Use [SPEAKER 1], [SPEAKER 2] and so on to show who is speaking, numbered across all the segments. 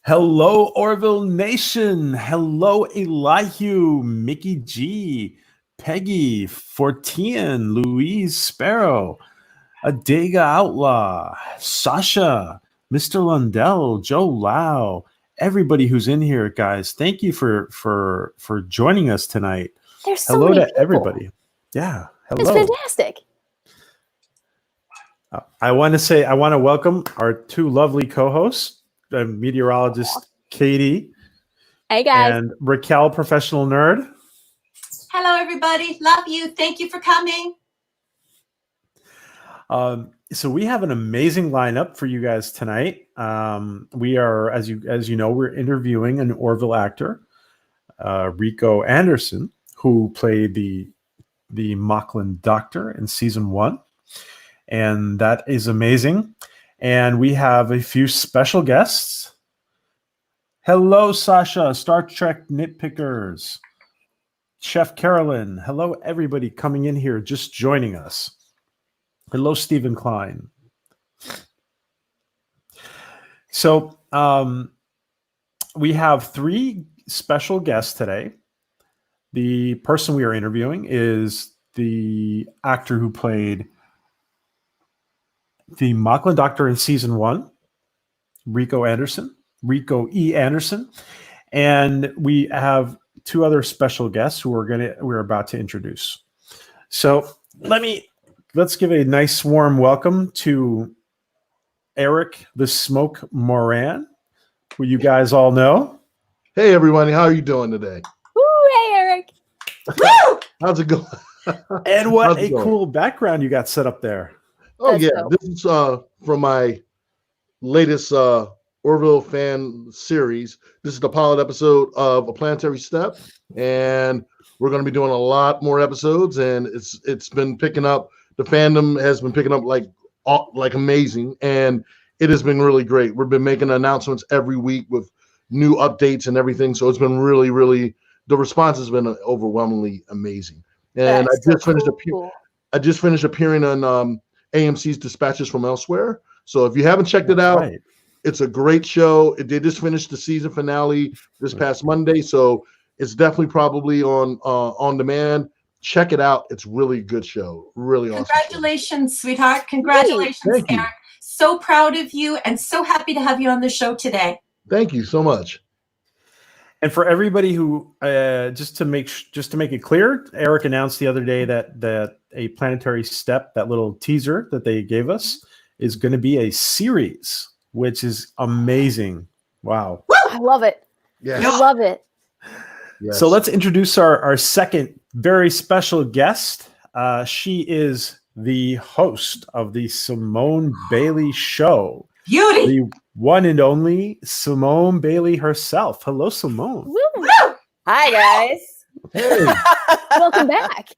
[SPEAKER 1] Hello, Orville Nation. Hello, Elihu, Mickey G, Peggy, Fortian, Louise Sparrow, Adega Outlaw, Sasha, Mr. Lundell, Joe Lau, everybody who's in here, guys. Thank you for joining us tonight.
[SPEAKER 2] There's so
[SPEAKER 1] hello
[SPEAKER 2] many
[SPEAKER 1] to
[SPEAKER 2] people.
[SPEAKER 1] Everybody. Yeah, hello.
[SPEAKER 2] It's fantastic.
[SPEAKER 1] I want to welcome our two lovely co-hosts, meteorologist Katie.
[SPEAKER 2] Hey guys.
[SPEAKER 1] And Raquel, professional nerd.
[SPEAKER 3] Hello, everybody. Love you. Thank you for coming.
[SPEAKER 1] So we have an amazing lineup for you guys tonight. We are, as you know, we're interviewing an Orville actor, Rico Anderson, who played the Moclan Doctor in season 1, and that is amazing. And we have a few special guests. Hello, Sasha, Star Trek Nitpickers. Chef Carolyn. Hello, everybody coming in here, just joining us. Hello, Stephen Klein. So we have 3 special guests today. The person we are interviewing is the actor who played the Moclan Doctor in season 1, Rico E. Anderson. And we have 2 other special guests who we're about to introduce. So let's give a nice warm welcome to Eric the Smoke Moran, who you guys all know.
[SPEAKER 4] Hey everybody, how are you doing today?
[SPEAKER 2] Woo, hey Eric.
[SPEAKER 3] Woo!
[SPEAKER 4] How's it going?
[SPEAKER 1] And what a cool background you got set up there.
[SPEAKER 4] Oh
[SPEAKER 2] That's
[SPEAKER 4] yeah,
[SPEAKER 2] dope.
[SPEAKER 4] this is from my latest Orville fan series. This is the pilot episode of A Planetary Step, and we're going to be doing a lot more episodes, and it's been picking up. The fandom has been picking up like amazing, and it has been really great. We've been making announcements every week with new updates and everything, so it's been really the response has been overwhelmingly amazing. And I just finished appearing on AMC's Dispatches from Elsewhere. So if you haven't checked it out,
[SPEAKER 1] Right.
[SPEAKER 4] It's a great show. They just finished the season finale this past Monday, so it's definitely probably on demand. Check it out. It's really good show. Really awesome.
[SPEAKER 3] Congratulations, sweetheart. Congratulations,
[SPEAKER 4] Thank you.
[SPEAKER 3] Eric. So proud of you and so happy to have you on the show today.
[SPEAKER 4] Thank you so much.
[SPEAKER 1] And for everybody who, just to make it clear, Eric announced the other day that a Planetary Step, that little teaser that they gave us, is going to be a series, which is amazing. Wow.
[SPEAKER 2] I love it.
[SPEAKER 4] Yes.
[SPEAKER 2] I love it.
[SPEAKER 4] Yes.
[SPEAKER 1] So let's introduce our second very special guest. She is the host of the Simone Bailey Show.
[SPEAKER 3] Beauty.
[SPEAKER 1] The one and only Simone Bailey herself. Hello, Simone.
[SPEAKER 2] Woo.
[SPEAKER 5] Hi, guys.
[SPEAKER 4] Hey,
[SPEAKER 2] Welcome back.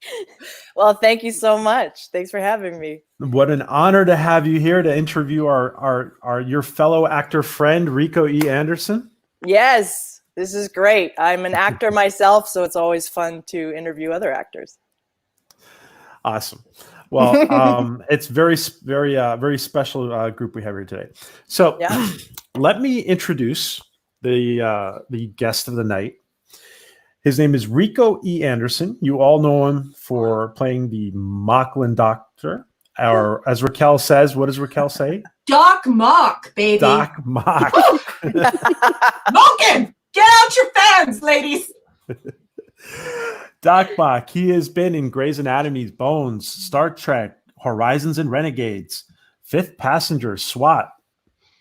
[SPEAKER 5] Well, thank you so much. Thanks for having me.
[SPEAKER 1] What an honor to have you here to interview your fellow actor friend, Rico E. Anderson.
[SPEAKER 5] Yes, this is great. I'm an actor myself, so it's always fun to interview other actors.
[SPEAKER 1] Awesome. Well, it's very special group we have here today. So
[SPEAKER 5] Yeah.
[SPEAKER 1] let me introduce the guest of the night. His name is Rico E. Anderson. You all know him for playing the Moclan Doctor. Or as Raquel says, what does Raquel say?
[SPEAKER 3] Doc Mock, baby.
[SPEAKER 1] Doc Mock.
[SPEAKER 3] Mocken! Get out your fans, ladies.
[SPEAKER 1] Doc Mock. He has been in Grey's Anatomy's Bones, Star Trek, Horizons and Renegades, Fifth Passenger, SWAT,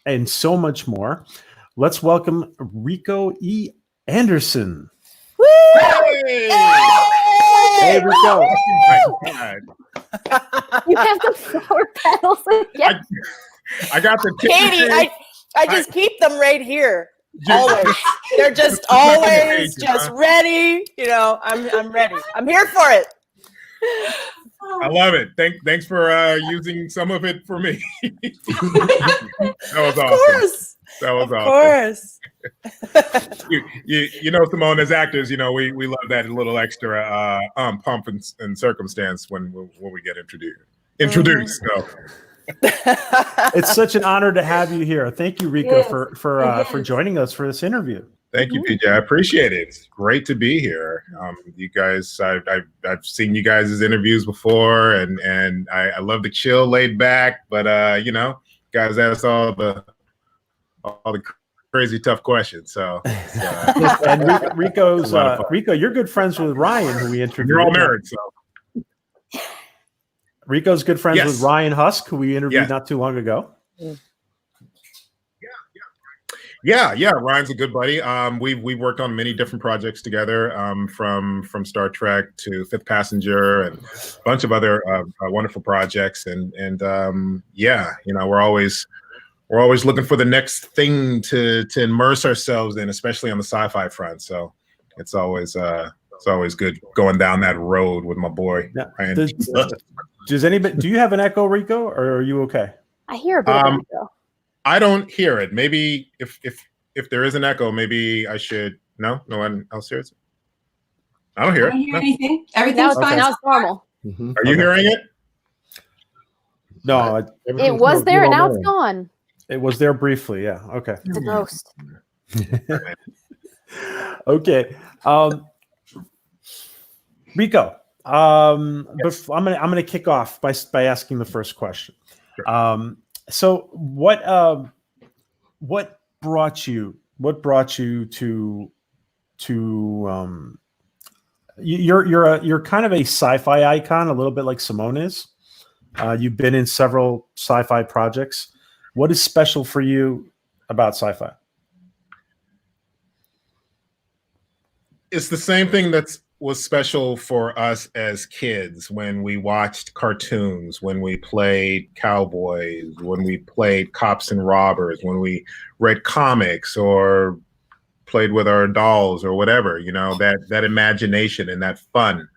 [SPEAKER 1] and so much more. Let's welcome Rico E. Anderson.
[SPEAKER 2] Woo!
[SPEAKER 1] Hey, Rico.
[SPEAKER 2] You have the flower petals again.
[SPEAKER 6] I got the
[SPEAKER 5] Katie, I just keep them right here. Always. They're just always just ready. You know, I'm ready. I'm here for it.
[SPEAKER 6] I love it. Thanks for using some of it for me. That was awesome.
[SPEAKER 5] Of course.
[SPEAKER 6] That was
[SPEAKER 5] Of
[SPEAKER 6] awesome.
[SPEAKER 5] course.
[SPEAKER 6] You know, Simone, as actors, you know, we love that little extra pump and circumstance when we get introduced. So
[SPEAKER 1] It's such an honor to have you here. Thank you, Rico,
[SPEAKER 3] Yes,
[SPEAKER 1] for joining us for this interview.
[SPEAKER 6] Thank you, PJ. I appreciate it. It's great to be here. You guys, I've seen you guys' interviews before, and I love the chill, laid back. But you know, guys ask all the crazy tough questions. So
[SPEAKER 1] And Rico's Rico, you're good friends with Ryan, who we interviewed.
[SPEAKER 6] you're all married, so
[SPEAKER 1] Rico's good friends
[SPEAKER 6] Yes.
[SPEAKER 1] with Ryan Husk, who we interviewed
[SPEAKER 6] Yeah.
[SPEAKER 1] not too long ago.
[SPEAKER 6] yeah. Ryan's a good buddy. We've worked on many different projects together, from Star Trek to Fifth Passenger and a bunch of other wonderful projects. And yeah, you know, we're always looking for the next thing to immerse ourselves in, especially on the sci-fi front. So it's always good going down that road with my boy.
[SPEAKER 1] Yeah.
[SPEAKER 6] Ryan.
[SPEAKER 1] Does anybody? Do you have an echo, Rico, or are you okay?
[SPEAKER 2] I hear a bit of echo.
[SPEAKER 6] I don't hear it. Maybe if there is an echo, maybe I should. No one else hears it. I don't hear
[SPEAKER 3] I
[SPEAKER 6] it.
[SPEAKER 3] don't hear
[SPEAKER 6] No.
[SPEAKER 3] anything.
[SPEAKER 2] Now
[SPEAKER 3] Everything's
[SPEAKER 2] it's,
[SPEAKER 3] fine.
[SPEAKER 2] now it's normal.
[SPEAKER 4] Mhm.
[SPEAKER 6] Are you hearing it?
[SPEAKER 1] No,
[SPEAKER 2] It
[SPEAKER 4] Everything's
[SPEAKER 2] was there and now
[SPEAKER 4] normal.
[SPEAKER 2] it's gone.
[SPEAKER 1] it was there briefly. Yeah. Okay.
[SPEAKER 2] It's a ghost.
[SPEAKER 1] Okay. Rico, I'm gonna kick off by asking the first question. So what brought you to you're kind of a sci-fi icon, a little bit like Simone is. You've been in several sci-fi projects. What is special for you about sci-fi?
[SPEAKER 6] It's the same thing that was special for us as kids when we watched cartoons, when we played cowboys, when we played cops and robbers, when we read comics or played with our dolls or whatever, you know, that imagination and that fun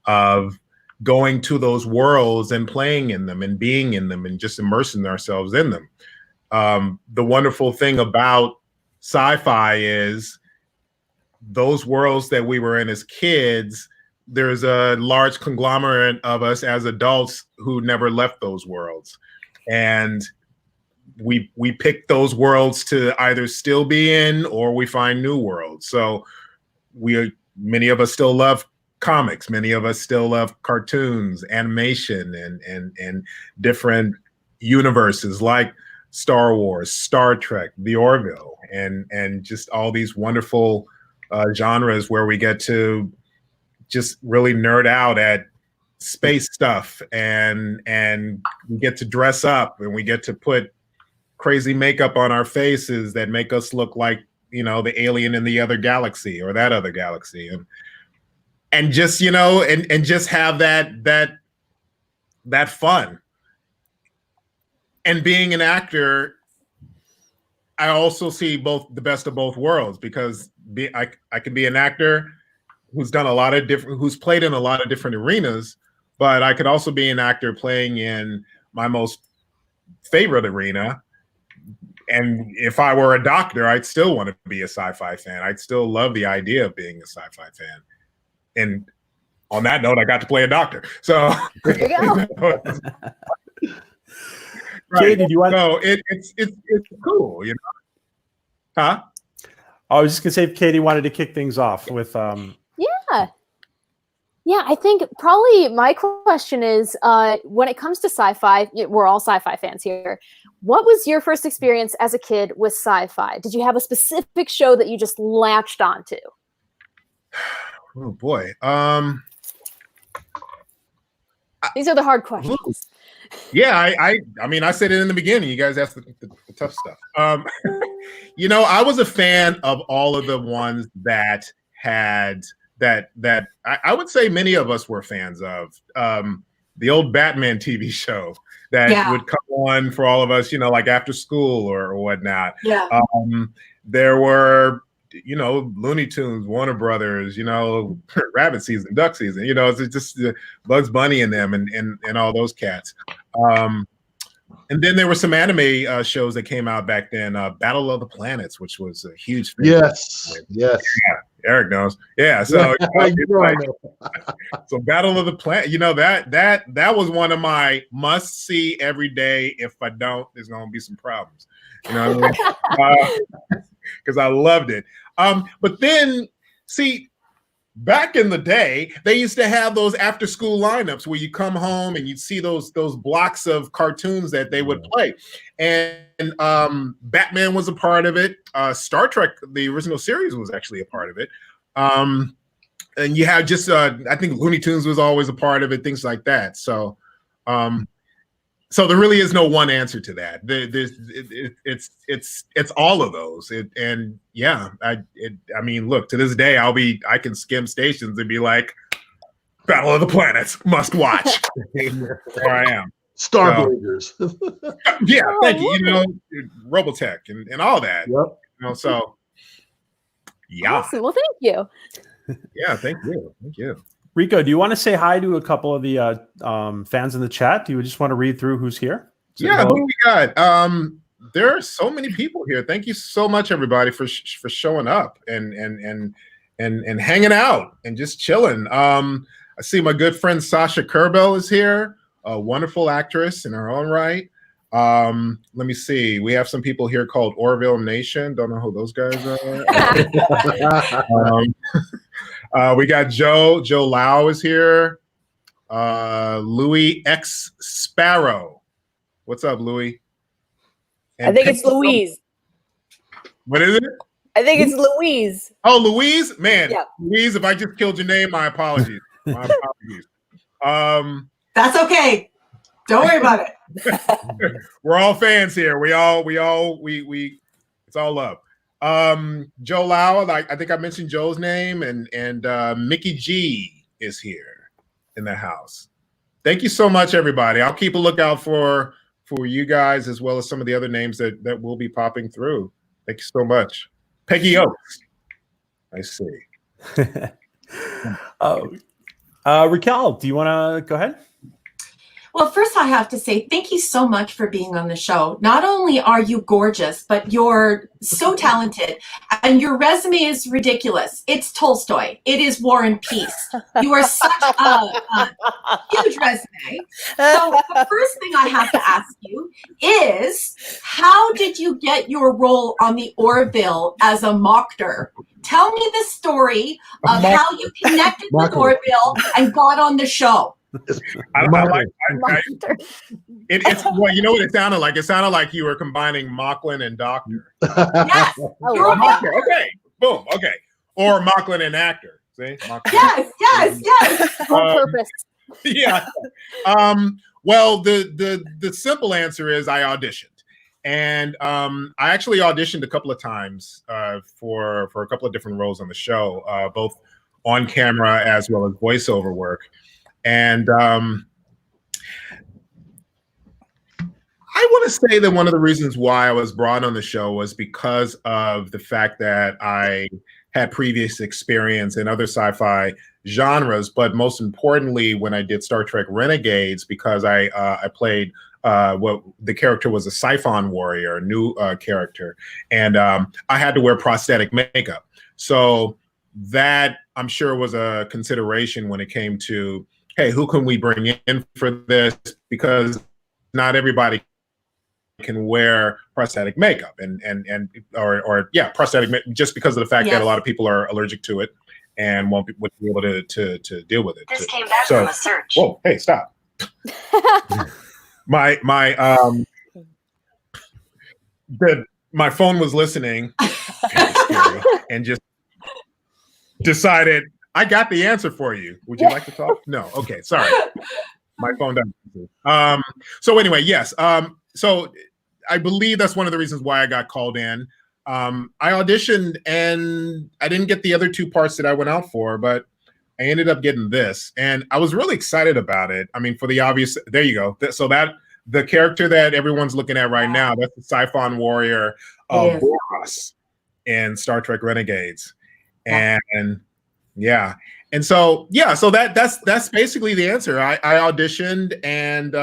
[SPEAKER 6] of going to those worlds and playing in them and being in them and just immersing ourselves in them. The wonderful thing about sci-fi is those worlds that we were in as kids, there's a large conglomerate of us as adults who never left those worlds. And we pick those worlds to either still be in or we find new worlds. So many of us still love comics, many of us still love cartoons, animation, and different universes like Star Wars, Star Trek, the Orville, and just all these wonderful genres where we get to just really nerd out at space stuff, and we get to dress up and we get to put crazy makeup on our faces that make us look like, you know, the alien in the other galaxy or that other galaxy, and just, you know, and just have that fun. And being an actor, I also see the best of both worlds, because I can be an actor who's played in a lot of different arenas, but I could also be an actor playing in my most favorite arena. And if I were a doctor, I'd still want to be a sci-fi fan. I'd still love the idea of being a sci-fi fan. And on that note, I got to play a doctor. So
[SPEAKER 2] There you go.
[SPEAKER 1] Katie, did you want?
[SPEAKER 6] So it's cool, you know. Huh?
[SPEAKER 1] I was just gonna say, if Katie wanted to kick things off with
[SPEAKER 2] Yeah, I think probably my question is, when it comes to sci-fi, we're all sci-fi fans here. What was your first experience as a kid with sci-fi? Did you have a specific show that you just latched onto?
[SPEAKER 6] Oh boy.
[SPEAKER 2] These are the hard questions.
[SPEAKER 6] Yeah, I mean, I said it in the beginning. You guys asked the tough stuff. You know, I was a fan of all of the ones that had that I would say many of us were fans of. The old Batman TV show that would come on for all of us, you know, like after school or whatnot.
[SPEAKER 3] Yeah.
[SPEAKER 6] There were, you know, Looney Tunes, Warner Brothers, you know, Rabbit Season, Duck Season, you know, it's just Bugs Bunny and them and all those cats. And then there were some anime shows that came out back then. Battle of the Planets, which was a huge thing.
[SPEAKER 4] Yes.
[SPEAKER 6] Eric knows. Yeah. So, so Battle of the Planet. You know that was one of my must see every day. If I don't, there's going to be some problems. You know what I mean? Because I loved it. But then, see, back in the day, they used to have those after school lineups where you come home and you'd see those blocks of cartoons that they would play. And Batman was a part of it. Star Trek, the original series, was actually a part of it. And you have just, I think Looney Tunes was always a part of it, things like that. So, so there really is no one answer to that. It's all of those. And yeah, I mean, look, to this day, I can skim stations and be like, Battle of the Planets, must watch. There I am.
[SPEAKER 4] Starblazers.
[SPEAKER 6] Yeah, thank you. You know, Robotech and all that. Yep. You know, so yeah.
[SPEAKER 2] Awesome. Well, thank you.
[SPEAKER 6] Yeah, thank you. Thank you.
[SPEAKER 1] Rico, do you want to say hi to a couple of the fans in the chat? Do you just want to read through who's here?
[SPEAKER 6] Yeah, who we got? There are so many people here. Thank you so much, everybody, for showing up and hanging out and just chilling. I see my good friend Sasha Kerbel is here, a wonderful actress in her own right. Let me see. We have some people here called Orville Nation. Don't know who those guys are. We got Joe Lau is here. Louis X Sparrow. What's up, Louis? And
[SPEAKER 5] I think it's Louise.
[SPEAKER 6] What is it?
[SPEAKER 5] I think it's Louise.
[SPEAKER 6] Oh, Louise? Man,
[SPEAKER 5] yeah.
[SPEAKER 6] Louise, if I just killed your name, my apologies. My apologies.
[SPEAKER 3] That's okay. Don't worry about it.
[SPEAKER 6] We're all fans here. We it's all love. Joe Lau, I think I mentioned Joe's name, and Mickey G is here in the house. Thank you so much, everybody. I'll keep a lookout for you guys as well as some of the other names that will be popping through. Thank you so much. Peggy Oaks. I see.
[SPEAKER 1] Raquel, do you want to go ahead?
[SPEAKER 3] Well, first I have to say thank you so much for being on the show. Not only are you gorgeous, but you're so talented, and your resume is ridiculous. It's Tolstoy. It is War and Peace. You are such a huge resume. So the first thing I have to ask you is, how did you get your role on the Orville as a mockter? Tell me the story of how you connected with Orville and got on the show.
[SPEAKER 6] It's well, you know what it sounded like? It sounded like you were combining Mocklin and Doctor.
[SPEAKER 3] Yes.
[SPEAKER 6] Okay. Boom. Okay. Or Mocklin and Actor. See?
[SPEAKER 3] Yes.
[SPEAKER 2] On purpose.
[SPEAKER 6] Yeah. Well, the simple answer is I auditioned. And I actually auditioned a couple of times for a couple of different roles on the show, both on camera as well as voiceover work. And I want to say that one of the reasons why I was brought on the show was because of the fact that I had previous experience in other sci-fi genres, but most importantly, when I did Star Trek Renegades, because I played what the character was a Siphon warrior, a new character, and I had to wear prosthetic makeup. So that, I'm sure, was a consideration when it came to, hey, who can we bring in for this? Because not everybody can wear prosthetic makeup or prosthetic just because of the fact that a lot of people are allergic to it and won't be able to deal with it.
[SPEAKER 7] This came back from a search.
[SPEAKER 6] Whoa, hey, stop. my phone was listening and just decided, I got the answer for you. Would you like to talk? No. Okay. Sorry. My phone doesn't. So anyway, yes. So I believe that's one of the reasons why I got called in. I auditioned and I didn't get the other two parts that I went out for, but I ended up getting this, and I was really excited about it. I mean, for the obvious, there you go. So that the character that everyone's looking at right now, that's the Siphon warrior Boros in Star Trek Renegades. And yeah, And so, yeah, so that's basically the answer. I auditioned, and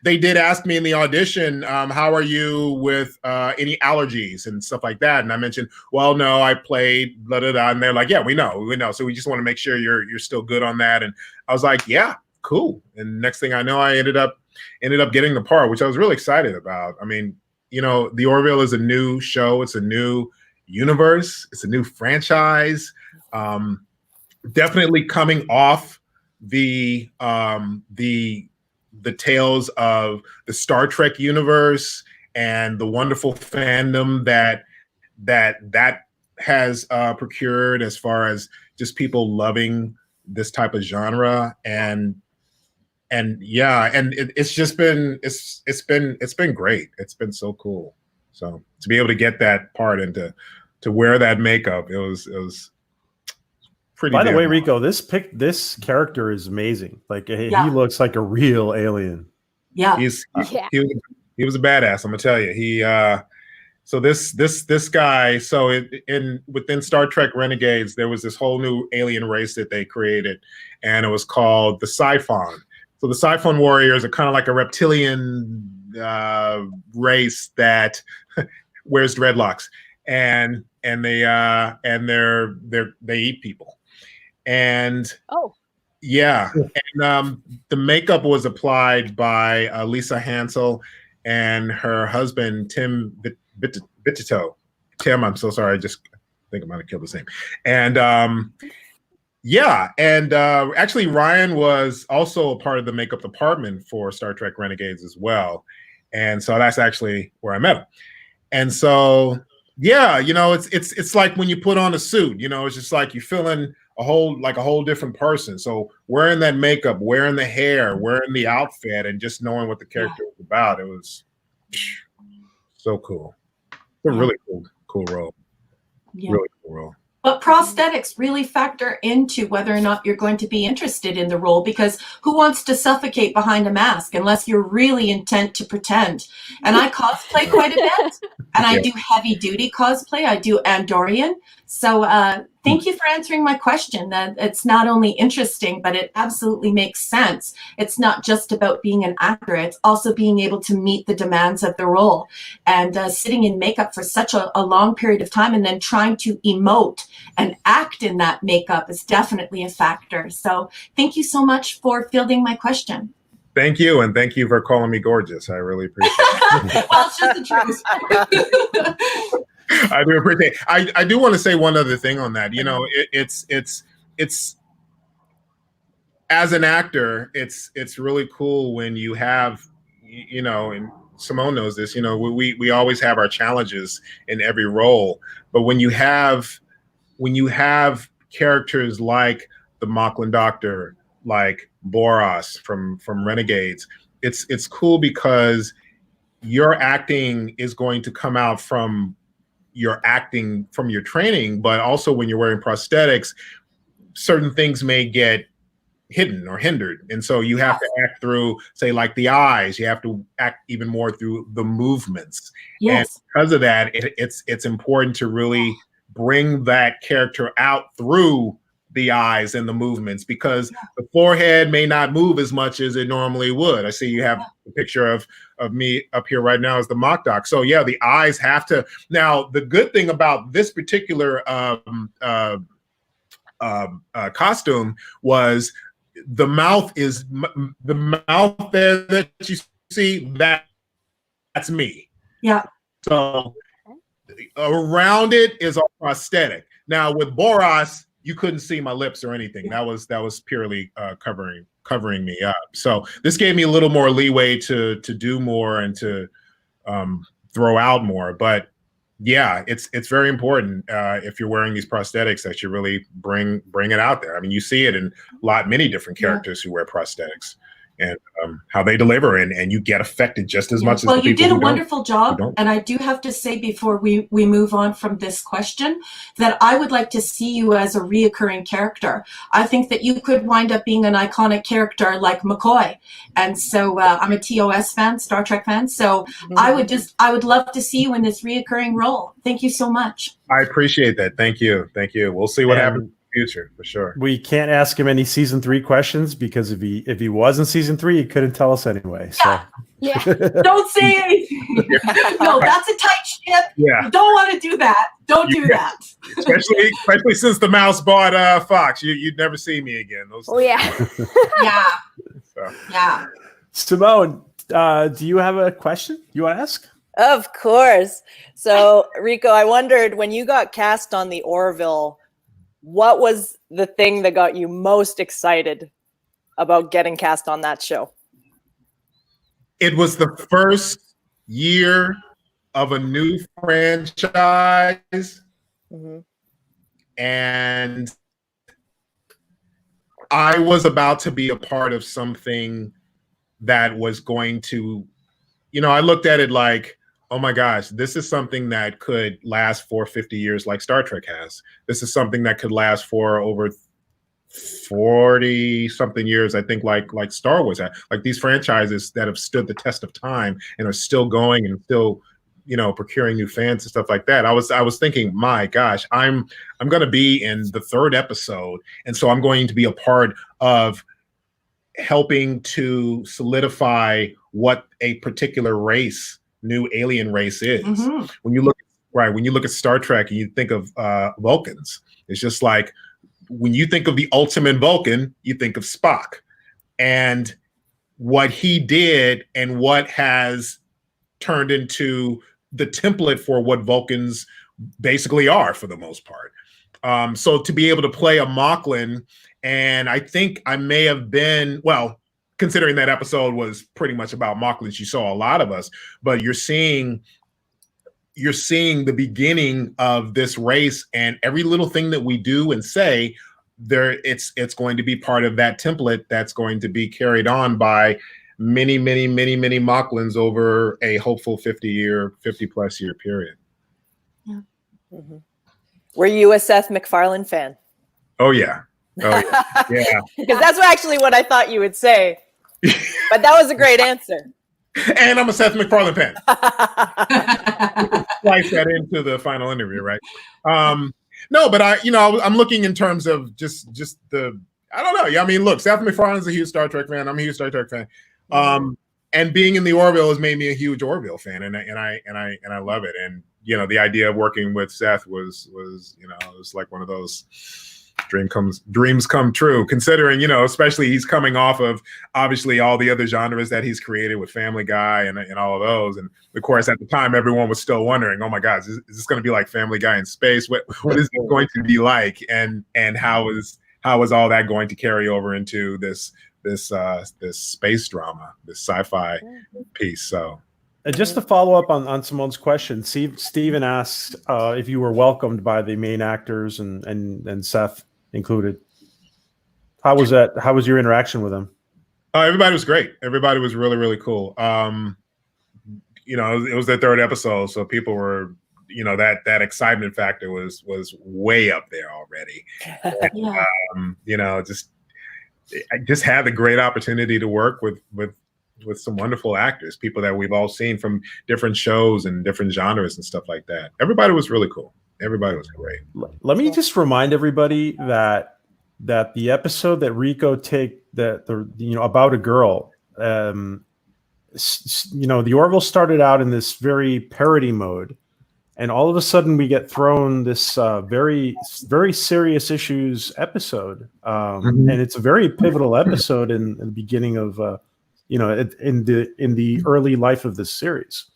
[SPEAKER 6] they did ask me in the audition, how are you with any allergies and stuff like that? And I mentioned, well, no, I played blah, blah, blah. And they're like, yeah, we know. So we just want to make sure you're still good on that. And I was like, yeah, cool. And next thing I know, I ended up getting the part, which I was really excited about. I mean, the Orville is a new show. It's a new universe. It's a new franchise. Definitely coming off the tales of the Star Trek universe and the wonderful fandom that has procured, as far as just people loving this type of genre. And yeah, and it's been great. It's been so cool. So to be able to get that part and to wear that makeup, it was pretty.
[SPEAKER 1] By the way,
[SPEAKER 6] damn
[SPEAKER 1] Rico, this character is amazing. Like he
[SPEAKER 3] Yeah.
[SPEAKER 1] looks like a real alien.
[SPEAKER 3] Yeah.
[SPEAKER 6] he was a badass. I'm gonna tell you. So this guy. So within Star Trek Renegades, there was this whole new alien race that they created, and it was called the Sci-Fi. So the Sci-Fi warriors are kind of like a reptilian race that wears dreadlocks, and they eat people. And yeah, and the makeup was applied by Lisa Hansel and her husband Tim Bittito. Tim, I'm so sorry, I just think I might have killed his name. And yeah, and actually Ryan was also a part of the makeup department for Star Trek Renegades as well, and so that's actually where I met him. And so yeah, it's like when you put on a suit, it's just like you're feeling a whole different person. So wearing that makeup, wearing the hair, wearing the outfit, and just knowing what the character was about, it was so cool. It's a really cool role.
[SPEAKER 3] Yeah.
[SPEAKER 6] Really cool role.
[SPEAKER 3] But prosthetics really factor into whether or not you're going to be interested in the role, because who wants to suffocate behind a mask unless you're really intent to pretend? And I cosplay quite a bit, and I do heavy duty cosplay. I do Andorian. So thank you for answering my question. It's not only interesting, but it absolutely makes sense. It's not just about being an actor. It's also being able to meet the demands of the role. And sitting in makeup for such a long period of time and then trying to emote and act in that makeup is definitely a factor. So thank you so much for fielding my question.
[SPEAKER 6] Thank you, and thank you for calling me gorgeous. I really appreciate it.
[SPEAKER 3] Well, it's just the truth.
[SPEAKER 6] I do appreciate it. I do want to say one other thing on that. It's as an actor, it's really cool when you have, and Simone knows this, we always have our challenges in every role, but when you have characters like the Mocklin Doctor, like Boros from Renegades, it's cool because your acting is going to come out from your acting from your training, but also when you're wearing prosthetics, certain things may get hidden or hindered. And so you have to act through, say, like the eyes, you have to act even more through the movements.
[SPEAKER 3] Yes.
[SPEAKER 6] And because of that, it's important to really bring that character out through the eyes and the movements, because the forehead may not move as much as it normally would. I see you have a picture of me up here right now as the mock doc. So yeah, the eyes have to. Now, the good thing about this particular costume was the mouth is the mouth there that you see, that's me.
[SPEAKER 3] Yeah.
[SPEAKER 6] So around it is all prosthetic. Now with Boros, you couldn't see my lips or anything. That was purely covering me up. So this gave me a little more leeway to do more and to throw out more. But yeah, it's very important if you're wearing these prosthetics that you really bring it out there. I mean, you see it in many different characters who wear prosthetics, and how they deliver, and you get affected just as much as
[SPEAKER 3] well,
[SPEAKER 6] the people
[SPEAKER 3] you did a
[SPEAKER 6] who
[SPEAKER 3] wonderful job, and I do have to say before we move on from this question that I would like to see you as a reoccurring character. I think that you could wind up being an iconic character like McCoy, and so I'm a TOS fan, Star Trek fan, so I would love to see you in this reoccurring role. Thank you so much.
[SPEAKER 6] I appreciate that. Thank you. We'll see what happens future for sure.
[SPEAKER 1] We can't ask him any season 3 questions because if he was in season 3, he couldn't tell us anyway. So
[SPEAKER 2] Yeah.
[SPEAKER 3] Don't say anything. No, that's a tight ship.
[SPEAKER 6] Yeah.
[SPEAKER 3] You don't want to do that. Don't do that.
[SPEAKER 6] Especially since the mouse bought Fox. You'd never see me again.
[SPEAKER 2] Oh yeah.
[SPEAKER 3] Yeah.
[SPEAKER 6] So.
[SPEAKER 3] Yeah.
[SPEAKER 1] Simone, do you have a question you want to ask?
[SPEAKER 5] Of course. So, Rico, I wondered when you got cast on the Orville, what was the thing that got you most excited about getting cast on that show?
[SPEAKER 6] It was the first year of a new franchise, and I was about to be a part of something that was going to, I looked at it like, oh my gosh, this is something that could last for 50 years like Star Trek has. This is something that could last for over 40 something years, I think, like Star Wars had. Like these franchises that have stood the test of time and are still going and still, procuring new fans and stuff like that. I was thinking, my gosh, I'm going to be in the 3rd episode, and so I'm going to be a part of helping to solidify what a particular race, new alien race is. When you look at Star Trek and you think of Vulcans, it's just like when you think of the ultimate Vulcan, you think of Spock, and what he did and what has turned into the template for what Vulcans basically are for the most part. So to be able to play a Moclan, and I think I may have been, well, considering that episode was pretty much about Moclans, you saw a lot of us, but you're seeing the beginning of this race, and every little thing that we do and say there, it's going to be part of that template that's going to be carried on by many Moclans over a hopeful 50+ year period.
[SPEAKER 5] Yeah. Were you a Seth MacFarlane fan?
[SPEAKER 6] Oh yeah. Yeah.
[SPEAKER 5] Because that's actually what I thought you would say. But that was a great answer.
[SPEAKER 6] And I'm a Seth MacFarlane fan. Slice that into the final interview, right? No, but I'm looking in terms of just the, I don't know. Yeah, I mean, look, Seth MacFarlane's a huge Star Trek fan. I'm a huge Star Trek fan. And being in the Orville has made me a huge Orville fan, and I love it. And the idea of working with Seth was it was like one of those dreams come true, considering especially he's coming off of obviously all the other genres that he's created with Family Guy and all of those. And of course at the time everyone was still wondering, oh my God, is this going to be like Family Guy in space? What is it going to be like? And how is all that going to carry over into this space drama, this sci-fi piece? So
[SPEAKER 1] just to follow up on Simone's question, Steven asked if you were welcomed by the main actors and Seth included. How was that? How was your interaction with them?
[SPEAKER 6] Everybody was great. Everybody was really, really cool. It was their 3rd episode, so people were, that excitement factor was way up there already. And, I just had the great opportunity to work with some wonderful actors, people that we've all seen from different shows and different genres and stuff like that. Everybody was really cool. Everybody was great.
[SPEAKER 1] Let me just remind everybody that the episode that Rico about a girl, the Orville started out in this very parody mode, and all of a sudden we get thrown this very, very serious issues episode, and it's a very pivotal episode in the beginning of in the early life of this series.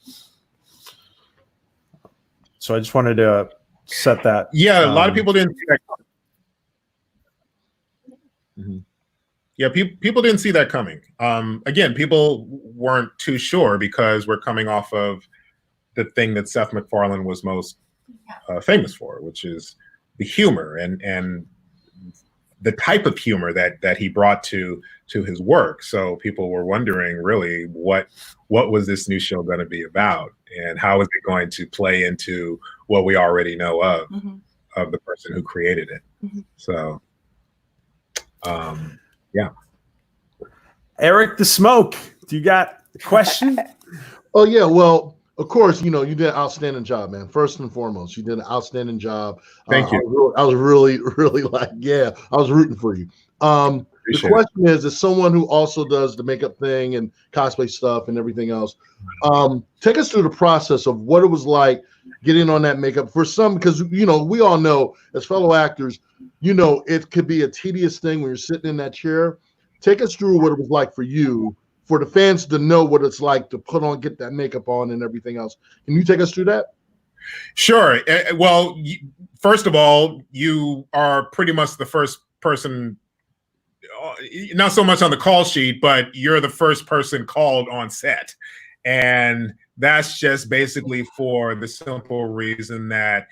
[SPEAKER 1] So I just wanted to set that.
[SPEAKER 6] Yeah, a lot of people didn't see that. Yeah, people didn't see that coming. Again, people weren't too sure because we're coming off of the thing that Seth MacFarlane was most famous for, which is the humor and the type of humor that he brought to his work. So people were wondering really what was this new show going to be about, and how is it going to play into what we already know of the person who created it. So yeah.
[SPEAKER 1] Eric the Smoke, do you got a question?
[SPEAKER 4] Oh yeah, well, of course, you did an outstanding job, man. First and foremost, you did an outstanding job.
[SPEAKER 6] Thank you.
[SPEAKER 4] I was really, really like, yeah, I was rooting for you. The question is, as someone who also does the makeup thing and cosplay stuff and everything else, take us through the process of what it was like getting on that makeup for some, because, we all know as fellow actors, it could be a tedious thing when you're sitting in that chair. Take us through what it was like for you, for the fans to know what it's like to get that makeup on and everything else. Can you take us through that?
[SPEAKER 6] Sure. Well, first of all, you are pretty much the first person, not so much on the call sheet, but you're the first person called on set. And that's just basically for the simple reason that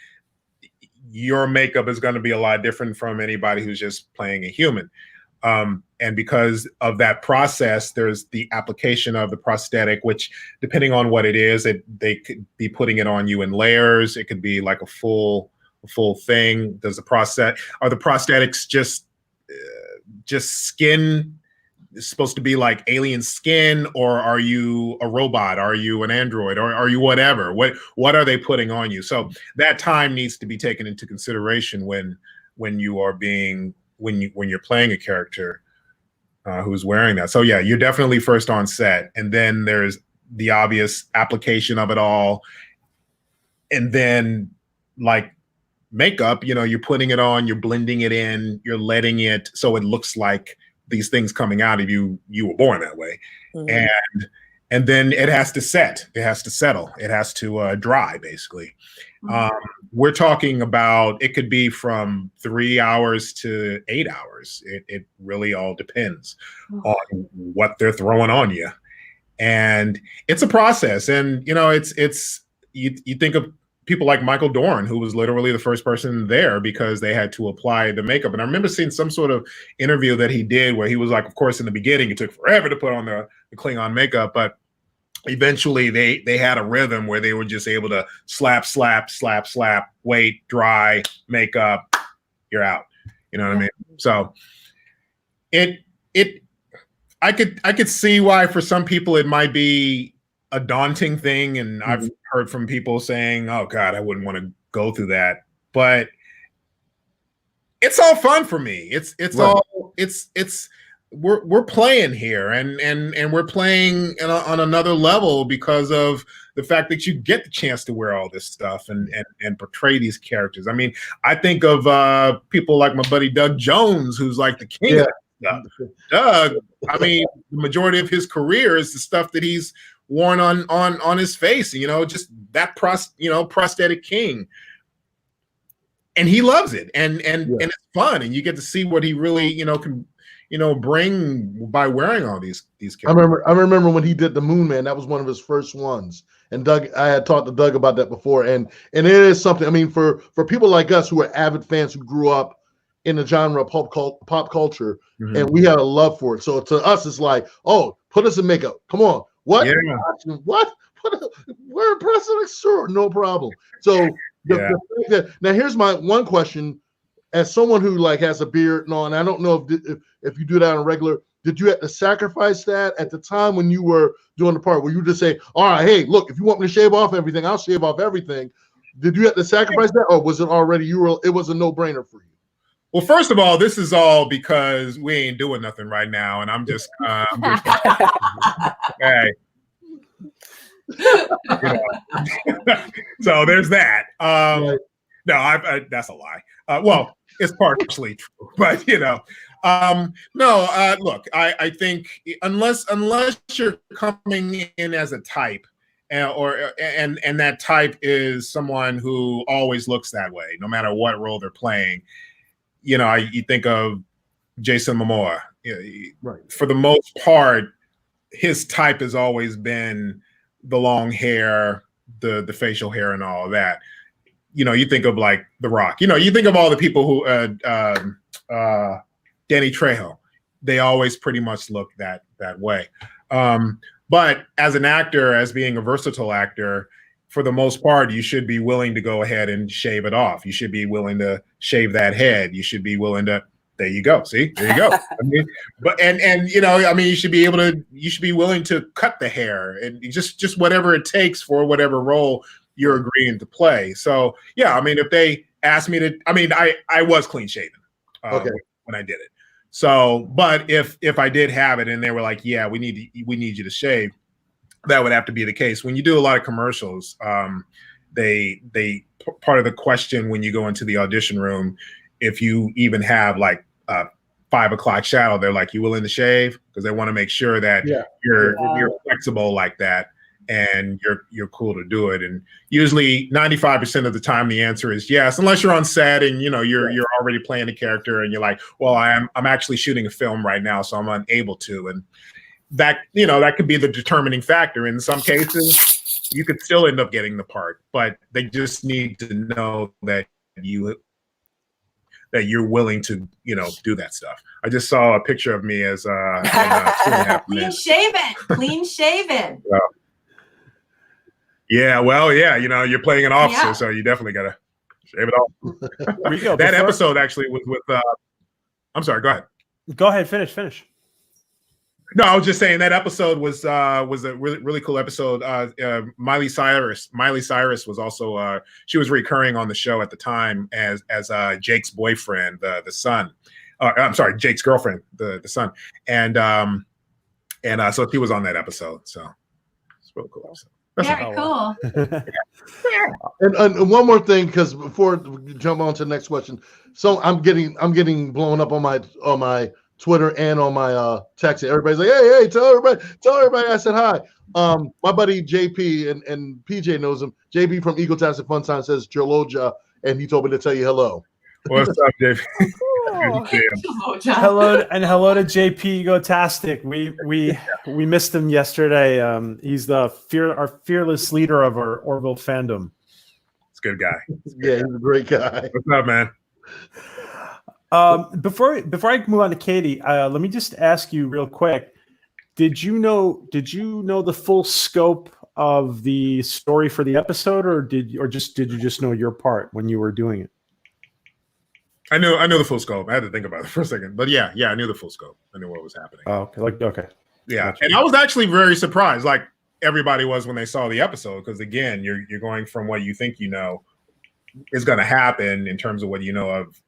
[SPEAKER 6] your makeup is going to be a lot different from anybody who's just playing a human. And because of that process, there's the application of the prosthetic, which, depending on what it is, they could be putting it on you in layers. It could be like a full thing. Are the prosthetics just skin? It's supposed to be like alien skin, or are you a robot? Are you an android? Or are you whatever? What are they putting on you? So that time needs to be taken into consideration when you're playing a character who's wearing that. So yeah, you're definitely first on set, and then there's the obvious application of it all, and then like makeup, you're putting it on, you're blending it in, you're letting it so it looks like these things coming out of you were born that way. Mm-hmm. And then it has to set, it has to settle, it has to dry, basically. Mm-hmm. We're talking about, it could be from 3 hours to 8 hours. It really all depends on what they're throwing on you. And it's a process. And, you think of people like Michael Dorn, who was literally the first person there because they had to apply the makeup. And I remember seeing some sort of interview that he did where he was like, of course, in the beginning, it took forever to put on the Klingon makeup, but eventually they had a rhythm where they were just able to slap, wait, dry, makeup, you're out. You know what I mean? So I could see why for some people it might be a daunting thing, and I've heard from people saying, "Oh God, I wouldn't want to go through that." But it's all fun for me. We're playing here, and we're playing on another level because of the fact that you get the chance to wear all this stuff and portray these characters. I mean, I think of people like my buddy Doug Jones, who's like the king of that stuff. Doug, I mean, the majority of his career is the stuff that he's worn on his face, just that prosthetic king, and he loves it, and it's fun, and you get to see what he really can bring by wearing all these characters.
[SPEAKER 4] I remember when he did the Moon Man. That was one of his first ones, and Doug, I had talked to Doug about that before, and it is something. I mean, for people like us who are avid fans who grew up in the genre of pop culture, and we had a love for it. So to us, it's like, oh, put us in makeup. Come on. What? Yeah. What? We're impressive. Sure, no problem. So now here's my one question: as someone who has a beard and all, and I don't know if you do that on a regular, did you have to sacrifice that at the time when you were doing the part? Where you just say, "All right, hey, look, if you want me to shave off everything, I'll shave off everything." Did you have to sacrifice that, or was it already it was a no-brainer for you?
[SPEAKER 6] Well, first of all, this is all because we ain't doing nothing right now, and I'm just hey. So there's that. No, that's a lie. Well, it's partially true, but no. Look, I think unless you're coming in as a type, and that type is someone who always looks that way, no matter what role they're playing. You think of Jason Momoa. Right. For the most part, his type has always been the long hair, the facial hair, and all of that. You think of like The Rock. You think of all the people who Danny Trejo. They always pretty much look that way. But as an actor, as being a versatile actor, for the most part, you should be willing to go ahead and shave it off. You should be willing to shave that head. You should be willing to There you go. See, there you go. I mean, but and you know, I mean, you should be willing to cut the hair and just whatever it takes for whatever role you're agreeing to play. So yeah, I mean, if they asked me to, I mean, I was clean shaven when I did it. So, but if I did have it and they were like, yeah, we need you to shave, that would have to be the case. When you do a lot of commercials, they part of the question when you go into the audition room, if you even have like 5 o'clock shadow, they're like, you willing to shave? Because they want to make sure that you're flexible like that and you're cool to do it. And usually 95% of the time the answer is yes, unless you're on set and you know you're already playing a character and you're like, well, I'm actually shooting a film right now, so I'm unable to. And that, you know, that could be the determining factor. In some cases, you could still end up getting the part, but they just need to know that you're willing to, you know, do that stuff. I just saw a picture of me as 2.5 minutes.
[SPEAKER 3] Clean shaven.
[SPEAKER 6] Yeah, well, yeah, you know, you're playing an officer, so you definitely gotta shave it off.
[SPEAKER 1] Rico,
[SPEAKER 6] that episode actually was with. I'm sorry. Go ahead.
[SPEAKER 1] Go ahead. Finish.
[SPEAKER 6] No, I was just saying that episode was a really cool episode. Miley Cyrus was also she was recurring on the show at the time as Jake's boyfriend, the son. I'm sorry, Jake's girlfriend, the son, and so she was on that episode. So it's really cool episode.
[SPEAKER 3] Very cool.
[SPEAKER 4] And one more thing, because before we jump on to the next question, so I'm getting blown up on my Twitter and on my text. Everybody's like, hey, tell everybody I said hi. My buddy JP and PJ knows him. JP from Egotastic Fun Time says Joloja, and he told me to tell you hello.
[SPEAKER 6] What's up, JP?
[SPEAKER 1] Hello to JP Egotastic. We missed him yesterday. He's our fearless leader of our Orville fandom.
[SPEAKER 6] It's a good guy.
[SPEAKER 4] He's a great guy.
[SPEAKER 6] What's up, man?
[SPEAKER 1] Before I move on to Katie, let me just ask you real quick. Did you know the full scope of the story for the episode, or did you just know your part when you were doing it?
[SPEAKER 6] I knew the full scope. I had to think about it for a second, but yeah, I knew the full scope. I knew what was happening.
[SPEAKER 1] Oh, okay.
[SPEAKER 6] Yeah, gotcha. And I was actually very surprised, like everybody was when they saw the episode, because again, you're going from what you think you know is going to happen in terms of what you know of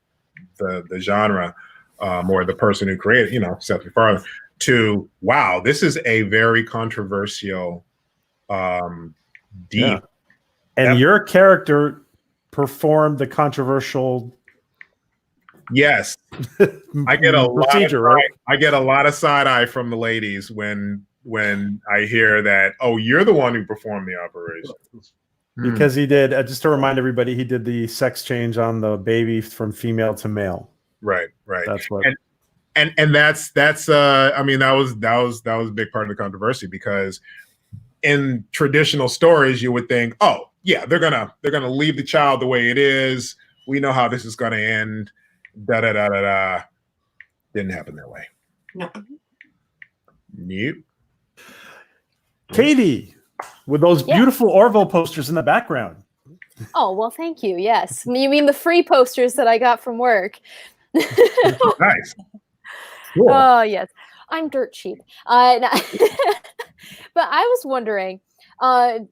[SPEAKER 6] the genre or the person who created, you know, Seth MacFarlane, to wow, this is a very controversial, deep.
[SPEAKER 1] Yeah. And your character performed the controversial.
[SPEAKER 6] Yes, I get a
[SPEAKER 1] procedure, right?
[SPEAKER 6] I get a lot of side eye from the ladies when I hear that. Oh, you're the one who performed the operation.
[SPEAKER 1] Because he did, just to remind everybody, he did the sex change on the baby from female to male.
[SPEAKER 6] Right.
[SPEAKER 1] That's what.
[SPEAKER 6] And that's I mean, that was a big part of the controversy, because in traditional stories you would think, oh yeah, they're gonna leave the child the way it is. We know how this is gonna end. Didn't happen that way.
[SPEAKER 3] No.
[SPEAKER 6] Nope.
[SPEAKER 1] Katie, with those beautiful Orville posters in the background.
[SPEAKER 2] Oh, well, thank you. Yes. You mean the free posters that I got from work?
[SPEAKER 6] Nice. Cool.
[SPEAKER 2] Oh, yes. I'm dirt cheap. But I was wondering,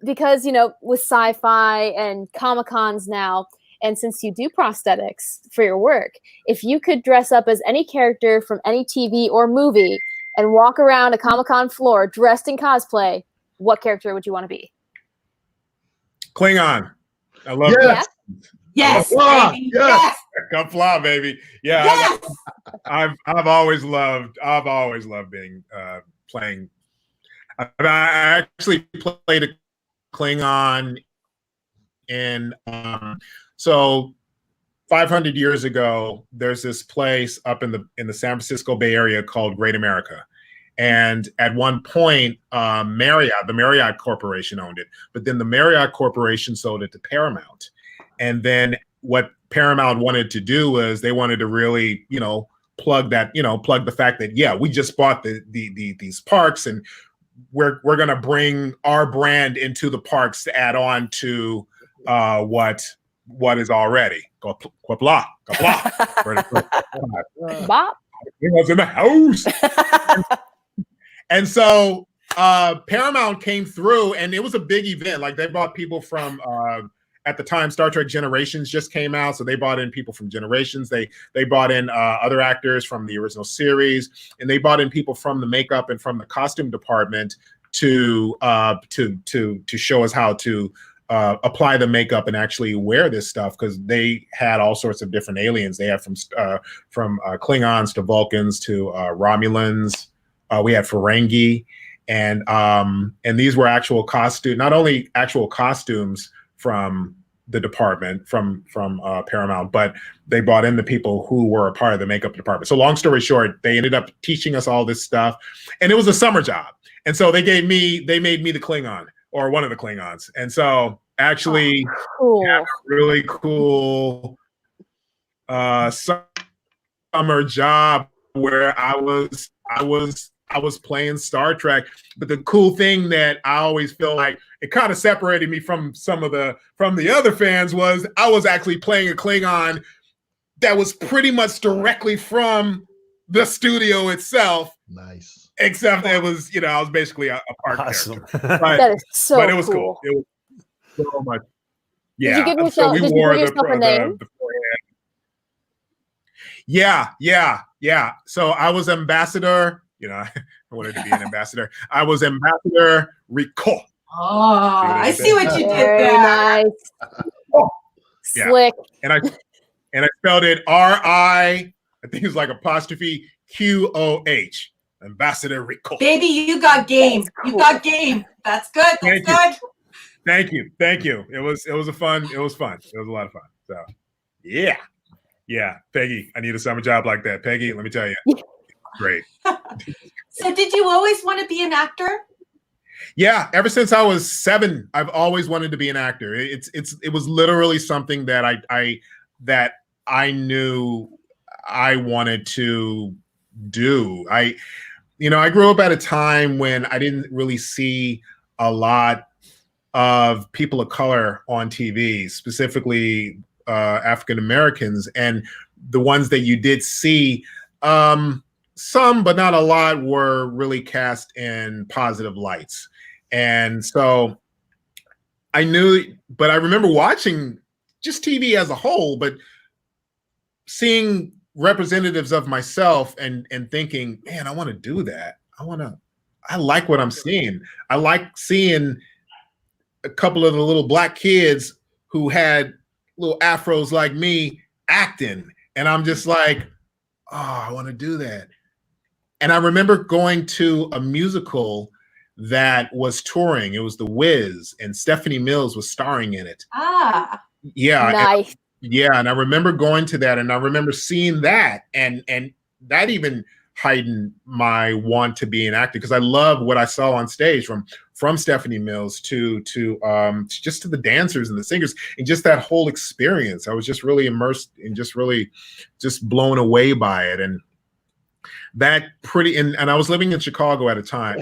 [SPEAKER 2] because, you know, with sci-fi and Comic-Cons now, and since you do prosthetics for your work, if you could dress up as any character from any TV or movie and walk around a Comic-Con floor dressed in cosplay, what character would you want to be?
[SPEAKER 6] Klingon. I love
[SPEAKER 4] that.
[SPEAKER 3] Yes, baby. Yes.
[SPEAKER 6] Come fly, baby. Yeah.
[SPEAKER 3] Yes.
[SPEAKER 6] I've always loved being playing. I actually played a Klingon in so 500 years ago, there's this place up in the San Francisco Bay Area called Great America. And at one point, the Marriott Corporation owned it, but then the Marriott Corporation sold it to Paramount. And then what Paramount wanted to do was they wanted to really, you know, plug the fact that, yeah, we just bought these parks and we're going to bring our brand into the parks to add on to what what is already. Blah, blah, blah.
[SPEAKER 2] Bop.
[SPEAKER 6] He was in the house. And so Paramount came through, and it was a big event. Like, they brought people from at the time, Star Trek Generations just came out, so they brought in people from Generations. They brought in other actors from the original series, and they brought in people from the makeup and from the costume department to show us how to apply the makeup and actually wear this stuff, because they had all sorts of different aliens. They had from Klingons to Vulcans to Romulans. We had Ferengi, and these were actual costume, not only actual costumes from the department from Paramount, but they brought in the people who were a part of the makeup department. So long story short, they ended up teaching us all this stuff, and it was a summer job. And so they made me the Klingon, or one of the Klingons. And so actually had a really cool summer job where I was playing Star Trek. But the cool thing that I always feel like it kind of separated me from the other fans was I was actually playing a Klingon that was pretty much directly from the studio itself.
[SPEAKER 4] Nice.
[SPEAKER 6] Except it was, I was basically a part
[SPEAKER 1] Awesome.
[SPEAKER 6] character.
[SPEAKER 2] That is so
[SPEAKER 6] but it was cool. It was so much. Yeah.
[SPEAKER 2] Did you give yourself,
[SPEAKER 6] so we
[SPEAKER 2] did
[SPEAKER 6] wore
[SPEAKER 2] you give yourself a name?
[SPEAKER 6] the Yeah. So I was ambassador. I wanted to be an ambassador. I was ambassador Rico.
[SPEAKER 3] Oh, I see what you did
[SPEAKER 2] Very
[SPEAKER 3] there.
[SPEAKER 2] nice.
[SPEAKER 6] Yeah.
[SPEAKER 2] Slick.
[SPEAKER 6] And I spelled it R-I think it's like apostrophe Q-O-H. Ambassador Rico.
[SPEAKER 3] Baby, you got game. You got game. That's good. That's good.
[SPEAKER 6] Thank you. It was fun. It was a lot of fun. So yeah. Peggy, I need a summer job like that. Peggy, let me tell you. Great.
[SPEAKER 3] So did you always want to be an actor?
[SPEAKER 6] Yeah, ever since I was 7, I've always wanted to be an actor. It was literally something that I knew I wanted to do. I grew up at a time when I didn't really see a lot of people of color on TV, specifically African Americans, and the ones that you did see, some but not a lot, were really cast in positive lights. And so I remember watching just TV as a whole, but seeing representatives of myself and thinking, man, I want to do that. I like what I'm seeing. I like seeing a couple of the little black kids who had little afros like me acting. And I'm just like, oh, I want to do that. And I remember going to a musical that was touring. It was The Wiz, and Stephanie Mills was starring in it.
[SPEAKER 3] Ah.
[SPEAKER 6] Yeah.
[SPEAKER 2] Nice.
[SPEAKER 6] And I remember going to that, and I remember seeing that, and that even heightened my want to be an actor, because I love what I saw on stage from Stephanie Mills to just to the dancers and the singers, and just that whole experience. I was just really immersed and just blown away by it. And and I was living in Chicago at the time.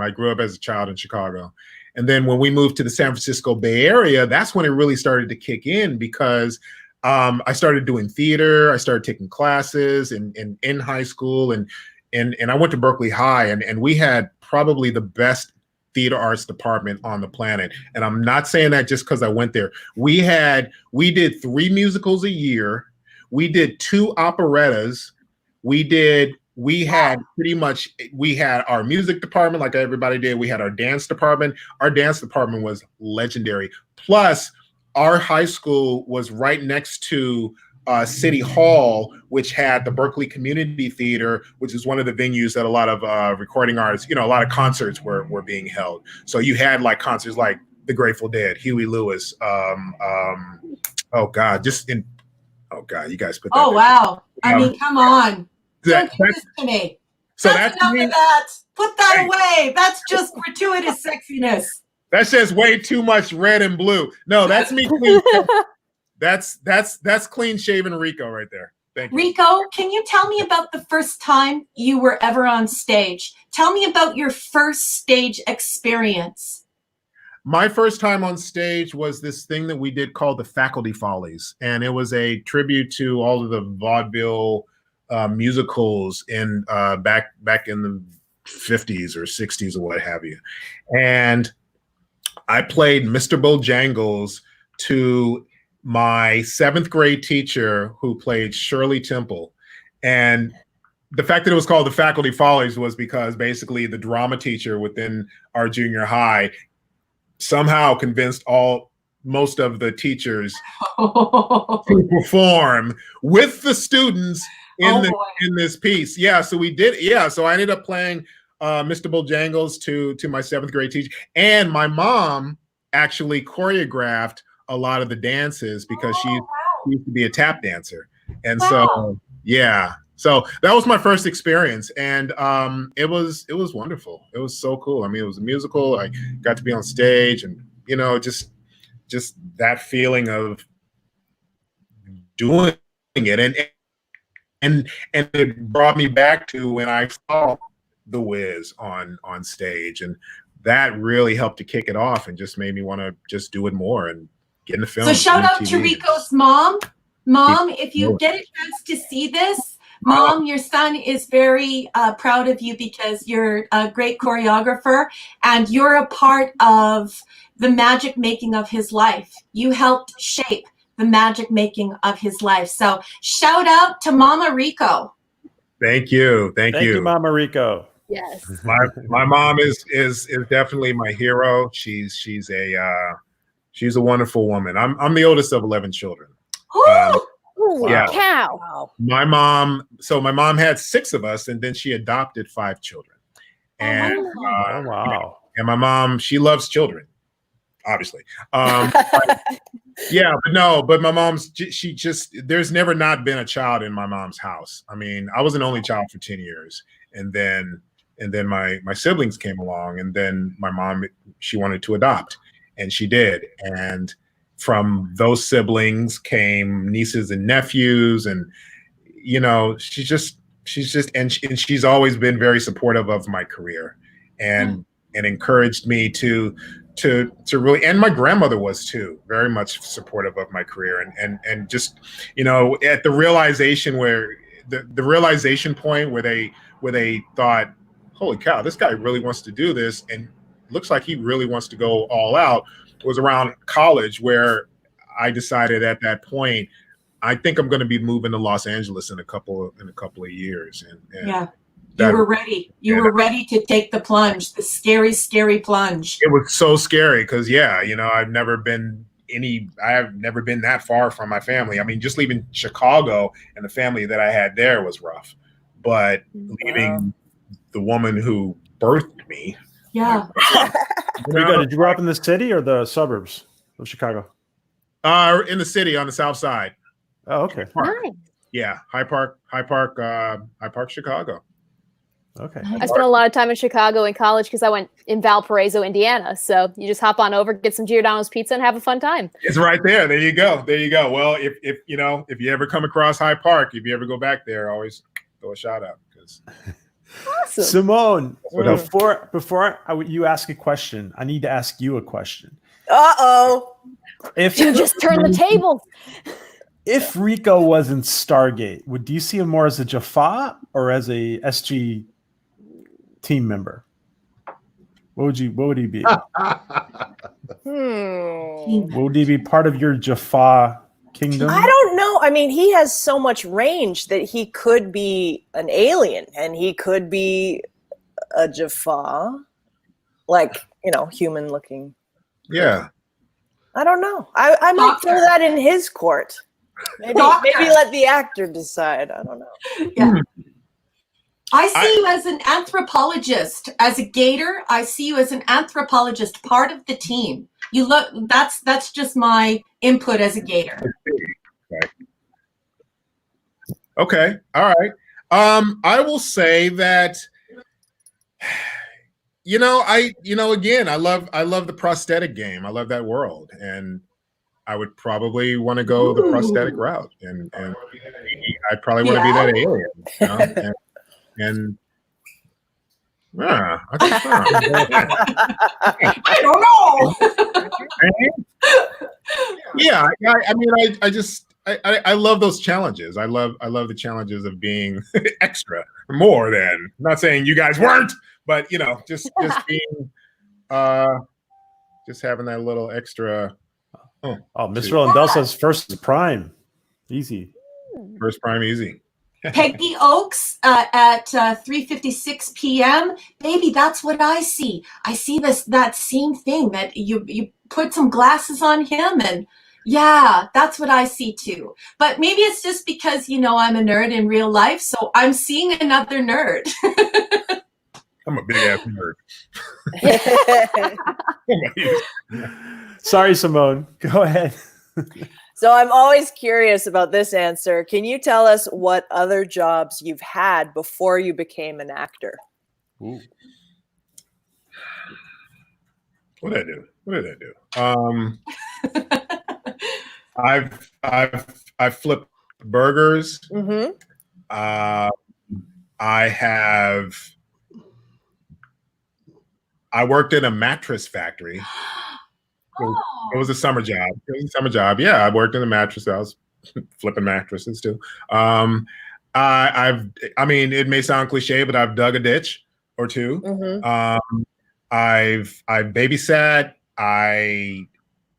[SPEAKER 6] I grew up as a child in Chicago. And then when we moved to the San Francisco Bay Area, that's when it really started to kick in, because I started doing theater. I started taking classes in high school, and I went to Berkeley High, and we had probably the best theater arts department on the planet. And I'm not saying that just because I went there. We did 3 musicals a year. We did 2 operettas. We had our music department, like everybody did. We had our dance department. Our dance department was legendary. Plus, our high school was right next to City Hall, which had the Berkeley Community Theater, which is one of the venues that a lot of recording artists, a lot of concerts were being held. So you had like concerts like the Grateful Dead, Huey Lewis. You guys put that.
[SPEAKER 3] Oh, wow. I mean, come on. Don't do this to me.
[SPEAKER 6] So
[SPEAKER 3] that's enough of that. Put that away. That's just gratuitous sexiness.
[SPEAKER 6] That's just way too much red and blue. No, that's me clean. That's clean shaven Rico right there. Thank you.
[SPEAKER 3] Rico, can you tell me about the first time you were ever on stage? Tell me about your first stage experience.
[SPEAKER 6] my first time on stage was this thing that we did called the Faculty Follies, and it was a tribute to all of the vaudeville musicals in back in the 50s or 60s or what have you. And I played Mr. Bojangles to my 7th grade teacher who played Shirley Temple. And the fact that it was called the Faculty Follies was because basically the drama teacher within our junior high somehow convinced most of the teachers to perform with the students in this piece. Yeah, so we did. Yeah, so I ended up playing Mr. Bojangles to my 7th grade teacher, and my mom actually choreographed a lot of the dances because she used to be a tap dancer, and so yeah. So that was my first experience, and it was wonderful. It was so cool. I mean, it was a musical. I got to be on stage, and you know, just that feeling of doing it, and it brought me back to when I saw The Wiz on stage, and that really helped to kick it off, and just made me want to just do it more and get in the film.
[SPEAKER 3] So shout out to Rico's mom. Mom, if you get a chance to see this. Mom, your son is very proud of you because you're a great choreographer and you're a part of the magic making of his life. You helped shape the magic making of his life. So shout out to Mama Rico.
[SPEAKER 6] Thank you. Thank you,
[SPEAKER 1] Mama Rico.
[SPEAKER 2] Yes.
[SPEAKER 6] My mom is definitely my hero. She's a wonderful woman. I'm the oldest of 11 children.
[SPEAKER 2] Holy
[SPEAKER 6] yeah.
[SPEAKER 2] cow.
[SPEAKER 6] My mom had 6 of us, and then she adopted 5 children. And
[SPEAKER 1] wow.
[SPEAKER 6] And my mom, she loves children, obviously. Yeah, but my mom's, there's never not been a child in my mom's house. I mean, I was an only child for 10 years, and then my siblings came along, and then my mom, she wanted to adopt, and she did. And from those siblings came nieces and nephews, and you know, she's always been very supportive of my career, and encouraged me to really, and my grandmother was too, very much supportive of my career, and just, you know, at the realization where the realization point where they thought, holy cow, this guy really wants to do this, and looks like he really wants to go all out, was around college, where I decided at that point, I think I'm going to be moving to Los Angeles in a couple of years. And
[SPEAKER 3] yeah, you were ready. You were ready to take the plunge, the scary, scary plunge.
[SPEAKER 6] It was so scary because, yeah, you know, I've never been that far from my family. I mean, just leaving Chicago and the family that I had there was rough, but leaving the woman who birthed me.
[SPEAKER 3] Yeah.
[SPEAKER 1] Rico, did you grow up in the city or the suburbs of Chicago?
[SPEAKER 6] In the city on the south side.
[SPEAKER 1] Oh, okay.
[SPEAKER 2] Nice.
[SPEAKER 6] Yeah, High Park, Chicago.
[SPEAKER 1] Okay.
[SPEAKER 2] I spent a lot of time in Chicago in college because I went in Valparaiso, Indiana. So you just hop on over, get some Giordano's pizza, and have a fun time.
[SPEAKER 6] It's right there. There you go. Well, if you ever come across High Park, if you ever go back there, always throw a shout out.
[SPEAKER 2] Awesome.
[SPEAKER 1] Simone, before you ask a question, I need to ask you a question.
[SPEAKER 5] Uh-oh.
[SPEAKER 1] If
[SPEAKER 2] you just turn the tables.
[SPEAKER 1] If Rico was in Stargate, do you see him more as a Jaffa or as a SG team member? What would he be? Would he be part of your Jaffa kingdom?
[SPEAKER 5] I don't know. I mean, he has so much range that he could be an alien, and he could be a Jaffa, like, you know, human looking.
[SPEAKER 6] Yeah.
[SPEAKER 5] I don't know. I might throw that in his court. Maybe let the actor decide. I don't know.
[SPEAKER 3] Yeah. I see you as an anthropologist, as a gator. I see you as an anthropologist, part of the team. You look. That's just my input as a gator.
[SPEAKER 6] Okay. All right. I will say that. Again, I love the prosthetic game. I love that world, and I would probably want to go the prosthetic route, and I'd probably want to be that alien. You know? and Yeah, I think so.
[SPEAKER 3] I don't know.
[SPEAKER 6] Yeah, I mean, I love those challenges. I love the challenges of being extra, more than. I'm not saying you guys weren't, but just being, just having that little extra.
[SPEAKER 1] Oh, Mr. Lindell says first prime, easy.
[SPEAKER 6] First prime, easy.
[SPEAKER 3] Peggy Oaks at 3:56 p.m. Baby, that's what I see. I see that same thing that you put some glasses on him, and yeah, that's what I see too. But maybe it's just because I'm a nerd in real life, so I'm seeing another nerd.
[SPEAKER 6] I'm a big ass nerd.
[SPEAKER 1] Sorry, Simone. Go ahead.
[SPEAKER 5] So I'm always curious about this answer. Can you tell us what other jobs you've had before you became an actor?
[SPEAKER 1] Ooh.
[SPEAKER 6] What did I do? I've flipped burgers.
[SPEAKER 5] Mm-hmm.
[SPEAKER 6] I worked in a mattress factory. It was a summer job. Yeah, I worked in a mattress. I was flipping mattresses too. I mean, it may sound cliche, but I've dug a ditch or two.
[SPEAKER 5] Mm-hmm.
[SPEAKER 6] I've babysat.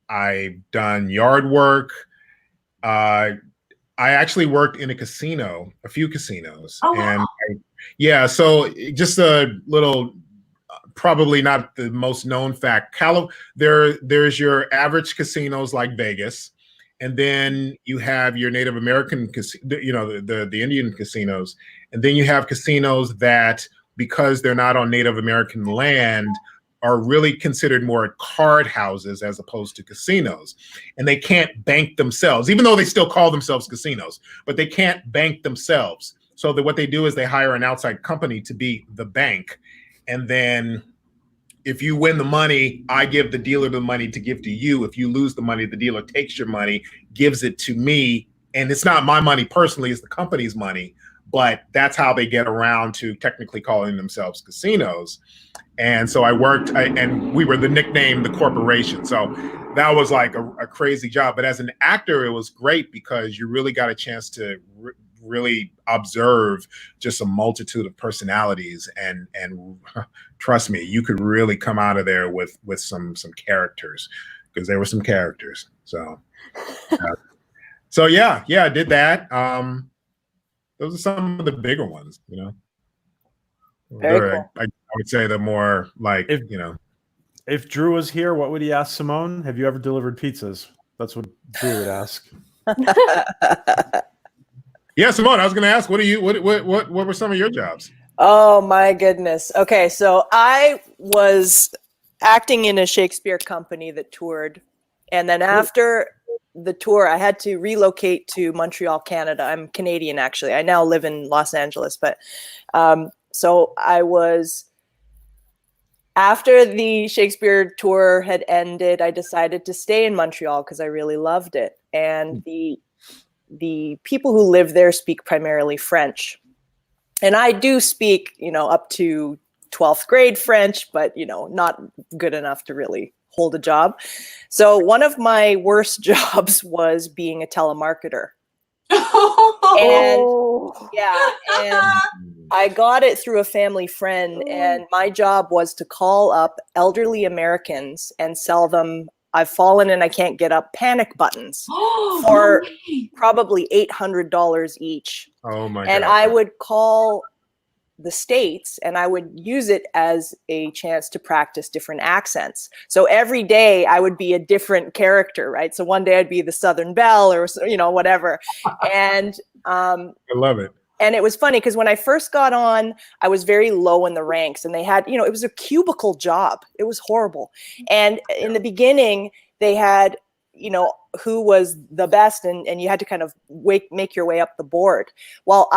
[SPEAKER 6] I've done yard work. I actually worked in a few casinos.
[SPEAKER 3] Oh, wow.
[SPEAKER 6] And so just a little, probably not the most known fact. There's your average casinos like Vegas, and then you have your Native American, the Indian casinos, and then you have casinos that, because they're not on Native American land, are really considered more card houses as opposed to casinos. And they can't bank themselves, even though they still call themselves casinos, but they can't bank themselves. So what they do is they hire an outside company to be the bank. And then if you win the money, I give the dealer the money to give to you. If you lose the money, the dealer takes your money, gives it to me. And it's not my money personally, it's the company's money. But that's how they get around to technically calling themselves casinos. And so I worked, and we were the nickname, the corporation. So that was like a crazy job. But as an actor, it was great because you really got a chance to really observe just a multitude of personalities. And trust me, you could really come out of there with some characters, because there were some characters. So, yeah, I did that. Those are some of the bigger ones,
[SPEAKER 5] Very cool.
[SPEAKER 6] I would say the more like,
[SPEAKER 1] If Drew was here, what would he ask Simone? Have you ever delivered pizzas? That's what Drew would ask.
[SPEAKER 6] Yeah, Simone, I was going to ask, what were some of your jobs?
[SPEAKER 5] Oh my goodness. Okay, so I was acting in a Shakespeare company that toured, and then after the tour, I had to relocate to Montreal, Canada. I'm Canadian, actually. I now live in Los Angeles, but so I was, after the Shakespeare tour had ended, I decided to stay in Montreal because I really loved it. And the people who live there speak primarily French. And I do speak, up to 12th grade French, but, not good enough to really hold a job. So one of my worst jobs was being a telemarketer. And I got it through a family friend, and my job was to call up elderly Americans and sell them "I've fallen and I can't get up" panic buttons for probably $800 each.
[SPEAKER 6] Oh my God.
[SPEAKER 5] And I would call the States, and I would use it as a chance to practice different accents. So every day I would be a different character, right? So one day I'd be the Southern Belle, or whatever. And
[SPEAKER 6] I love it.
[SPEAKER 5] And it was funny because when I first got on, I was very low in the ranks, and they had, it was a cubicle job. It was horrible. And in the beginning, they had, who was the best, and you had to kind of make your way up the board. Well,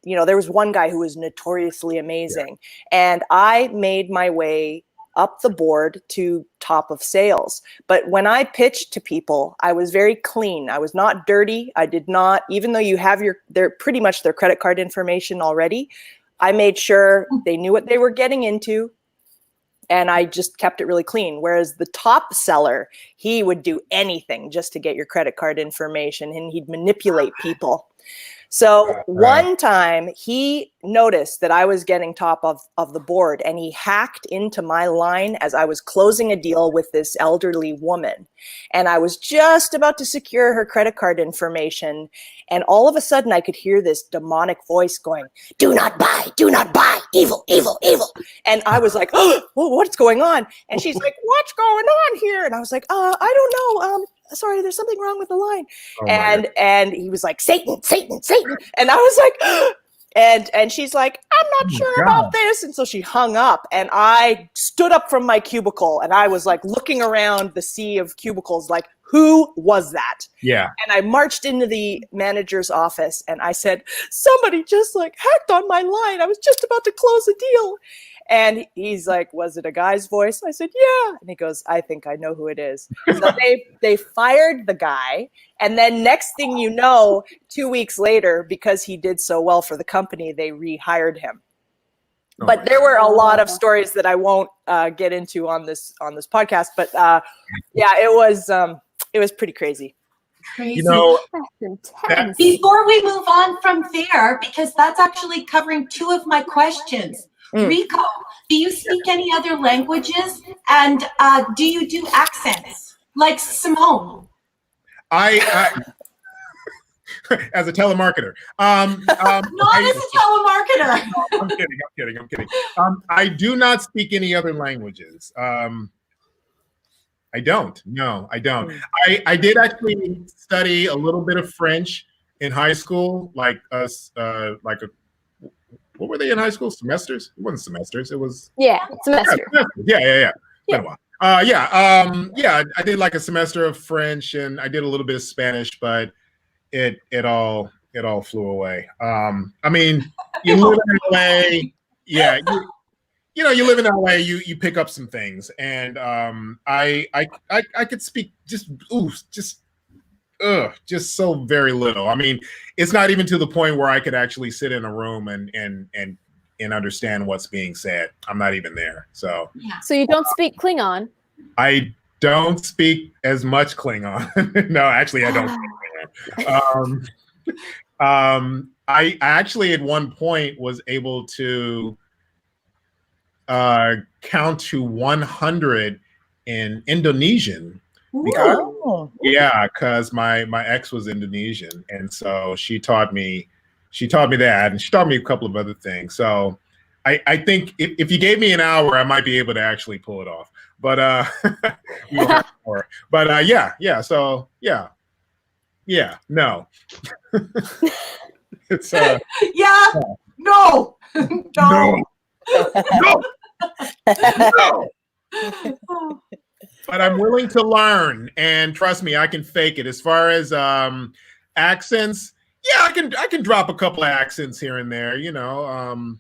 [SPEAKER 5] there was one guy who was notoriously amazing, and I made my way up the board to top of sales. But when I pitched to people, I was very clean. I was not dirty. I did not, even though you have their pretty much their credit card information already, I made sure they knew what they were getting into, and I just kept it really clean. Whereas the top seller, he would do anything just to get your credit card information, and he'd manipulate people. So one time he noticed that I was getting top of the board, and he hacked into my line as I was closing a deal with this elderly woman. And I was just about to secure her credit card information. And all of a sudden I could hear this demonic voice going, do not buy, evil, evil, evil. And I was like, oh, what's going on? And she's like, what's going on here? And I was like, I don't know. Sorry, there's something wrong with the line. And he was like, Satan, Satan, Satan. And I was like, and she's like, I'm not sure about this. And so she hung up, and I stood up from my cubicle, and I was like looking around the sea of cubicles, like, who was that?
[SPEAKER 6] Yeah.
[SPEAKER 5] And I marched into the manager's office, and I said, somebody just like hacked on my line. I was just about to close a deal. And he's like, was it a guy's voice? I said, yeah. And he goes, I think I know who it is. So they fired the guy. And then next thing you know, 2 weeks later, because he did so well for the company, they rehired him. But there were a lot of stories that I won't get into on this podcast. But yeah, it was pretty crazy.
[SPEAKER 3] Crazy.
[SPEAKER 6] You know,
[SPEAKER 3] before we move on from there, because that's actually covering two of my questions. Rico, do you speak any other languages? And do you do accents like Simone?
[SPEAKER 6] I as a telemarketer.
[SPEAKER 3] Not as a telemarketer.
[SPEAKER 6] I'm kidding. I do not speak any other languages. I don't. No, I don't. I did actually study a little bit of French in high school, what were they in high school? Semesters? It wasn't semesters. It was
[SPEAKER 2] semester.
[SPEAKER 6] Yeah. Been a while. I did like a semester of French, and I did a little bit of Spanish, but it all flew away. I mean, you live in LA. Yeah, you know, you live in LA. You pick up some things, and I could speak just so very little. I mean, it's not even to the point where I could actually sit in a room and understand what's being said. I'm not even there. So
[SPEAKER 2] you don't speak Klingon?
[SPEAKER 6] I don't speak as much Klingon. No, actually, I don't speak Klingon. I actually at one point was able to count to 100 in Indonesian. Because my ex was Indonesian, and so she taught me that, and she taught me a couple of other things. So I think if you gave me an hour, I might be able to actually pull it off. But So no. It's
[SPEAKER 3] no.
[SPEAKER 6] But I'm willing to learn, and trust me, I can fake it. As far as accents, I can drop a couple of accents here and there. You know,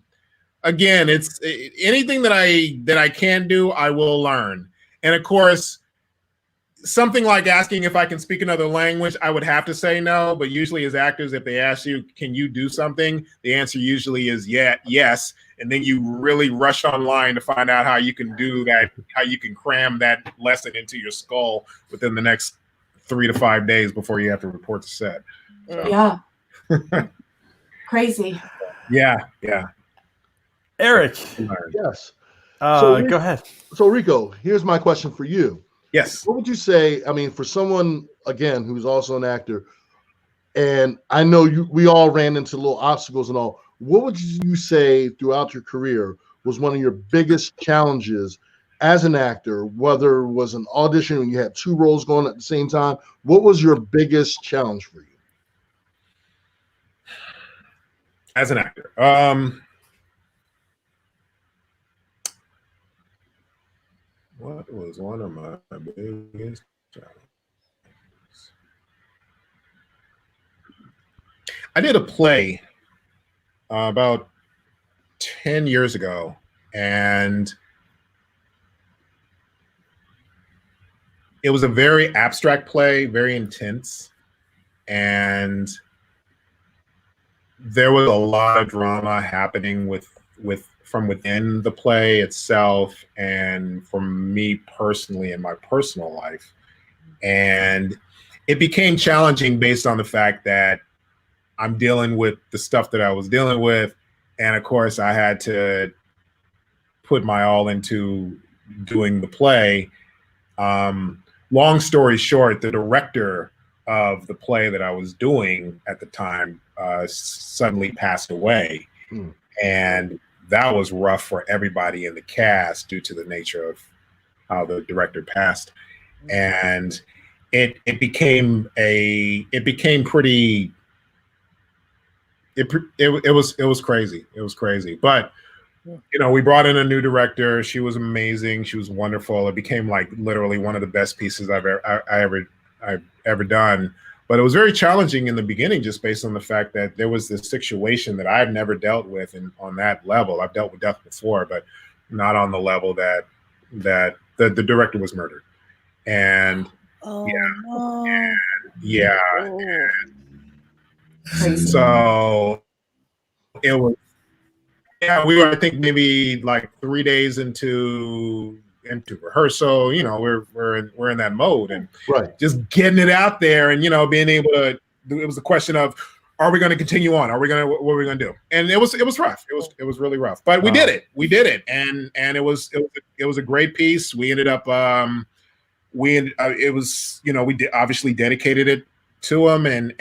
[SPEAKER 6] again, it's anything that I can do, I will learn. And of course, something like asking if I can speak another language, I would have to say no. But usually, as actors, if they ask you, "Can you do something?" the answer usually is yes. And then you really rush online to find out how you can do that, how you can cram that lesson into your skull within the next 3 to 5 days before you have to report to set. So.
[SPEAKER 3] Yeah. Crazy.
[SPEAKER 6] Yeah.
[SPEAKER 1] Eric.
[SPEAKER 4] Yes.
[SPEAKER 1] Go ahead.
[SPEAKER 4] So Rico, here's my question for you.
[SPEAKER 6] Yes.
[SPEAKER 4] What would you say, I mean, for someone, again, who's also an actor, and I know we all ran into little obstacles and all, what would you say throughout your career was one of your biggest challenges as an actor, whether it was an audition when you had 2 roles going at the same time? What was your biggest challenge for you?
[SPEAKER 6] As an actor. What was one of my biggest challenges? I did a play about 10 years ago, and it was a very abstract play, very intense, and there was a lot of drama happening with from within the play itself, and from me personally in my personal life, and it became challenging based on the fact that I'm dealing with the stuff that I was dealing with, and of course I had to put my all into doing the play. Long story short, the director of the play that I was doing at the time suddenly passed away. And that was rough for everybody in the cast due to the nature of how the director passed. And it became pretty, it was crazy. It was crazy. But you know, we brought in a new director. She was amazing. She was wonderful. It became like literally one of the best pieces I've ever done. But it was very challenging in the beginning, just based on the fact that there was this situation that I've never dealt with on that level. I've dealt with death before, but not on the level that the director was murdered. And so it was. Yeah, we were, I think, maybe like 3 days into rehearsal. You know, we're in that mode, and just getting it out there, and you know, being able to. It was a question of, are we going to continue on? What are we going to do? And it was rough. It was really rough, but we did it. We did it, and it was a great piece. We ended up it was, you know, we obviously dedicated it to him, and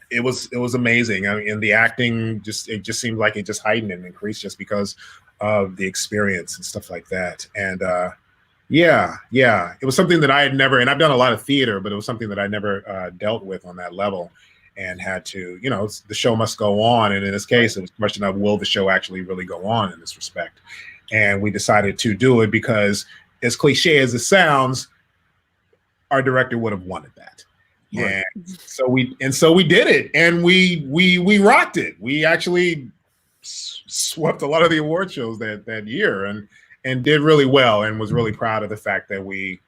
[SPEAKER 6] it was amazing. I mean, and the acting just seemed like it just heightened and increased just because of the experience and stuff like that. And it was something that I had never, and I've done a lot of theater, but it was something that I never dealt with on that level, and had to, you know, the show must go on. And in this case, it was a question of, will the show actually really go on in this respect? And we decided to do it because, as cliche as it sounds, our director would have wanted that. Right. And so we did it, and we rocked it. We actually swept a lot of the award shows that year, and did really well, and was really proud of the fact that we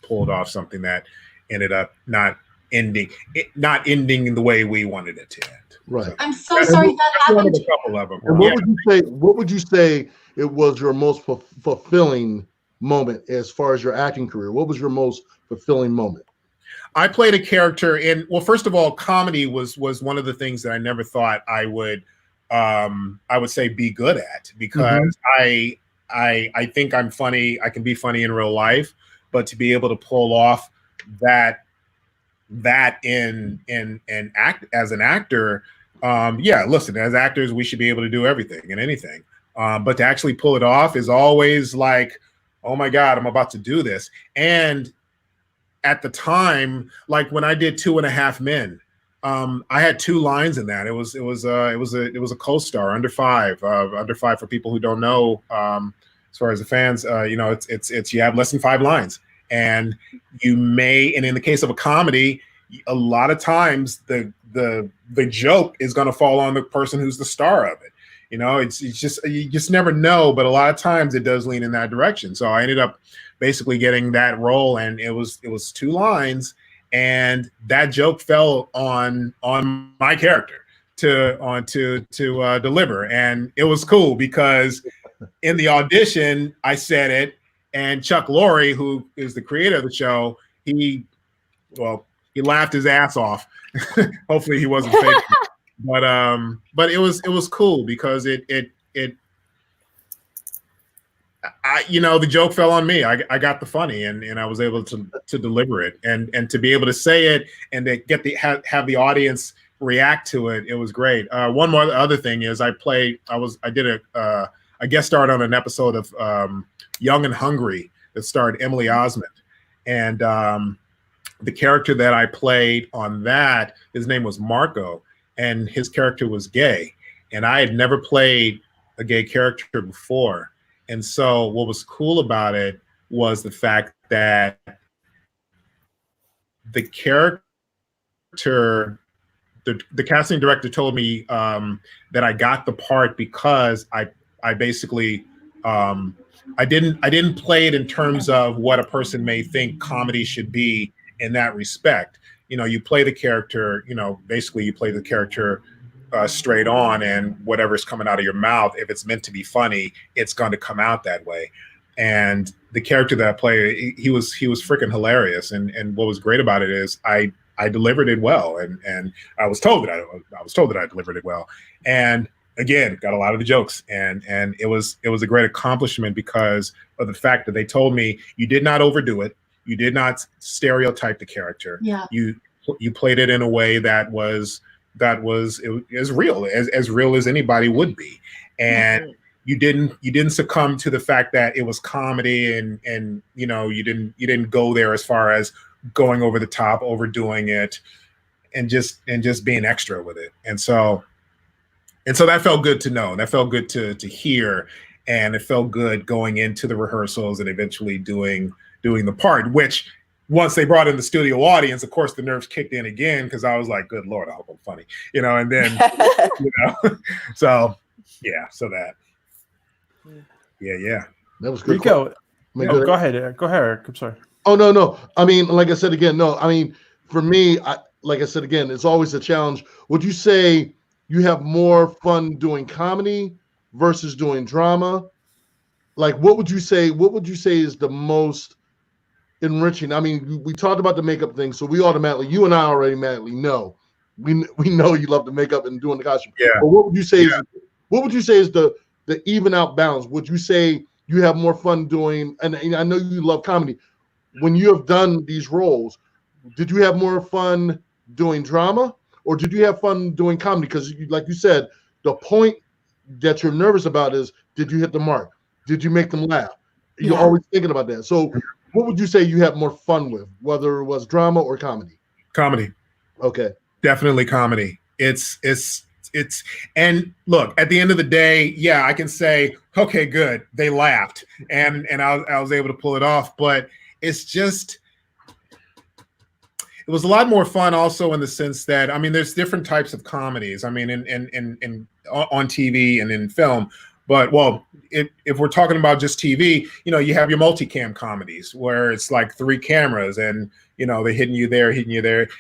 [SPEAKER 6] pulled off something that ended up not ending in the way we wanted it to end.
[SPEAKER 4] Right.
[SPEAKER 3] So, I'm so sorry that happened.
[SPEAKER 6] A couple of them.
[SPEAKER 4] And what would you say it was your most fulfilling moment as far as your acting career? What was your most fulfilling moment?
[SPEAKER 6] I played a character in, well, first of all, comedy was one of the things that I never thought I would say be good at, because I think I'm funny. I can be funny in real life, but to be able to pull off that in act as an actor, listen, as actors, we should be able to do everything and anything. But to actually pull it off is always like, oh my God, I'm about to do this. And at the time, like when I did 2.5 Men, I had 2 lines in that. It was a co-star, Under Five for people who don't know. As far as the fans, you know, it's you have less than 5 lines, and and in the case of a comedy, a lot of times the joke is going to fall on the person who's the star of it. You know, it's just, you just never know, but a lot of times it does lean in that direction. So I ended up basically getting that role, and it was 2 lines, and that joke fell on my character to deliver, and it was cool because in the audition I said it, and Chuck Lorre, who is the creator of the show, he laughed his ass off. Hopefully he wasn't faking it. But it was cool because you know, the joke fell on me. I got the funny, and I was able to deliver it, and to be able to say it, and to get have the audience react to it. It was great. One more other thing is I did a guest starred on an episode of Young and Hungry that starred Emily Osment, and the character that I played on that, his name was Marco, and his character was gay, and I had never played a gay character before. And so what was cool about it was the fact that the character, the casting director told me that I got the part because I basically I didn't play it in terms of what a person may think comedy should be in that respect. You know, you play the character, you know, basically you play the character straight on, and whatever's coming out of your mouth, if it's meant to be funny, it's going to come out that way. And the character that I play, he was freaking hilarious. And what was great about it is I delivered it well, and I was told that I delivered it well. And again, got a lot of the jokes, and it was a great accomplishment because of the fact that they told me you did not overdo it, you did not stereotype the character.
[SPEAKER 3] Yeah.
[SPEAKER 6] You played it in a way that was as real as anybody would be, and you didn't succumb to the fact that it was comedy, and you know, you didn't go there as far as going over the top, overdoing it, and just being extra with it. And so that felt good to know. That felt good to hear, and it felt good going into the rehearsals and eventually doing the part, which once they brought in the studio audience, of course, the nerves kicked in again, because I was like, good Lord, I hope I'm funny, you know, and then, you know, so yeah, so that, yeah.
[SPEAKER 4] That was good.
[SPEAKER 1] Rico, go ahead, Eric. I'm sorry.
[SPEAKER 4] Oh, no. I mean, like I said again, no. I mean, for me, like I said again, it's always a challenge. Would you say you have more fun doing comedy versus doing drama? Like, what would you say is the most enriching? I mean, we talked about the makeup thing, so you and I automatically know. We know you love the makeup and doing the costume.
[SPEAKER 6] Yeah.
[SPEAKER 4] But what would you say is the even out balance? Would you say you have more fun doing, and I know you love comedy, when you have done these roles, did you have more fun doing drama, or did you have fun doing comedy? Because like you said, the point that you're nervous about is, did you hit the mark? Did you make them laugh? You're always thinking about that. So what would you say you have more fun with, whether it was drama or comedy?
[SPEAKER 6] Comedy.
[SPEAKER 4] Okay.
[SPEAKER 6] Definitely comedy. It's and look, at the end of the day, yeah, I can say, okay, good, they laughed, and I was able to pull it off. But it's just, it was a lot more fun also in the sense that, I mean, there's different types of comedies. I mean, in on TV and in film. But well, if we're talking about just TV, you know, you have your multicam comedies where it's like 3 cameras and, you know, they're hitting you there.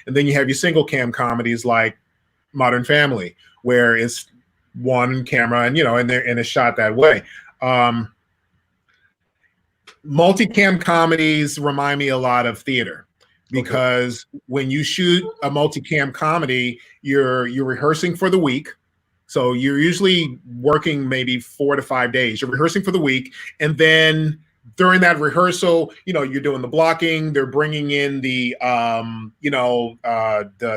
[SPEAKER 6] And then you have your single cam comedies like Modern Family, where it's 1 camera and, you know, and it's shot that way. Multicam comedies remind me a lot of theater, because when you shoot a multicam comedy, you're rehearsing for the week. So you're usually working maybe 4 to 5 days. You're rehearsing for the week, and then during that rehearsal, you know, you're doing the blocking. They're bringing in the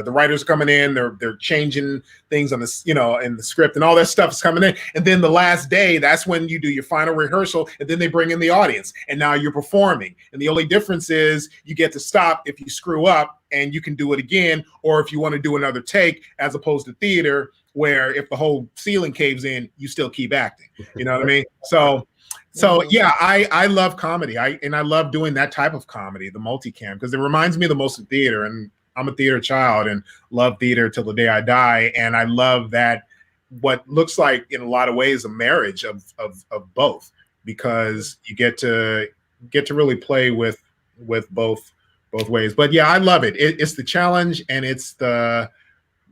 [SPEAKER 6] writers coming in. They're changing things on this, you know, in the script, and all that stuff is coming in. And then the last day, that's when you do your final rehearsal, and then they bring in the audience, and now you're performing. And the only difference is you get to stop if you screw up, and you can do it again, or if you want to do another take, as opposed to theater, where if the whole ceiling caves in, you still keep acting. You know what I mean? So yeah, I love comedy. I love doing that type of comedy, the multicam, because it reminds me the most of theater. And I'm a theater child and love theater till the day I die. And I love that, what looks like in a lot of ways a marriage of both, because you get to really play with both ways. But yeah, I love it. It's the challenge, and it's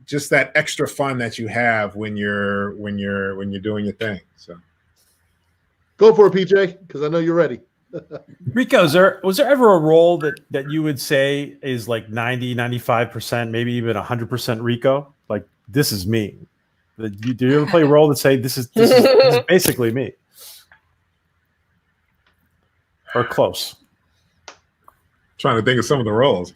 [SPEAKER 6] just that extra fun that you have when you're doing your thing. So
[SPEAKER 4] go for it, PJ, because I know you're ready.
[SPEAKER 1] Rico, was there ever a role that you would say is like 90-95%, maybe even 100% Rico? Like, this is me. Do you ever play a role that say this is basically me, or close?
[SPEAKER 6] Trying to think of some of the roles.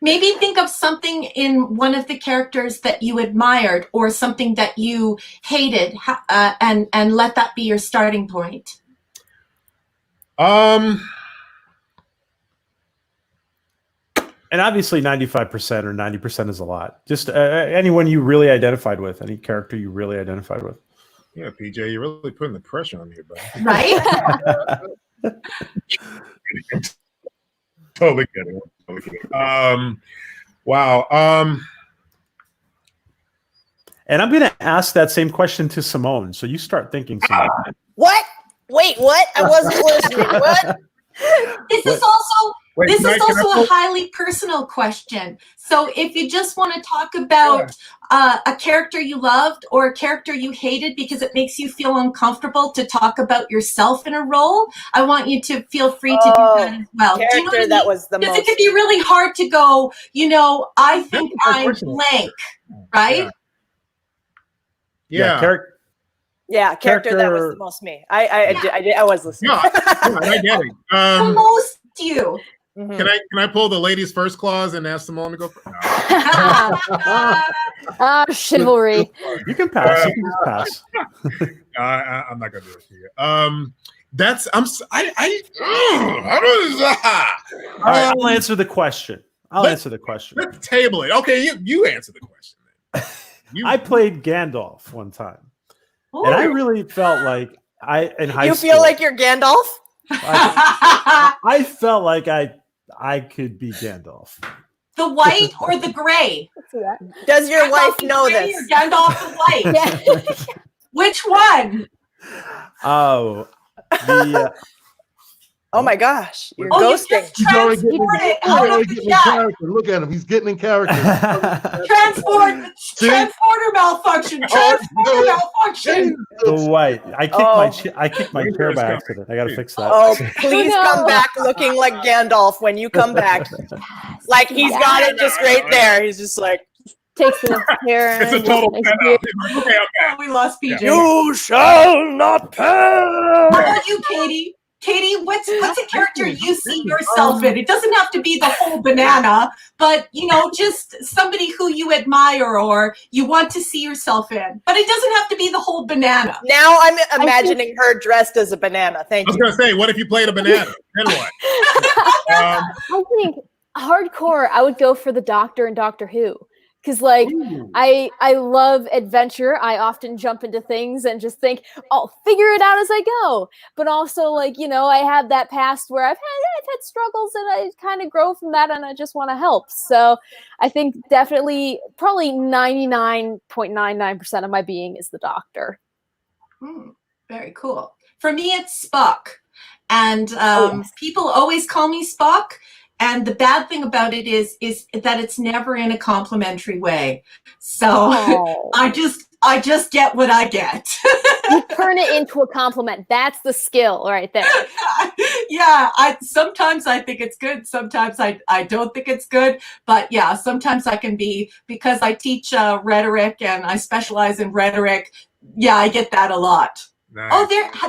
[SPEAKER 3] Maybe think of something in one of the characters that you admired, or something that you hated, and let that be your starting point.
[SPEAKER 1] And obviously 95% or 90% is a lot. Just anyone you really identified with, any character you really identified with.
[SPEAKER 6] Yeah, PJ, you're really putting the pressure on me, bro.
[SPEAKER 3] Right?
[SPEAKER 6] Totally kidding. Wow.
[SPEAKER 1] And I'm going to ask that same question to Simone. So you start thinking, Simone.
[SPEAKER 5] What? Wait, what? I wasn't listening. What?
[SPEAKER 3] This is also
[SPEAKER 6] Wait,
[SPEAKER 3] This
[SPEAKER 6] can
[SPEAKER 3] is
[SPEAKER 6] I- can I
[SPEAKER 3] also
[SPEAKER 6] pull-
[SPEAKER 3] a highly personal question. So if you just want to talk about a character you loved or a character you hated because it makes you feel uncomfortable to talk about yourself in a role, I want you to feel free to do that as well. Do you know what I
[SPEAKER 5] Character that
[SPEAKER 3] mean?
[SPEAKER 5] was the
[SPEAKER 3] Because
[SPEAKER 5] most.
[SPEAKER 3] it can be really hard to go, I think
[SPEAKER 6] That's
[SPEAKER 3] I'm
[SPEAKER 6] unfortunate.
[SPEAKER 3] blank, right?
[SPEAKER 6] Yeah.
[SPEAKER 5] Yeah, character that was the
[SPEAKER 1] Character-
[SPEAKER 5] most me. I was listening.
[SPEAKER 6] Yeah, I get it.
[SPEAKER 3] The most you.
[SPEAKER 5] Mhm.
[SPEAKER 6] Can I pull the ladies first clause and ask Simone to go first?
[SPEAKER 2] Chivalry.
[SPEAKER 1] You can pass. You can just pass.
[SPEAKER 6] No, I'm not gonna do it to you. How does that?
[SPEAKER 1] All right, I'll answer the question.
[SPEAKER 6] Let's table it. Okay, you answer the question. Then.
[SPEAKER 1] I played Gandalf one time, and I really felt like in high
[SPEAKER 5] You
[SPEAKER 1] school.
[SPEAKER 5] feel like you're Gandalf?
[SPEAKER 1] I felt like I could be Gandalf.
[SPEAKER 3] The white or the gray?
[SPEAKER 5] Does your
[SPEAKER 3] Gandalf
[SPEAKER 5] wife
[SPEAKER 3] the
[SPEAKER 5] know
[SPEAKER 3] gray
[SPEAKER 5] this?
[SPEAKER 3] Or Gandalf the white?
[SPEAKER 2] Yeah.
[SPEAKER 3] Which one?
[SPEAKER 1] Oh, the
[SPEAKER 5] Oh my gosh, you're
[SPEAKER 3] Oh, you
[SPEAKER 5] ghosting.
[SPEAKER 3] just
[SPEAKER 4] He's already getting,
[SPEAKER 3] transported out of the chat.
[SPEAKER 4] character. Look at him. He's getting in character.
[SPEAKER 3] Transporter malfunction. Transporter malfunction.
[SPEAKER 1] the white. I kicked my chair by accident. I gotta fix that.
[SPEAKER 5] Oh, please
[SPEAKER 2] no.
[SPEAKER 5] come back looking like Gandalf when you come back. Like he's got it just right there. He's just like,
[SPEAKER 2] Takes the hair.
[SPEAKER 6] It's a total pen out. Okay, I'm back.
[SPEAKER 3] Oh, we lost PJ.
[SPEAKER 5] you shall not perish.
[SPEAKER 3] How about you, Katie? Katie, what's a character you see yourself in? It doesn't have to be the whole banana, but just somebody who you admire or you want to see yourself in. But it doesn't have to be the whole banana.
[SPEAKER 5] Now I'm imagining her dressed as a banana. Thank
[SPEAKER 6] I was
[SPEAKER 5] you.
[SPEAKER 6] gonna say, what if you played a banana? Then what?
[SPEAKER 2] I think hardcore, I would go for the Doctor and Doctor Who. Because I love adventure. I often jump into things and just think I'll figure it out as I go. But also I have that past where I've had struggles and I kind of grow from that and I just want to help. So I think definitely probably 99.99% of my being is the Doctor.
[SPEAKER 3] Very cool. For me, it's Spock. And
[SPEAKER 2] yes.
[SPEAKER 3] people always call me Spock. And the bad thing about it is that it's never in a complimentary way. So
[SPEAKER 2] Oh.
[SPEAKER 3] I just get what I get.
[SPEAKER 2] You turn it into a compliment. That's the skill right there.
[SPEAKER 3] Yeah, sometimes I think it's good. Sometimes I don't think it's good. But yeah, sometimes I can be, because I teach rhetoric and I specialize in rhetoric. Yeah, I get that a lot.
[SPEAKER 6] Nice.
[SPEAKER 3] Oh,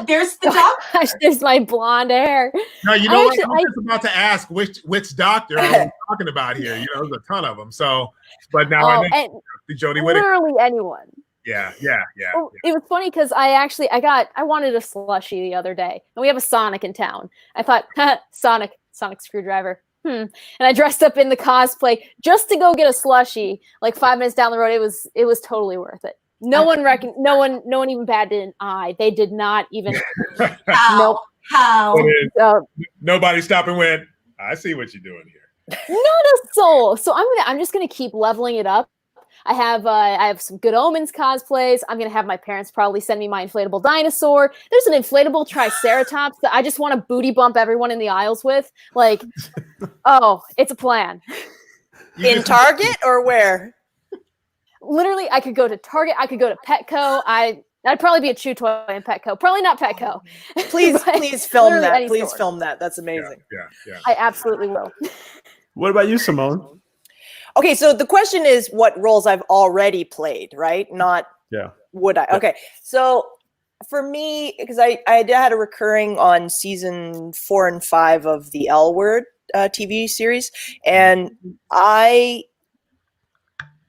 [SPEAKER 3] there's the Doctor.
[SPEAKER 2] Gosh, there's my blonde hair.
[SPEAKER 6] No, you know what?
[SPEAKER 2] Actually,
[SPEAKER 6] I was just about to ask which doctor are we talking about here. There's a ton of them. So, but now I know
[SPEAKER 2] and
[SPEAKER 6] Jodie Whittaker.
[SPEAKER 2] literally anyone.
[SPEAKER 6] Yeah.
[SPEAKER 2] Well, it was funny because I wanted a slushie the other day, and we have a Sonic in town. I thought, Sonic screwdriver. And I dressed up in the cosplay just to go get a slushie. Like 5 minutes down the road, it was totally worth it. No one even batted an eye. They did not even.
[SPEAKER 3] How?
[SPEAKER 6] Nobody stopped and went, I see what you're doing here.
[SPEAKER 2] Not a soul. So I'm just gonna keep leveling it up. I have some Good Omens cosplays. I'm gonna have my parents probably send me my inflatable dinosaur. There's an inflatable Triceratops that I just want to booty bump everyone in the aisles with. Like, oh, it's a plan.
[SPEAKER 5] In Target or where?
[SPEAKER 2] Literally, I could go to Target. I could go to Petco. That'd probably be a chew toy in Petco. Probably not Petco.
[SPEAKER 5] Please film
[SPEAKER 2] literally
[SPEAKER 5] that.
[SPEAKER 2] any
[SPEAKER 5] Please
[SPEAKER 2] store.
[SPEAKER 5] film that. That's amazing.
[SPEAKER 6] Yeah.
[SPEAKER 2] I absolutely will.
[SPEAKER 1] What about you, Simone?
[SPEAKER 5] Okay, so the question is what roles I've already played, right? Not would I?
[SPEAKER 1] Yeah.
[SPEAKER 5] Okay, so for me, because I had a recurring on season 4 and 5 of the L Word TV series, and I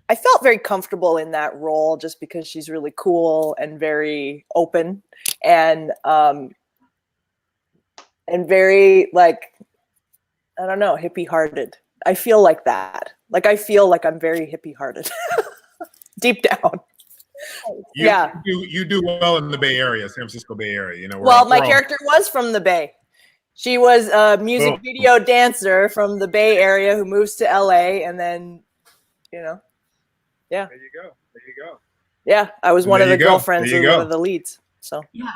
[SPEAKER 5] felt very comfortable in that role just because she's really cool and very open and very like, I don't know, hippie hearted. I feel like that. Like I feel like I'm very hippie hearted deep down.
[SPEAKER 6] You do well in the Bay Area, San Francisco Bay Area.
[SPEAKER 5] Well, my character was from the Bay. She was a music video dancer from the Bay Area who moves to LA and then, Yeah.
[SPEAKER 6] There you go.
[SPEAKER 5] Yeah, I was one of the girlfriends of one of the leads. So
[SPEAKER 3] Yeah.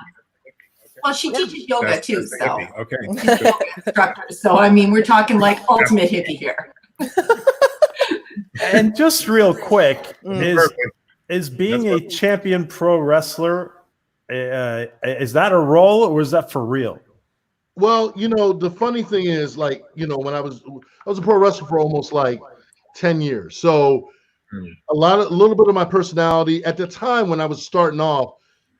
[SPEAKER 3] Well, she teaches yoga too,
[SPEAKER 6] That's the
[SPEAKER 3] so
[SPEAKER 6] hippie. Okay.
[SPEAKER 3] she's a yoga instructor. So I mean, we're talking like ultimate hippie here.
[SPEAKER 1] And just real quick,
[SPEAKER 6] Perfect.
[SPEAKER 1] is being
[SPEAKER 6] That's
[SPEAKER 1] a champion pro wrestler, is that a role or is that for real?
[SPEAKER 4] Well, the funny thing is, like, when I was a pro wrestler for almost like 10 years. So a little bit of my personality at the time when I was starting off,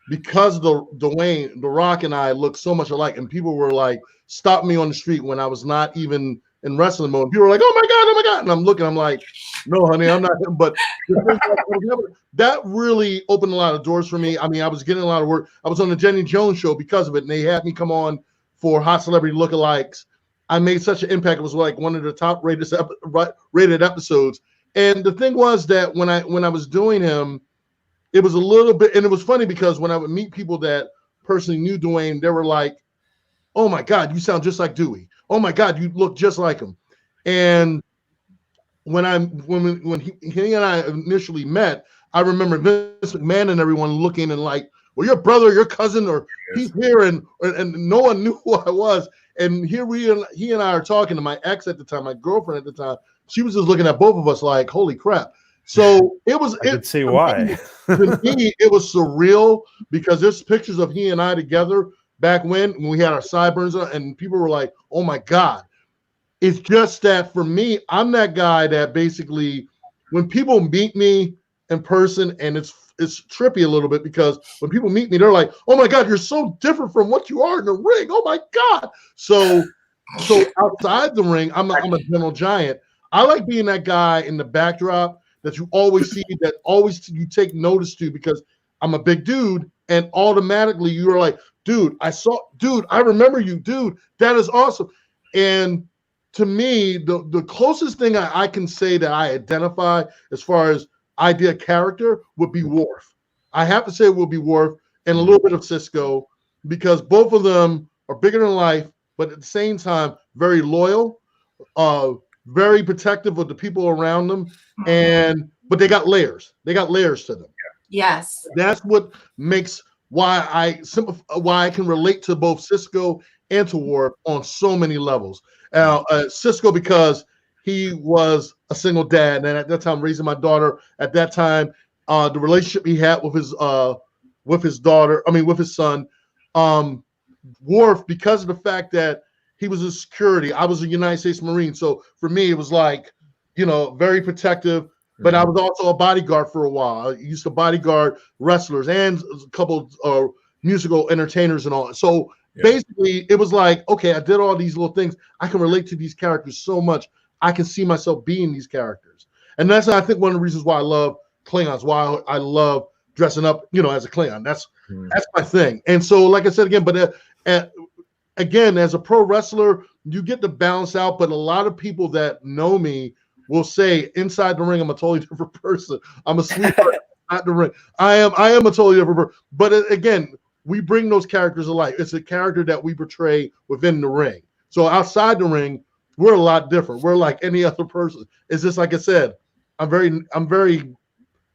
[SPEAKER 4] because Dwayne, The Rock, and I looked so much alike, and people were like, stop me on the street when I was not even in wrestling mode. People were like, oh my God. And I'm looking, I'm like, no, honey, I'm not him. But that really opened a lot of doors for me. I mean, I was getting a lot of work. I was on the Jenny Jones show because of it, and they had me come on for Hot Celebrity Lookalikes. I made such an impact. It was like one of the top rated episodes. And the thing was that when I was doing him, it was a little bit, and it was funny because when I would meet people that personally knew Dwayne, they were like, oh my God, you sound just like Dewey. Oh my God, you look just like him. And when he and I initially met, I remember Vince McMahon and everyone looking and like, well, your brother, your cousin, or he's here, and no one knew who I was. And here he and I are talking to my ex at the time, my girlfriend at the time. She was just looking at both of us like, holy crap. So it was.
[SPEAKER 1] I could see why.
[SPEAKER 4] To me, it was surreal because there's pictures of he and I together back when we had our sideburns on, and people were like, oh my God. It's just that for me, I'm that guy that basically, when people meet me in person, and it's trippy a little bit because when people meet me, they're like, oh my God, you're so different from what you are in the ring. Oh my God. So outside the ring, I'm a gentle giant. I like being that guy in the backdrop that you always see, that always you take notice to, because I'm a big dude, and automatically you're like, dude, I remember you, dude, that is awesome. And to me, the closest thing I can say that I identify as far as idea character would be Worf. I have to say it will be Worf, and a little bit of Cisco, because both of them are bigger than life, but at the same time, very loyal, very protective of the people around them, but they got layers. They got layers to them.
[SPEAKER 3] Yes.
[SPEAKER 4] That's what makes why I can relate to both Cisco and to Worf on so many levels. Cisco, because he was a single dad, and at that time raising my daughter. At that time, the relationship he had with his son. Worf, because of the fact that he was a security, I was a United States Marine, so for me it was like, very protective. But I was also a bodyguard for a while. I used to bodyguard wrestlers and a couple musical entertainers and all. So basically, it was like, okay, I did all these little things. I can relate to these characters so much. I can see myself being these characters. And that's, I think, one of the reasons why I love Klingons, why I love dressing up, as a Klingon. That's my thing. And so, like I said again, but again, as a pro wrestler, you get to balance out. But a lot of people that know me will say inside the ring, I'm a totally different person. I'm a sweetheart, not the ring. I am a totally different person. But again, we bring those characters alive. It's a character that we portray within the ring. So outside the ring, we're a lot different. We're like any other person. It's just like I said, I'm very,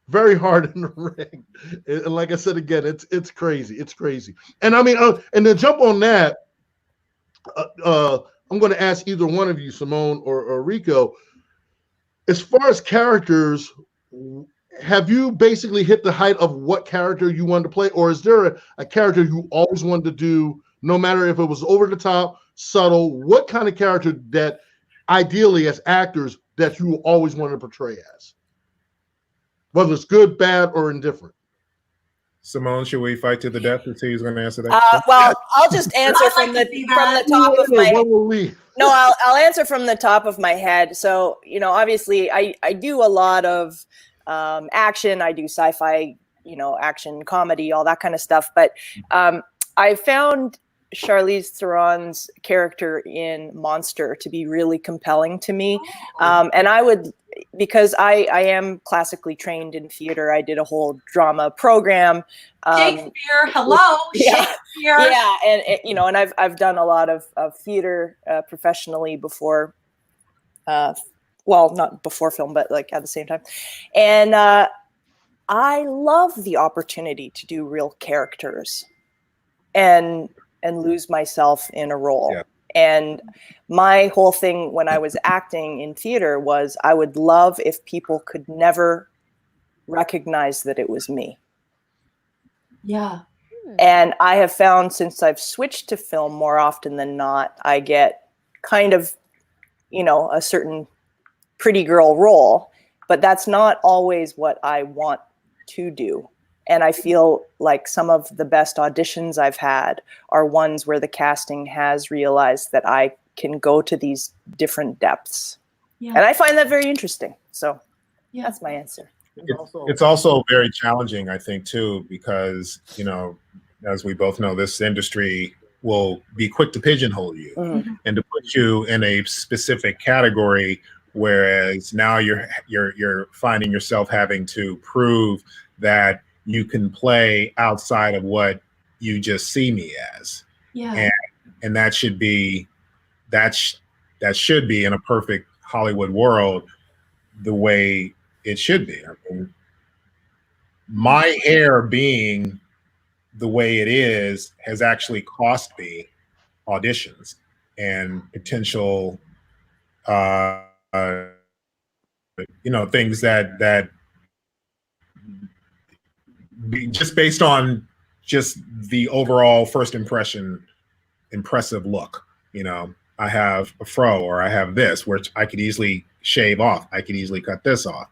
[SPEAKER 4] very hard in the ring. And like I said again, it's crazy. It's crazy. And I mean, and to jump on that, I'm going to ask either one of you, Simone or Rico, as far as characters, have you basically hit the height of what character you wanted to play? Or is there a character you always wanted to do, no matter if it was over the top, subtle? What kind of character that ideally as actors that you always wanted to portray as? Whether it's good, bad, or indifferent.
[SPEAKER 6] Simone, should we fight to the death and see who's going to answer that?
[SPEAKER 5] Well, I'll just answer from the top of my head. No, I'll answer from the top of my head. So, obviously I do a lot of action. I do sci-fi, action, comedy, all that kind of stuff. But I found Charlize Theron's character in Monster to be really compelling to me. And I would, because I am classically trained in theater, I did a whole drama program.
[SPEAKER 3] Shakespeare, hello, Shakespeare.
[SPEAKER 5] Yeah, and I've done a lot of theater professionally before. Well, not before film, but like at the same time. And I love the opportunity to do real characters. And and lose myself in a role.
[SPEAKER 6] Yeah.
[SPEAKER 5] And my whole thing when I was acting in theater was I would love if people could never recognize that it was me.
[SPEAKER 3] Yeah.
[SPEAKER 5] And I have found since I've switched to film more often than not, I get kind of, you know, a certain pretty girl role, but that's not always what I want to do. And I feel like some of the best auditions I've had are ones where the casting has realized that I can go to these different depths.
[SPEAKER 3] Yeah.
[SPEAKER 5] And I find that very interesting. So
[SPEAKER 3] Yeah.
[SPEAKER 5] that's my answer.
[SPEAKER 6] It's also very challenging, I think, too, because, you know, as we both know, this industry will be quick to pigeonhole you
[SPEAKER 5] Mhm.
[SPEAKER 6] and to put you in a specific category, whereas now you're finding yourself having to prove that you can play outside of what you just see me as.
[SPEAKER 3] Yeah.
[SPEAKER 6] And that should be that should be in a perfect Hollywood world the way it should be. I mean, my hair being the way it is has actually cost me auditions and potential you know, things that just based on just the overall first impression impressive look. You know, I have a fro or I have this, which I could easily shave off. I could easily cut this off.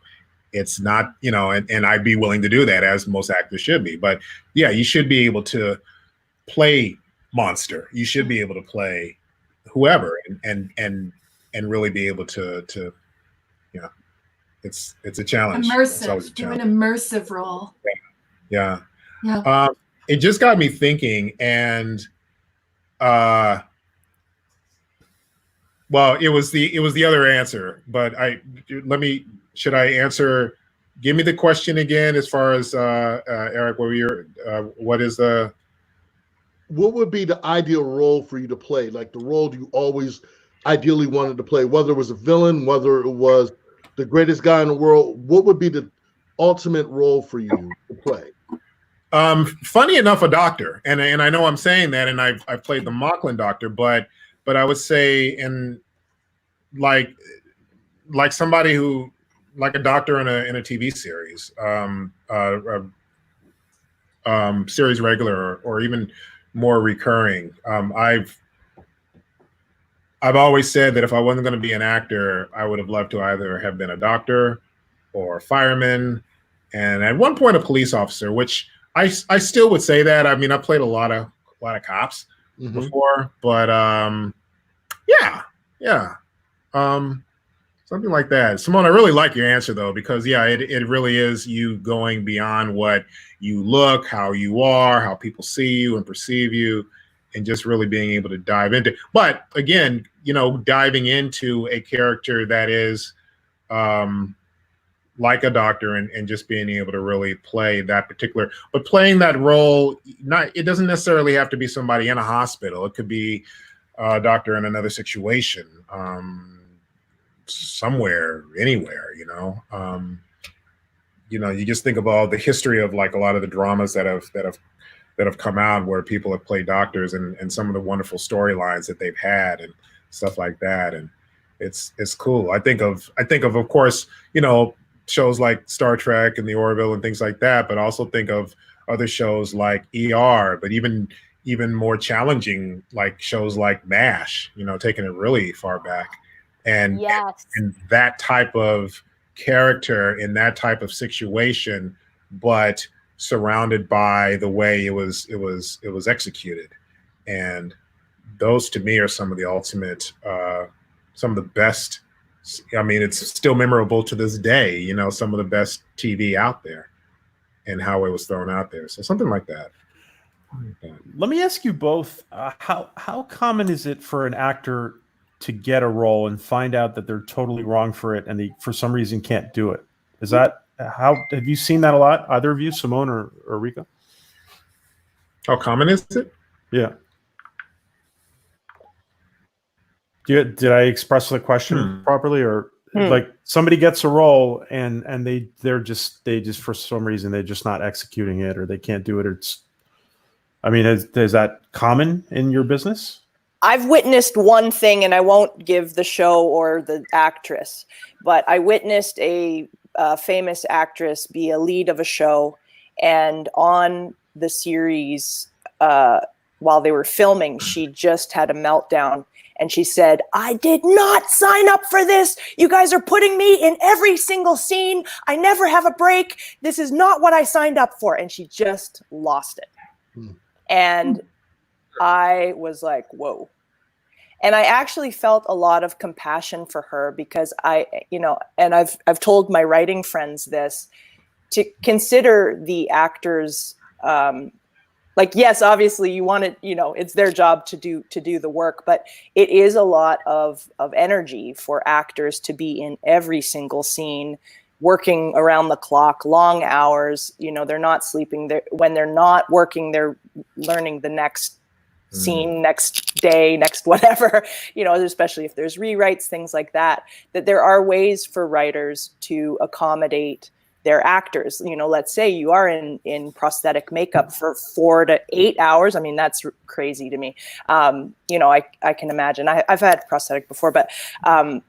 [SPEAKER 6] It's not, you know, and I'd be willing to do that, as most actors should be. But yeah, you should be able to play monster. You should be able to play whoever and really be able to you know, it's a challenge. It's
[SPEAKER 3] Immersive.
[SPEAKER 6] always a
[SPEAKER 3] Do an
[SPEAKER 6] challenge.
[SPEAKER 3] immersive role.
[SPEAKER 6] Yeah.
[SPEAKER 3] Yeah.
[SPEAKER 6] It just got me thinking, and well, it was the other answer, but should I answer? Give me the question again, as far as Eric, what
[SPEAKER 4] would be the ideal role for you to play? Like the role you always ideally wanted to play, whether it was a villain, whether it was the greatest guy in the world, what would be the ultimate role for you to play?
[SPEAKER 6] Funny enough, a doctor, and I know I'm saying that, and I've played the Mocklin doctor, but I would say, and like somebody who, like a doctor in a TV series, series regular, or even more recurring. I've always said that if I wasn't going to be an actor, I would have loved to either have been a doctor or a fireman, and at one point a police officer, which I still would say that. I mean, I played a lot of cops before, but yeah, something like that. Simone, I really like your answer though, because yeah, it really is you going beyond what you look, how you are, how people see you and perceive you, and just really being able to dive into. But again, you know, diving into a character that is like a doctor, and just being able to really play that particular, but playing that role, it doesn't necessarily have to be somebody in a hospital. It could be a doctor in another situation, somewhere, anywhere, you know. You just think of all the history of like a lot of the dramas that have come out where people have played doctors, and some of the wonderful storylines that they've had and stuff like that. And it's cool. I think of course, you know, shows like Star Trek and the Orville and things like that, but also think of other shows like ER, but even more challenging, like shows like MASH, you know, taking it really far back. And,
[SPEAKER 2] Yes.
[SPEAKER 6] and that type of character in that type of situation, but surrounded by the way it was executed. And those to me are some of the ultimate, some of the best. I mean, it's still memorable to this day, you know, some of the best TV out there and how it was thrown out there. So something like that.
[SPEAKER 1] Let me ask you both, how common is it for an actor to get a role and find out that they're totally wrong for it and they, for some reason, can't do it? Is that how, have you seen that a lot, either of you, Simone or Rico?
[SPEAKER 6] How common is it?
[SPEAKER 1] Yeah. Did I express the question properly, or like somebody gets a role and they just for some reason they're just not executing it, or they can't do it, or it's I mean, is that common in your business?
[SPEAKER 5] I've witnessed one thing, and I won't give the show or the actress, but I witnessed a famous actress be a lead of a show, and on the series, while they were filming, she just had a meltdown, and she said, "I did not sign up for this. You guys are putting me in every single scene. I never have a break. This is not what I signed up for." And she just lost it. And I was like, whoa. And I actually felt a lot of compassion for her, because and I've told my writing friends this, to consider the actors, like, yes, obviously you want it, it's their job to do the work, but it is a lot of energy for actors to be in every single scene, working around the clock, long hours. They're not sleeping. When they're not working, they're learning the next scene, next day, next whatever, especially if there's rewrites, things like that, that there are ways for writers to accommodate their actors. Let's say you are in prosthetic makeup for 4 to 8 hours. I mean, that's crazy to me. I can imagine. I've had prosthetic before, but I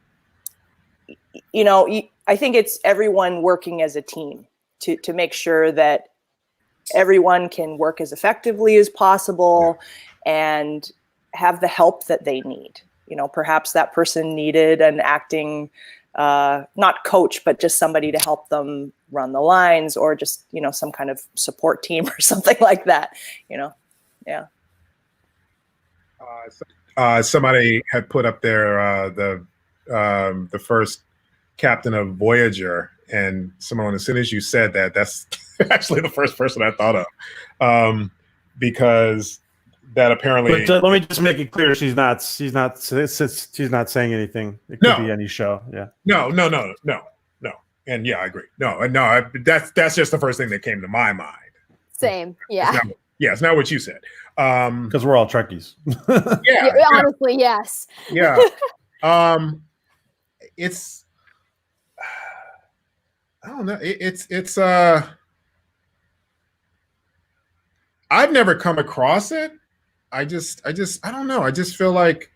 [SPEAKER 5] think it's everyone working as a team to make sure that everyone can work as effectively as possible and have the help that they need. Perhaps that person needed an acting, not coach, but just somebody to help them run the lines, or just, some kind of support team or something like that, Yeah.
[SPEAKER 6] Somebody had put up there the first captain of Voyager, and Simone, as soon as you said that, that's actually the first person I thought of, because that apparently.
[SPEAKER 1] But let me just make it clear: she's not saying anything. It could be any show. Yeah.
[SPEAKER 6] No. And yeah, I agree. That's just the first thing that came to my mind.
[SPEAKER 2] Same. Yeah.
[SPEAKER 6] It's not what you said.
[SPEAKER 1] Because we're all Trekkies.
[SPEAKER 2] Yeah. Honestly, yes.
[SPEAKER 6] Yeah. It's. I don't know. It's I've never come across it. I don't know. I just feel like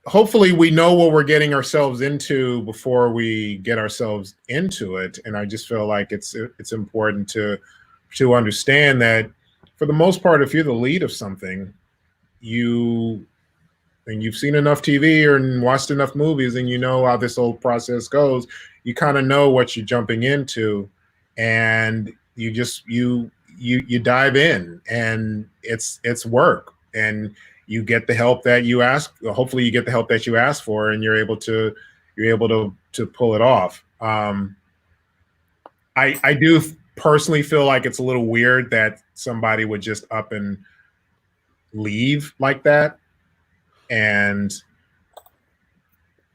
[SPEAKER 6] hopefully we know what we're getting ourselves into before we get ourselves into it. And I just feel like it's important to understand that for the most part, if you're the lead of something, you've seen enough TV or watched enough movies, and you know how this whole process goes, you kind of know what you're jumping into, and you dive in, and it's work, and you get the help that you ask. Hopefully you get the help that you ask for, and you're able to pull it off. I do personally feel like it's a little weird that somebody would just up and leave like that. And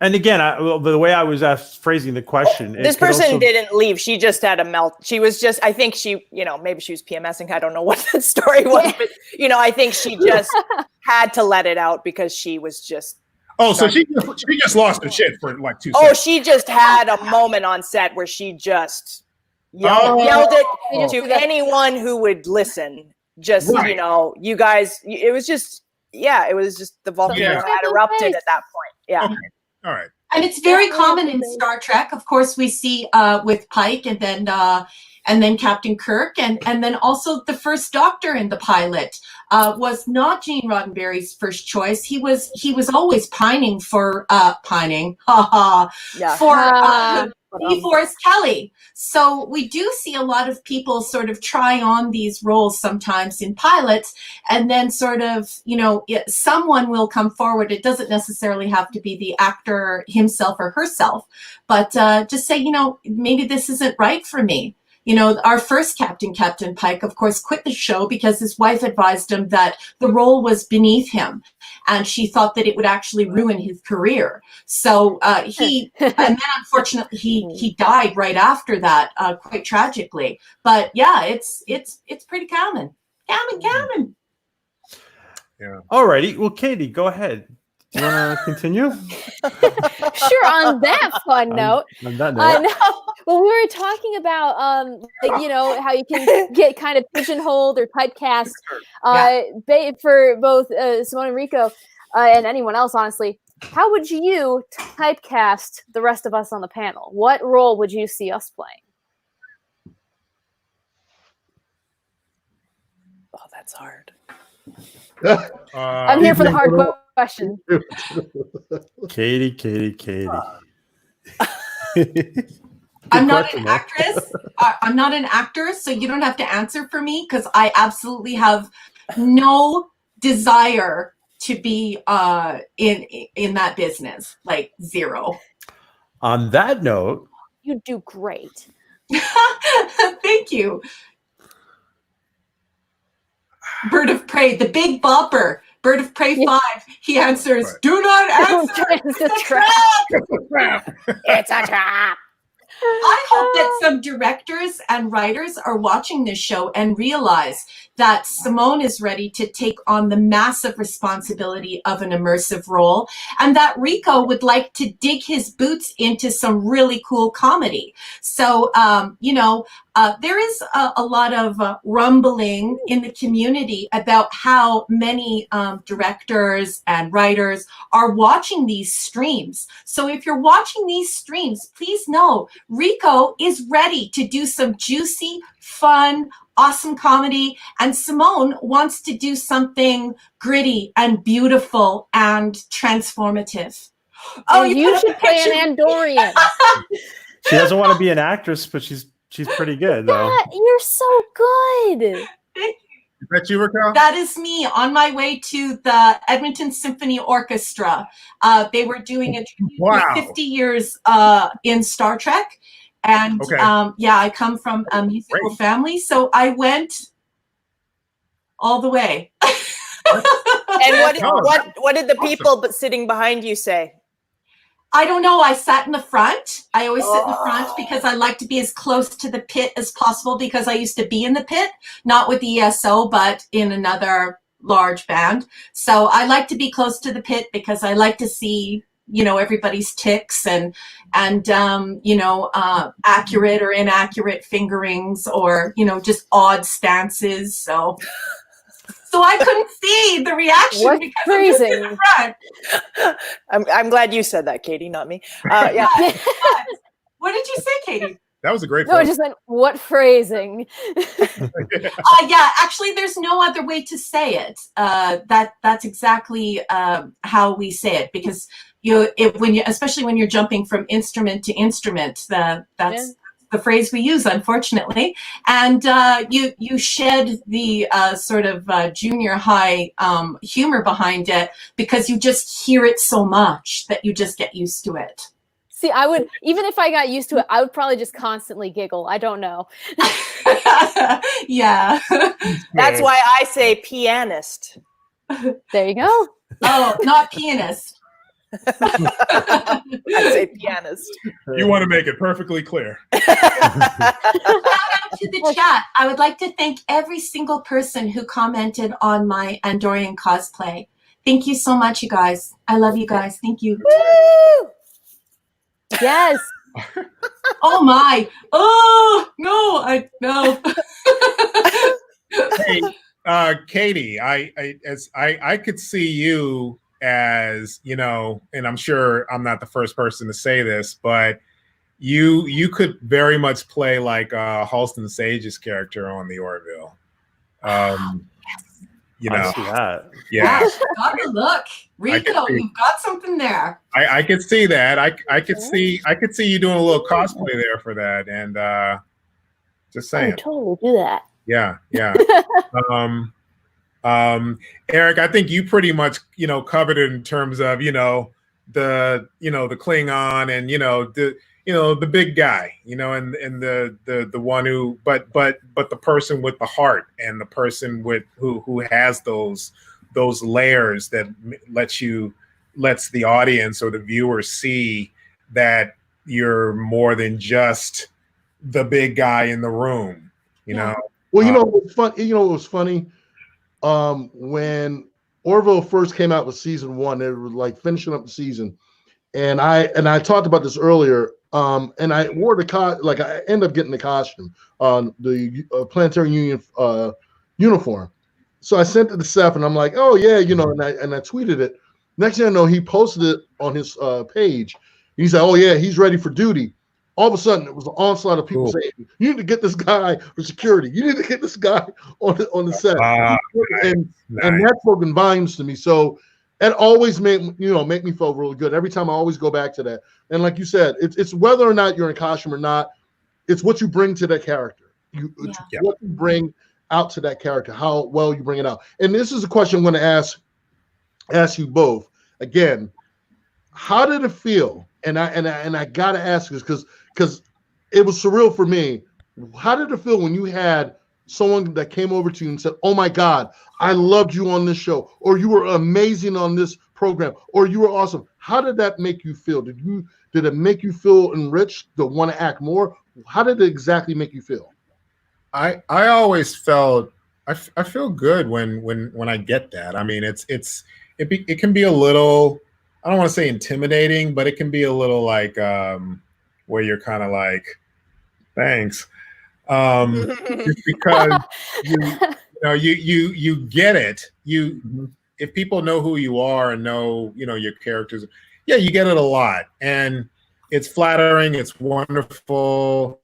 [SPEAKER 6] again,
[SPEAKER 1] the way I was phrasing the question,
[SPEAKER 5] this person didn't leave. She just had a melt. She was just, I think she, maybe she was PMSing. I don't know what the story was, but I think she just had to let it out because she was just.
[SPEAKER 6] Oh, so she just lost her shit for like 2 seconds.
[SPEAKER 5] Oh, she just had a moment on set where she just yelled it to anyone who would listen. Just, you guys, it was just. Yeah, it was just the volcano had erupted at that point. Yeah.
[SPEAKER 6] Okay. All right.
[SPEAKER 3] And it's very common in Star Trek. Of course, we see with Pike and then Captain Kirk, and then also the first Doctor in the pilot was not Gene Roddenberry's first choice. He was always pining for DeForest Kelley. So we do see a lot of people sort of try on these roles sometimes in pilots, and then sort of, someone will come forward. It doesn't necessarily have to be the actor himself or herself, but just say, maybe this isn't right for me. Our first Captain Pike, of course, quit the show because his wife advised him that the role was beneath him, and she thought that it would actually ruin his career. So and then unfortunately he died right after that, quite tragically. But yeah, it's pretty common. Common.
[SPEAKER 6] Yeah.
[SPEAKER 1] Alrighty. Well, Katie, go ahead. Do you want to continue?
[SPEAKER 2] Sure. On that fun note,
[SPEAKER 1] on that note.
[SPEAKER 2] Well, we were talking about like, you know, how you can get kind of pigeonholed or typecast for both Simone and Rico and anyone else, honestly. How would you typecast the rest of us on the panel? What role would you see us playing?
[SPEAKER 5] Oh, that's hard.
[SPEAKER 2] I'm here for the hard question.
[SPEAKER 1] Katie.
[SPEAKER 3] I'm not an actress. I'm not an actor, so you don't have to answer for me because I absolutely have no desire to be in that business. Like zero.
[SPEAKER 1] On that note,
[SPEAKER 2] You do great.
[SPEAKER 3] Thank you. Bird of Prey, the big bopper. Bird of Prey 5. He answers,
[SPEAKER 6] Right.
[SPEAKER 3] "Do not answer.
[SPEAKER 2] It's a trap.
[SPEAKER 5] It's a trap.
[SPEAKER 3] I hope that some directors and writers are watching this show and realize that Simone is ready to take on the massive responsibility of an immersive role, and that Rico would like to dig his boots into some really cool comedy. So, there is a lot of rumbling in the community about how many directors and writers are watching these streams. So if you're watching these streams, please know Rico is ready to do some juicy, fun, awesome comedy, and Simone wants to do something gritty and beautiful and transformative.
[SPEAKER 2] Oh, you should play an Andorian.
[SPEAKER 1] she doesn't want to be an actress, but she's pretty good though.
[SPEAKER 2] You're so good.
[SPEAKER 6] Is that you, Raquel?
[SPEAKER 3] That is me on my way to the Edmonton Symphony Orchestra. They were doing a tribute to 50 years in Star Trek. And I come from a musical family, so I went all the way.
[SPEAKER 5] And what did the people sitting behind you say?
[SPEAKER 3] I don't know. I sat in the front. I always sit in the front because I like to be as close to the pit as possible because I used to be in the pit, not with the ESO, but in another large band. So I like to be close to the pit because I like to see, everybody's ticks and accurate or inaccurate fingerings or, just odd stances. So I couldn't see the reaction
[SPEAKER 2] What
[SPEAKER 3] because I'm just in the front.
[SPEAKER 5] I'm glad you said that, Katie, not me. Yeah.
[SPEAKER 3] What did you say, Katie?
[SPEAKER 6] That was a great
[SPEAKER 2] No, I just went, what phrasing?
[SPEAKER 3] Actually, there's no other way to say it. That's exactly how we say it because especially when you're jumping from instrument to instrument, that's the phrase we use, unfortunately. And you shed the sort of junior high humor behind it because you just hear it so much that you just get used to it.
[SPEAKER 2] See, I would, even if I got used to it, I would probably just constantly giggle. I don't know.
[SPEAKER 3] Yeah.
[SPEAKER 5] That's why I say pianist.
[SPEAKER 2] There you go.
[SPEAKER 3] Oh, not pianist.
[SPEAKER 5] I say pianist.
[SPEAKER 6] You want to make it perfectly clear.
[SPEAKER 3] Shout out to the chat. I would like to thank every single person who commented on my Andorian cosplay. Thank you so much, you guys. I love you guys. Thank you.
[SPEAKER 2] Woo! Yes.
[SPEAKER 3] Oh my. Oh no, no.
[SPEAKER 6] Hey, Katie, I could see you as, and I'm sure I'm not the first person to say this, but you could very much play like Halston Sage's character on the Orville.
[SPEAKER 1] I see that.
[SPEAKER 6] Yeah.
[SPEAKER 3] Got the look. Rico, you've got something there.
[SPEAKER 6] I could see that. I could see you doing a little cosplay there for that. And just saying.
[SPEAKER 2] I totally do that.
[SPEAKER 6] Yeah. Eric, I think you pretty much, covered it in terms of, the Klingon and, the big guy, and the one who, but the person with the heart and the person with who has those layers that lets the audience or the viewer see that you're more than just the big guy in the room, know.
[SPEAKER 4] Well, it was fun. It was funny. When Orville first came out with season 1, they were like finishing up the season, I talked about this earlier. And I wore like I ended up getting the costume on the Planetary Union uniform. So I sent it to Seth, and I'm like, oh yeah, and I tweeted it. Next thing I know, he posted it on his page. He said, oh yeah, he's ready for duty. All of a sudden, it was an onslaught of people saying, you need to get this guy for security. You need to get this guy on the set. And that spoken volumes to me. So it always make me feel really good. Every time I always go back to that. And like you said, it's whether or not you're in costume or not, it's what you bring to that character. What you bring out to that character, how well you bring it out. And this is a question I'm going to ask you both. Again, how did it feel? And I gotta ask this because it was surreal for me. How did it feel when you had someone that came over to you and said, oh my God, I loved you on this show, or you were amazing on this program, or you were awesome? How did that make you feel? Did it make you feel enriched to want to act more? How did it exactly make you feel?
[SPEAKER 6] I always felt I feel good when I get that. I mean, it can be a little, I don't want to say intimidating, but it can be a little like where you're kind of like, thanks, just because you get it. If people know who you are and know your characters, you get it a lot, and it's flattering. It's wonderful.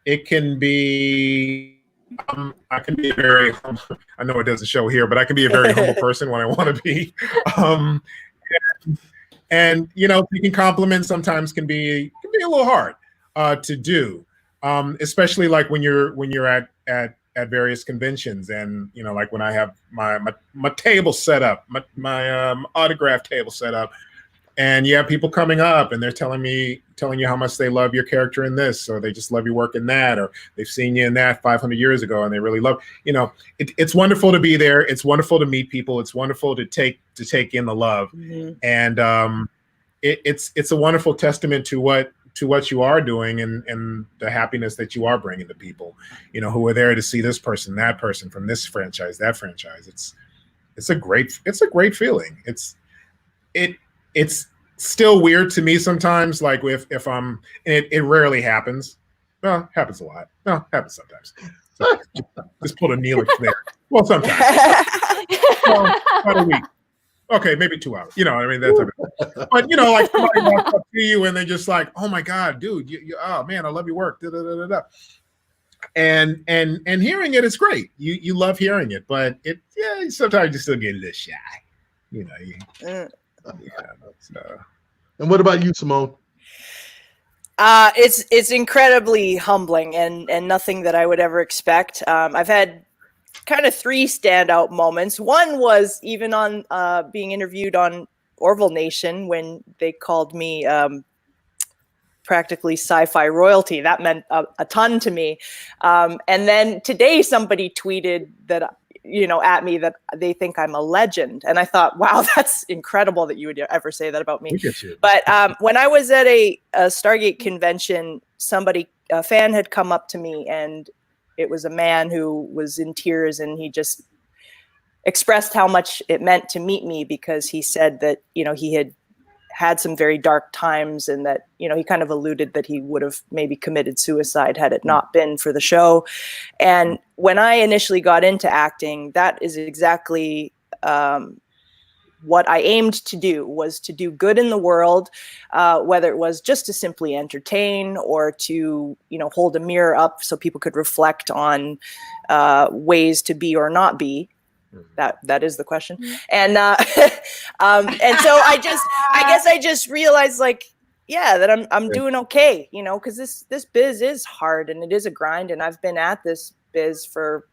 [SPEAKER 6] It can be. I can be very. I know it doesn't show here, but I can be a very humble person when I want to be. And taking compliments sometimes can be a little hard to do, especially like when you're at various conventions, and like when I have my table set up, my autograph table set up, and you have people coming up and they're telling you how much they love your character in this, or they just love your work in that, or they've seen you in that 500 years ago and they really love. It's wonderful to be there. It's wonderful to meet people. It's wonderful to take in the love, and it's a wonderful testament to what you are doing and the happiness that you are bringing to people, who are there to see this person, that person from this franchise, that franchise. It's a great feeling. It's still weird to me sometimes, like if I'm, and it rarely happens. Well, happens a lot. No, happens sometimes. Just pulled a Neelix there. Well, sometimes. About a week. Okay, maybe 2 hours. That type of thing. But like somebody walks up to you and they're just like, "Oh my God, dude! Oh man, I love your work." Da, da, da, da, da. And hearing it is great. You love hearing it, but sometimes you still get a little shy.
[SPEAKER 4] And what about you, Simone?
[SPEAKER 5] It's incredibly humbling and nothing that I would ever expect. I've had kind of 3 standout moments. One was even on being interviewed on Orville Nation when they called me practically sci-fi royalty. That meant a ton to me. And then today somebody tweeted that at me that they think I'm a legend. And I thought, wow, that's incredible that you would ever say that about me. But when I was at a Stargate convention, a fan had come up to me, and it was a man who was in tears, and he just expressed how much it meant to meet me, because he said that, he had some very dark times, and that, he kind of alluded that he would have maybe committed suicide had it not been for the show. And when I initially got into acting, that is exactly what I aimed to do, was to do good in the world, whether it was just to simply entertain or to, hold a mirror up so people could reflect on ways to be or not be. That is the question. And and so I guess I just realized, like, that I'm doing okay, because this biz is hard and it is a grind, and I've been at this biz for,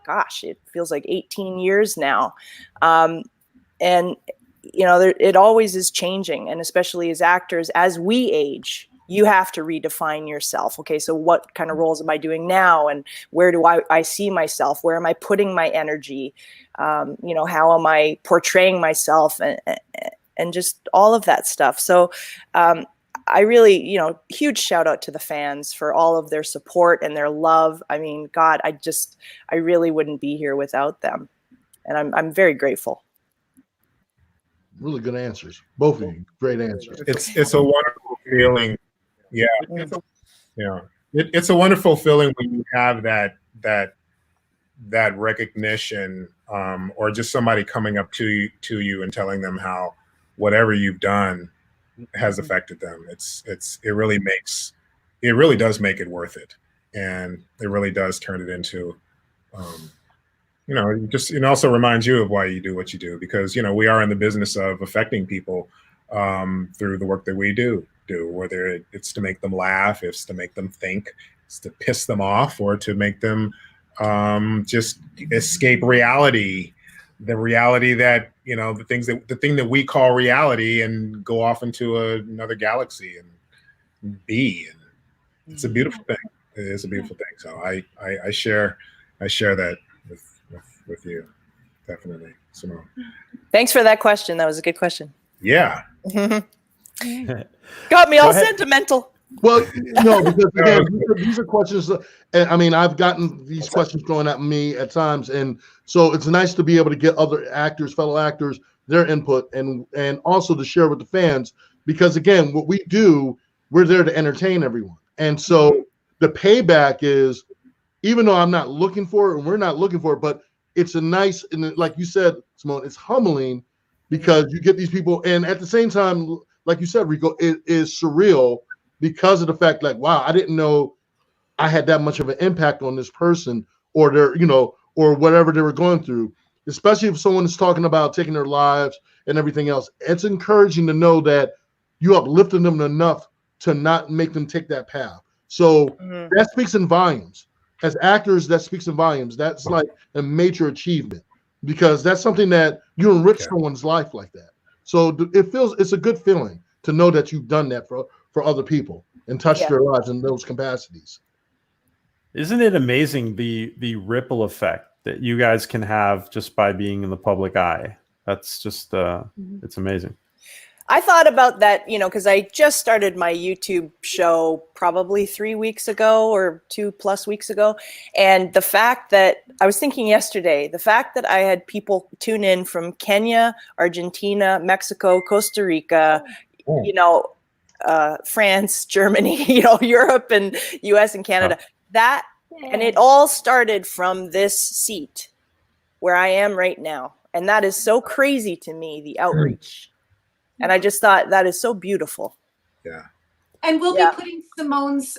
[SPEAKER 5] gosh, it feels like 18 years now. And it always is changing, and especially as actors, as we age, you have to redefine yourself. Okay, so what kind of roles am I doing now, and where do I see myself? Where am I putting my energy? How am I portraying myself, and just all of that stuff. So I really, huge shout out to the fans for all of their support and their love. I mean, God, I really wouldn't be here without them, and I'm very grateful.
[SPEAKER 4] Really good answers. Both of you, great answers.
[SPEAKER 6] It's a wonderful feeling. Yeah, it's a wonderful feeling when you have that recognition, or just somebody coming up to you and telling them how whatever you've done has affected them. It really does make it worth it, and it really does turn it into, it also reminds you of why you do what you do, because we are in the business of affecting people through the work that we do, whether it's to make them laugh, it's to make them think, it's to piss them off, or to make them just escape reality, the reality that the thing that we call reality, and go off into another galaxy and be. And it's a beautiful thing. It is a beautiful thing. So I share that with you, definitely, Simone.
[SPEAKER 5] Thanks for that question. That was a good question.
[SPEAKER 6] Yeah.
[SPEAKER 5] Got me all sentimental.
[SPEAKER 4] Well, no, because again, these are questions. And I mean, I've gotten these questions thrown at me at times, and so it's nice to be able to get other actors, fellow actors, their input, and also to share with the fans. Because again, what we do, we're there to entertain everyone, and so the payback is, even though I'm not looking for it, and we're not looking for it, but it's a nice, and like you said, Simone, it's humbling because you get these people, and at the same time, like you said, Rico, it is surreal. Because of the fact, like, wow, I didn't know I had that much of an impact on this person, or their, or whatever they were going through. Especially if someone is talking about taking their lives and everything else. It's encouraging to know that you uplifted them enough to not make them take that path. So that speaks in volumes. As actors, that speaks in volumes. That's like a major achievement, because that's something that you enrich someone's life like that. So it's a good feeling to know that you've done that for other people and touched their lives in those capacities.
[SPEAKER 1] Isn't it amazing the ripple effect that you guys can have just by being in the public eye? That's just it's amazing.
[SPEAKER 5] I thought about that, because I just started my YouTube show probably 3 weeks ago or 2+ weeks ago. And the fact that I was thinking yesterday, the fact that I had people tune in from Kenya, Argentina, Mexico, Costa Rica, France, Germany, Europe and US and Canada, and it all started from this seat where I am right now. And that is so crazy to me, the outreach. And I just thought that is so beautiful.
[SPEAKER 6] Yeah.
[SPEAKER 3] And we'll be putting Simone's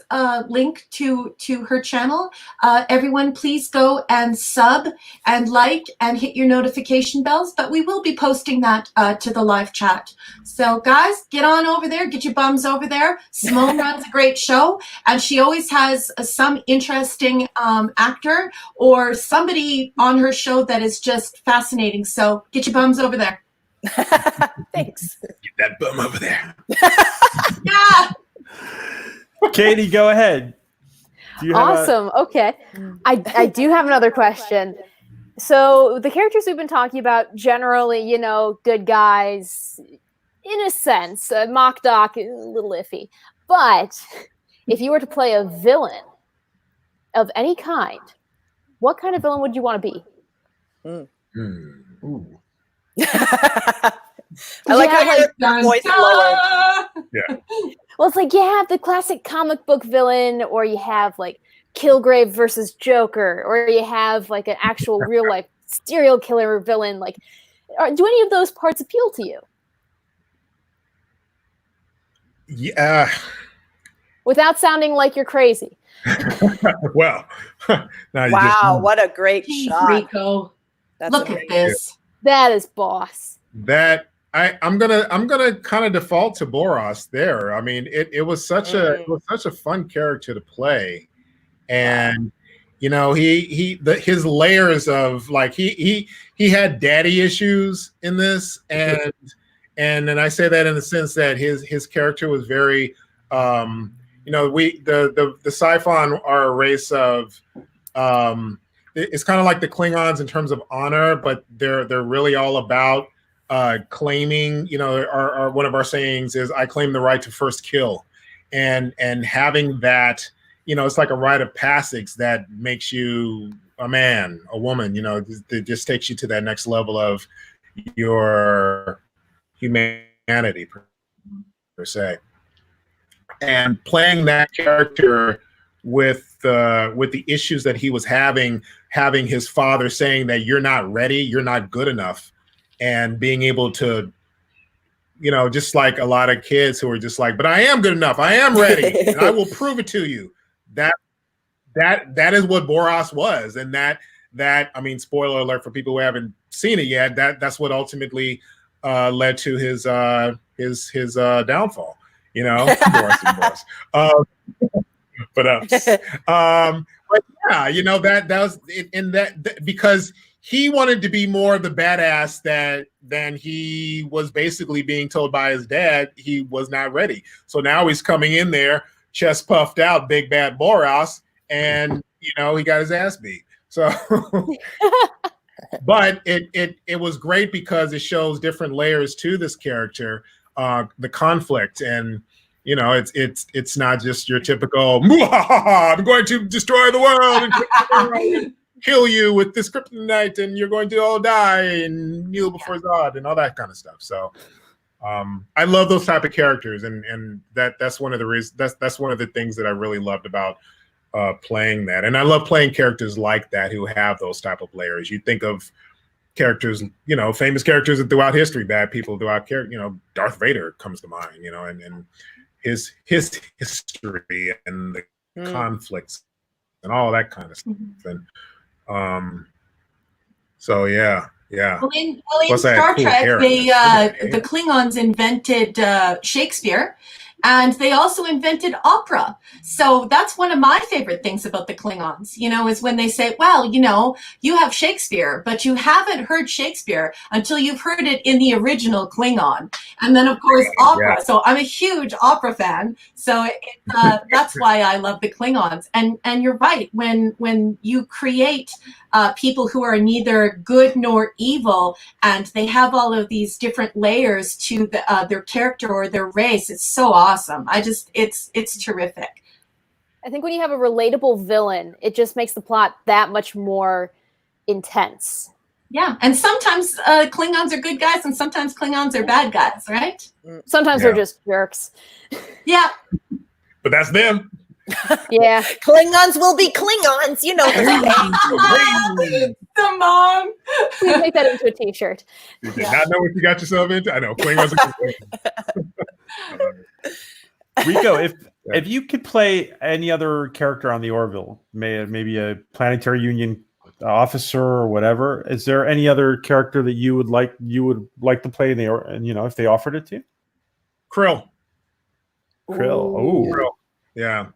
[SPEAKER 3] link to her channel. Everyone, please go and sub and like and hit your notification bells. But we will be posting that to the live chat. So guys, get on over there. Get your bums over there. Simone runs a great show, and she always has some interesting actor or somebody on her show that is just fascinating. So get your bums over there.
[SPEAKER 5] Thanks.
[SPEAKER 6] Get that bum over there.
[SPEAKER 3] Yeah.
[SPEAKER 1] Katie, go ahead.
[SPEAKER 2] Awesome. Okay. I do have another question. So the characters we've been talking about, generally, good guys, in a sense. Mock Doc, a little iffy. But if you were to play a villain of any kind, what kind of villain would you want to be?
[SPEAKER 4] Ooh.
[SPEAKER 5] I like how your voice lowered.
[SPEAKER 6] Yeah.
[SPEAKER 2] Well, it's like you have the classic comic book villain, or you have like Kilgrave versus Joker, or you have like an actual real life serial killer villain. Like, do any of those parts appeal to you?
[SPEAKER 6] Yeah.
[SPEAKER 2] Without sounding like you're crazy.
[SPEAKER 6] Well,
[SPEAKER 5] wow, what a great shot.
[SPEAKER 3] Rico. Look at this.
[SPEAKER 2] That is boss.
[SPEAKER 6] That I'm gonna kind of default to Boros there. I mean, it was such a fun character to play, and his layers of like he had daddy issues in this, and I say that in the sense that his character was very the Sci-Fi are a race of it's kind of like the Klingons in terms of honor, but they're really all about claiming, our one of our sayings is, I claim the right to first kill. And having that, it's like a rite of passage that makes you a man, a woman, it just takes you to that next level of your humanity per se. And playing that character with the issues that he was having his father saying that you're not ready, you're not good enough, and being able to, just like a lot of kids who are just like, but I am good enough, I am ready, and I will prove it to you. That is what Boros was, and that I mean, spoiler alert for people who haven't seen it yet. That's what ultimately led to his downfall. Boros. But yeah, that was in that because he wanted to be more of the badass than he was basically being told by his dad he was not ready. So now he's coming in there, chest puffed out, big bad Boros, and he got his ass beat. So, but it was great because it shows different layers to this character, the conflict, and it's not just your typical I'm going to destroy the world and kill you with this kryptonite, and you're going to all die and kneel before God and all that kind of stuff. So I love those type of characters, and that's one of the reasons. That's one of the things that I really loved about playing that. And I love playing characters like that who have those type of layers. You think of characters, famous characters throughout history, bad people throughout Darth Vader comes to mind, and his history and the conflicts and all that kind of stuff. And so yeah.
[SPEAKER 3] Well, in Star Trek, the Klingons invented Shakespeare, and they also invented opera. So that's one of my favorite things about the Klingons, is when they say, well, you have Shakespeare, but you haven't heard Shakespeare until you've heard it in the original Klingon. And then, of course, opera. Yeah. So I'm a huge opera fan. So that's why I love the Klingons. And you're right. When you create people who are neither good nor evil, and they have all of these different layers to their character or their race, it's so awesome. It's terrific.
[SPEAKER 2] I think when you have a relatable villain, it just makes the plot that much more intense.
[SPEAKER 3] Yeah, and sometimes Klingons are good guys, and sometimes Klingons are bad guys, right?
[SPEAKER 2] Sometimes they're just jerks.
[SPEAKER 3] Yeah.
[SPEAKER 6] But that's them.
[SPEAKER 2] Yeah.
[SPEAKER 5] Klingons will be Klingons,
[SPEAKER 3] Simone.
[SPEAKER 2] Please make that into a t-shirt.
[SPEAKER 6] You did not know what you got yourself into? I know. Klingons are
[SPEAKER 1] Rico, if you could play any other character on the Orville, maybe a Planetary Union officer or whatever, is there any other character that you would like to play if they offered it to you?
[SPEAKER 6] Krill.
[SPEAKER 1] Oh,
[SPEAKER 6] Krill. Yeah.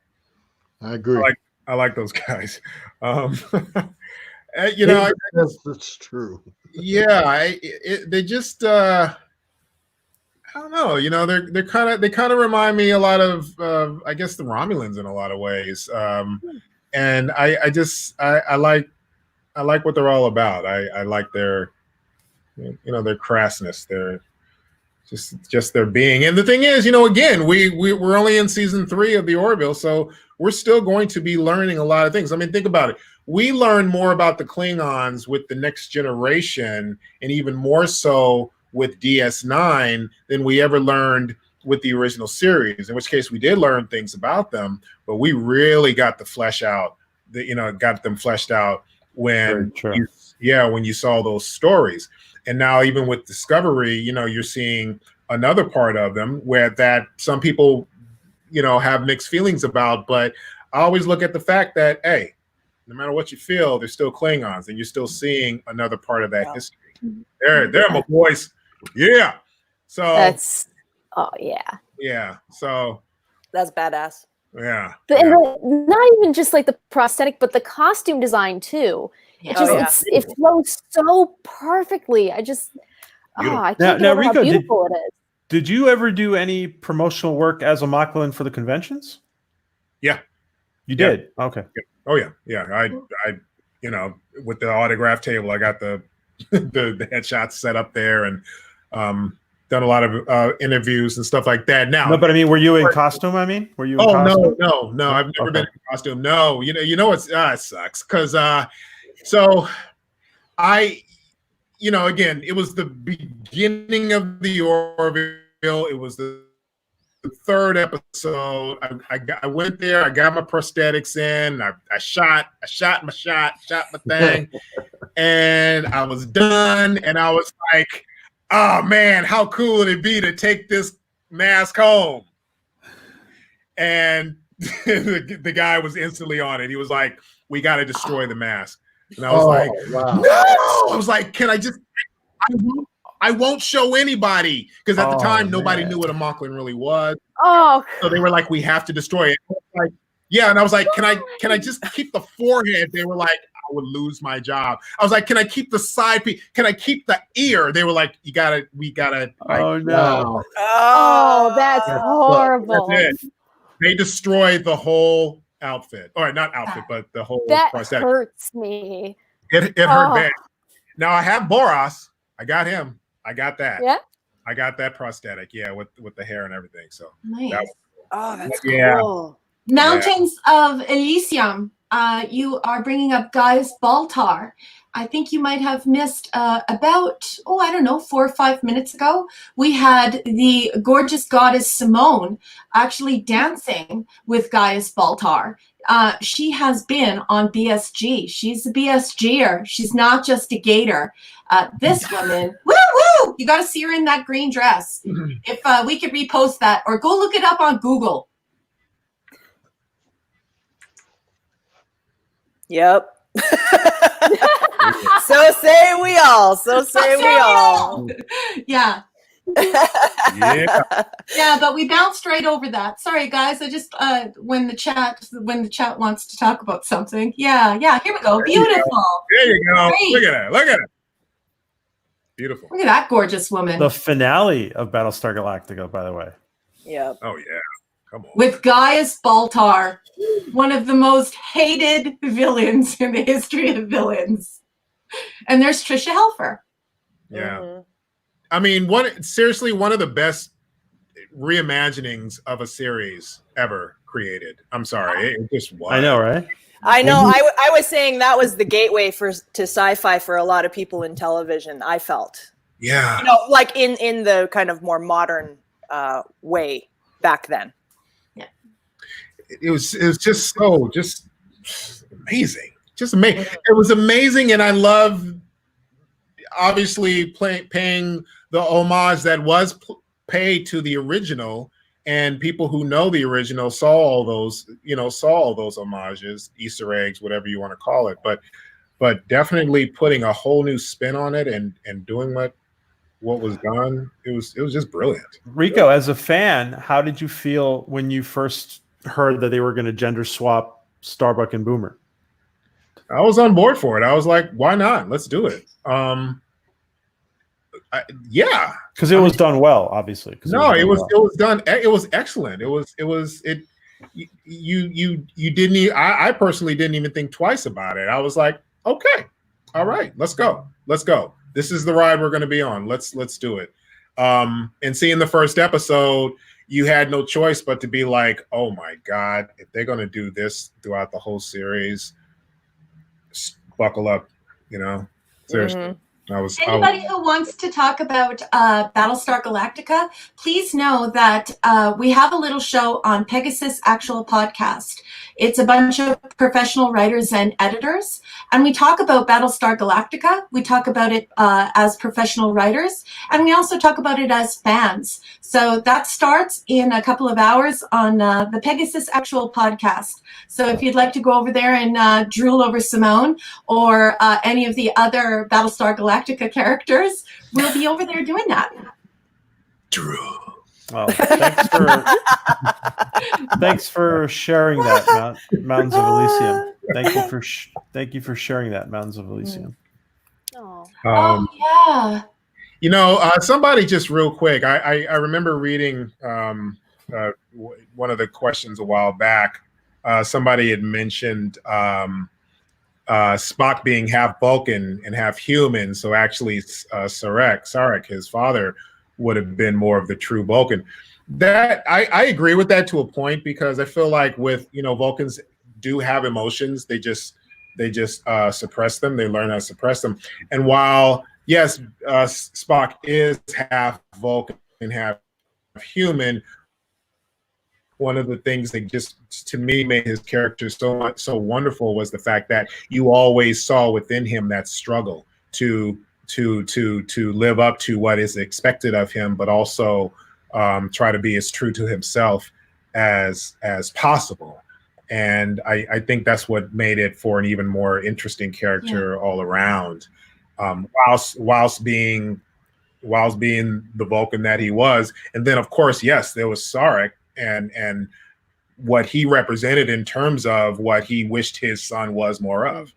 [SPEAKER 4] I agree.
[SPEAKER 6] I like those guys.
[SPEAKER 4] That's true.
[SPEAKER 6] Yeah, they just I don't know. They kind of remind me a lot of I guess the Romulans in a lot of ways. And I like what they're all about. I like their their crassness, their just their being. And the thing is, again, we're only in season 3 of the Orville, so we're still going to be learning a lot of things. I mean, think about it. We learn more about the Klingons with the Next Generation, and even more so with DS9 than we ever learned with the original series, in which case we did learn things about them, but we really got to flesh out got them fleshed out when you saw those stories. And now even with Discovery, you're seeing another part of them where that some people have mixed feelings about, but I always look at the fact that, hey, no matter what you feel, they're still Klingons, and you're still seeing another part of that history. They're my boys. Yeah. So yeah. So
[SPEAKER 5] that's badass.
[SPEAKER 6] Yeah.
[SPEAKER 2] Not even just like the prosthetic, but the costume design too. Yeah. It flows so perfectly. I can't get over
[SPEAKER 1] Rico,
[SPEAKER 2] how beautiful it is.
[SPEAKER 1] Did you ever do any promotional work as a Mocklin for the conventions?
[SPEAKER 6] Yeah.
[SPEAKER 1] You did? Okay.
[SPEAKER 6] Oh yeah. Yeah. I with the autograph table, I got the the headshots set up there, and done a lot of interviews and stuff like that. Now,
[SPEAKER 1] no, but I mean, were you in costume? Were you? In costume?
[SPEAKER 6] No, I've never been in costume. No, it sucks because so I you know, again, it was the beginning of the Orville. It was the third episode. I went there. I got my prosthetics in. I shot my thing, and I was done. And I was like, "Oh man, how cool would it be to take this mask home?" And the guy was instantly on it. He was like, "We got to destroy the mask." And I was like,
[SPEAKER 4] wow.
[SPEAKER 6] "No!" I was like, "Can I just? I won't show anybody," because at the time nobody knew what a Mocklin really was.
[SPEAKER 2] Oh,
[SPEAKER 6] So they were like, "We have to destroy it." Like, yeah, and I was like, "Can I just keep the forehead?" They were like, "I would lose my job." I was like, "Can I keep the side piece? Can I keep the ear?" They were like, we gotta. Like,
[SPEAKER 1] Oh no!
[SPEAKER 2] oh, that's horrible.
[SPEAKER 6] that's it. They destroyed the whole outfit, or not outfit, but the whole
[SPEAKER 2] That
[SPEAKER 6] prosthetic.
[SPEAKER 2] hurts me.
[SPEAKER 6] It hurt bad. Now I have Boros. I got him. I got that.
[SPEAKER 2] Yeah.
[SPEAKER 6] I got that prosthetic. Yeah, with the hair and everything. So
[SPEAKER 3] Nice.
[SPEAKER 5] That's
[SPEAKER 6] Yeah.
[SPEAKER 5] cool.
[SPEAKER 3] Mountains of Elysium. You are bringing up Gaius Baltar. I think you might have missed about, I don't know, 4 or 5 minutes ago. We had the gorgeous goddess Simone actually dancing with Gaius Baltar. She has been on BSG. She's a BSGer. She's not just a gator. This woman, woo! You got to see her in that green dress. If we could repost that, or go look it up on Google.
[SPEAKER 5] Yep. So say we all. So say we all.
[SPEAKER 3] Yeah.
[SPEAKER 6] yeah.
[SPEAKER 3] Yeah, but we bounced right over that. Sorry, guys. I just when the chat wants to talk about something. Yeah. Here we go. Beautiful.
[SPEAKER 6] There you go.
[SPEAKER 3] Great.
[SPEAKER 6] Look at it. Beautiful.
[SPEAKER 3] Look at that gorgeous woman
[SPEAKER 1] The finale of Battlestar Galactica, by the way.
[SPEAKER 5] Yep.
[SPEAKER 6] Oh yeah. Come on.
[SPEAKER 3] with Gaius Baltar, one of the most hated villains in the history of villains. And there's Trisha Helfer.
[SPEAKER 6] Yeah.
[SPEAKER 5] Mhm.
[SPEAKER 6] I mean, one of the best reimaginings of a series ever created. I'm sorry, it just was.
[SPEAKER 1] I know, right?
[SPEAKER 5] I know. I was saying that was the gateway to sci-fi for a lot of people in television. I felt,
[SPEAKER 6] Yeah.
[SPEAKER 5] you know, like in the kind of more modern way back then.
[SPEAKER 6] It was just amazing. Just amazing. It was amazing, and I love obviously paying the homage that was paid to the original, and people who know the original saw all those homages, Easter eggs, whatever you want to call it. But definitely putting a whole new spin on it and doing what was done, it was just brilliant.
[SPEAKER 1] Rico, as a fan, how did you feel when you first heard that they were going to gender swap Starbuck and Boomer?
[SPEAKER 6] I was on board for it. I was like, why not? Let's do it. Yeah,
[SPEAKER 1] because it was done well, obviously.
[SPEAKER 6] No, it was done. It was excellent. You didn't. I personally didn't even think twice about it. I was like, okay, all right, let's go. This is the ride we're going to be on. Let's do it. And seeing the first episode, you had no choice but to be like, oh my God, if they're going to do this throughout the whole series, buckle up, seriously.
[SPEAKER 5] Mhm.
[SPEAKER 3] Anybody who wants to talk about Battlestar Galactica, please know that we have a little show on Pegasus Actual Podcast. It's a bunch of professional writers and editors, and we talk about Battlestar Galactica. We talk about it as professional writers, and we also talk about it as fans. So that starts in a couple of hours on the Pegasus Actual Podcast. So if you'd like to go over there and drool over Simone or any of the other Battlestar Galactica characters, we'll be over there doing that.
[SPEAKER 6] Drool.
[SPEAKER 1] Well, thanks for sharing that, Mountains of Elysium. Thank you for sharing that, Mountains of Elysium.
[SPEAKER 2] Oh.
[SPEAKER 3] Yeah.
[SPEAKER 6] Somebody just real quick. I remember reading one of the questions a while back. Somebody had mentioned Spock being half Vulcan and half human. So actually, Sarek, his father, would have been more of the true Vulcan. That I agree with that to a point, because I feel like with Vulcans do have emotions. They just suppress them. They learn how to suppress them. And while yes, Spock is half Vulcan and half human. One of the things that just to me made his character so wonderful was the fact that you always saw within him that struggle to live up to what is expected of him, but also try to be as true to himself as possible. And I think that's what made it for an even more interesting character all around. Whilst being the Vulcan that he was, and then of course, yes, there was Sarek and what he represented in terms of what he wished his son was more of.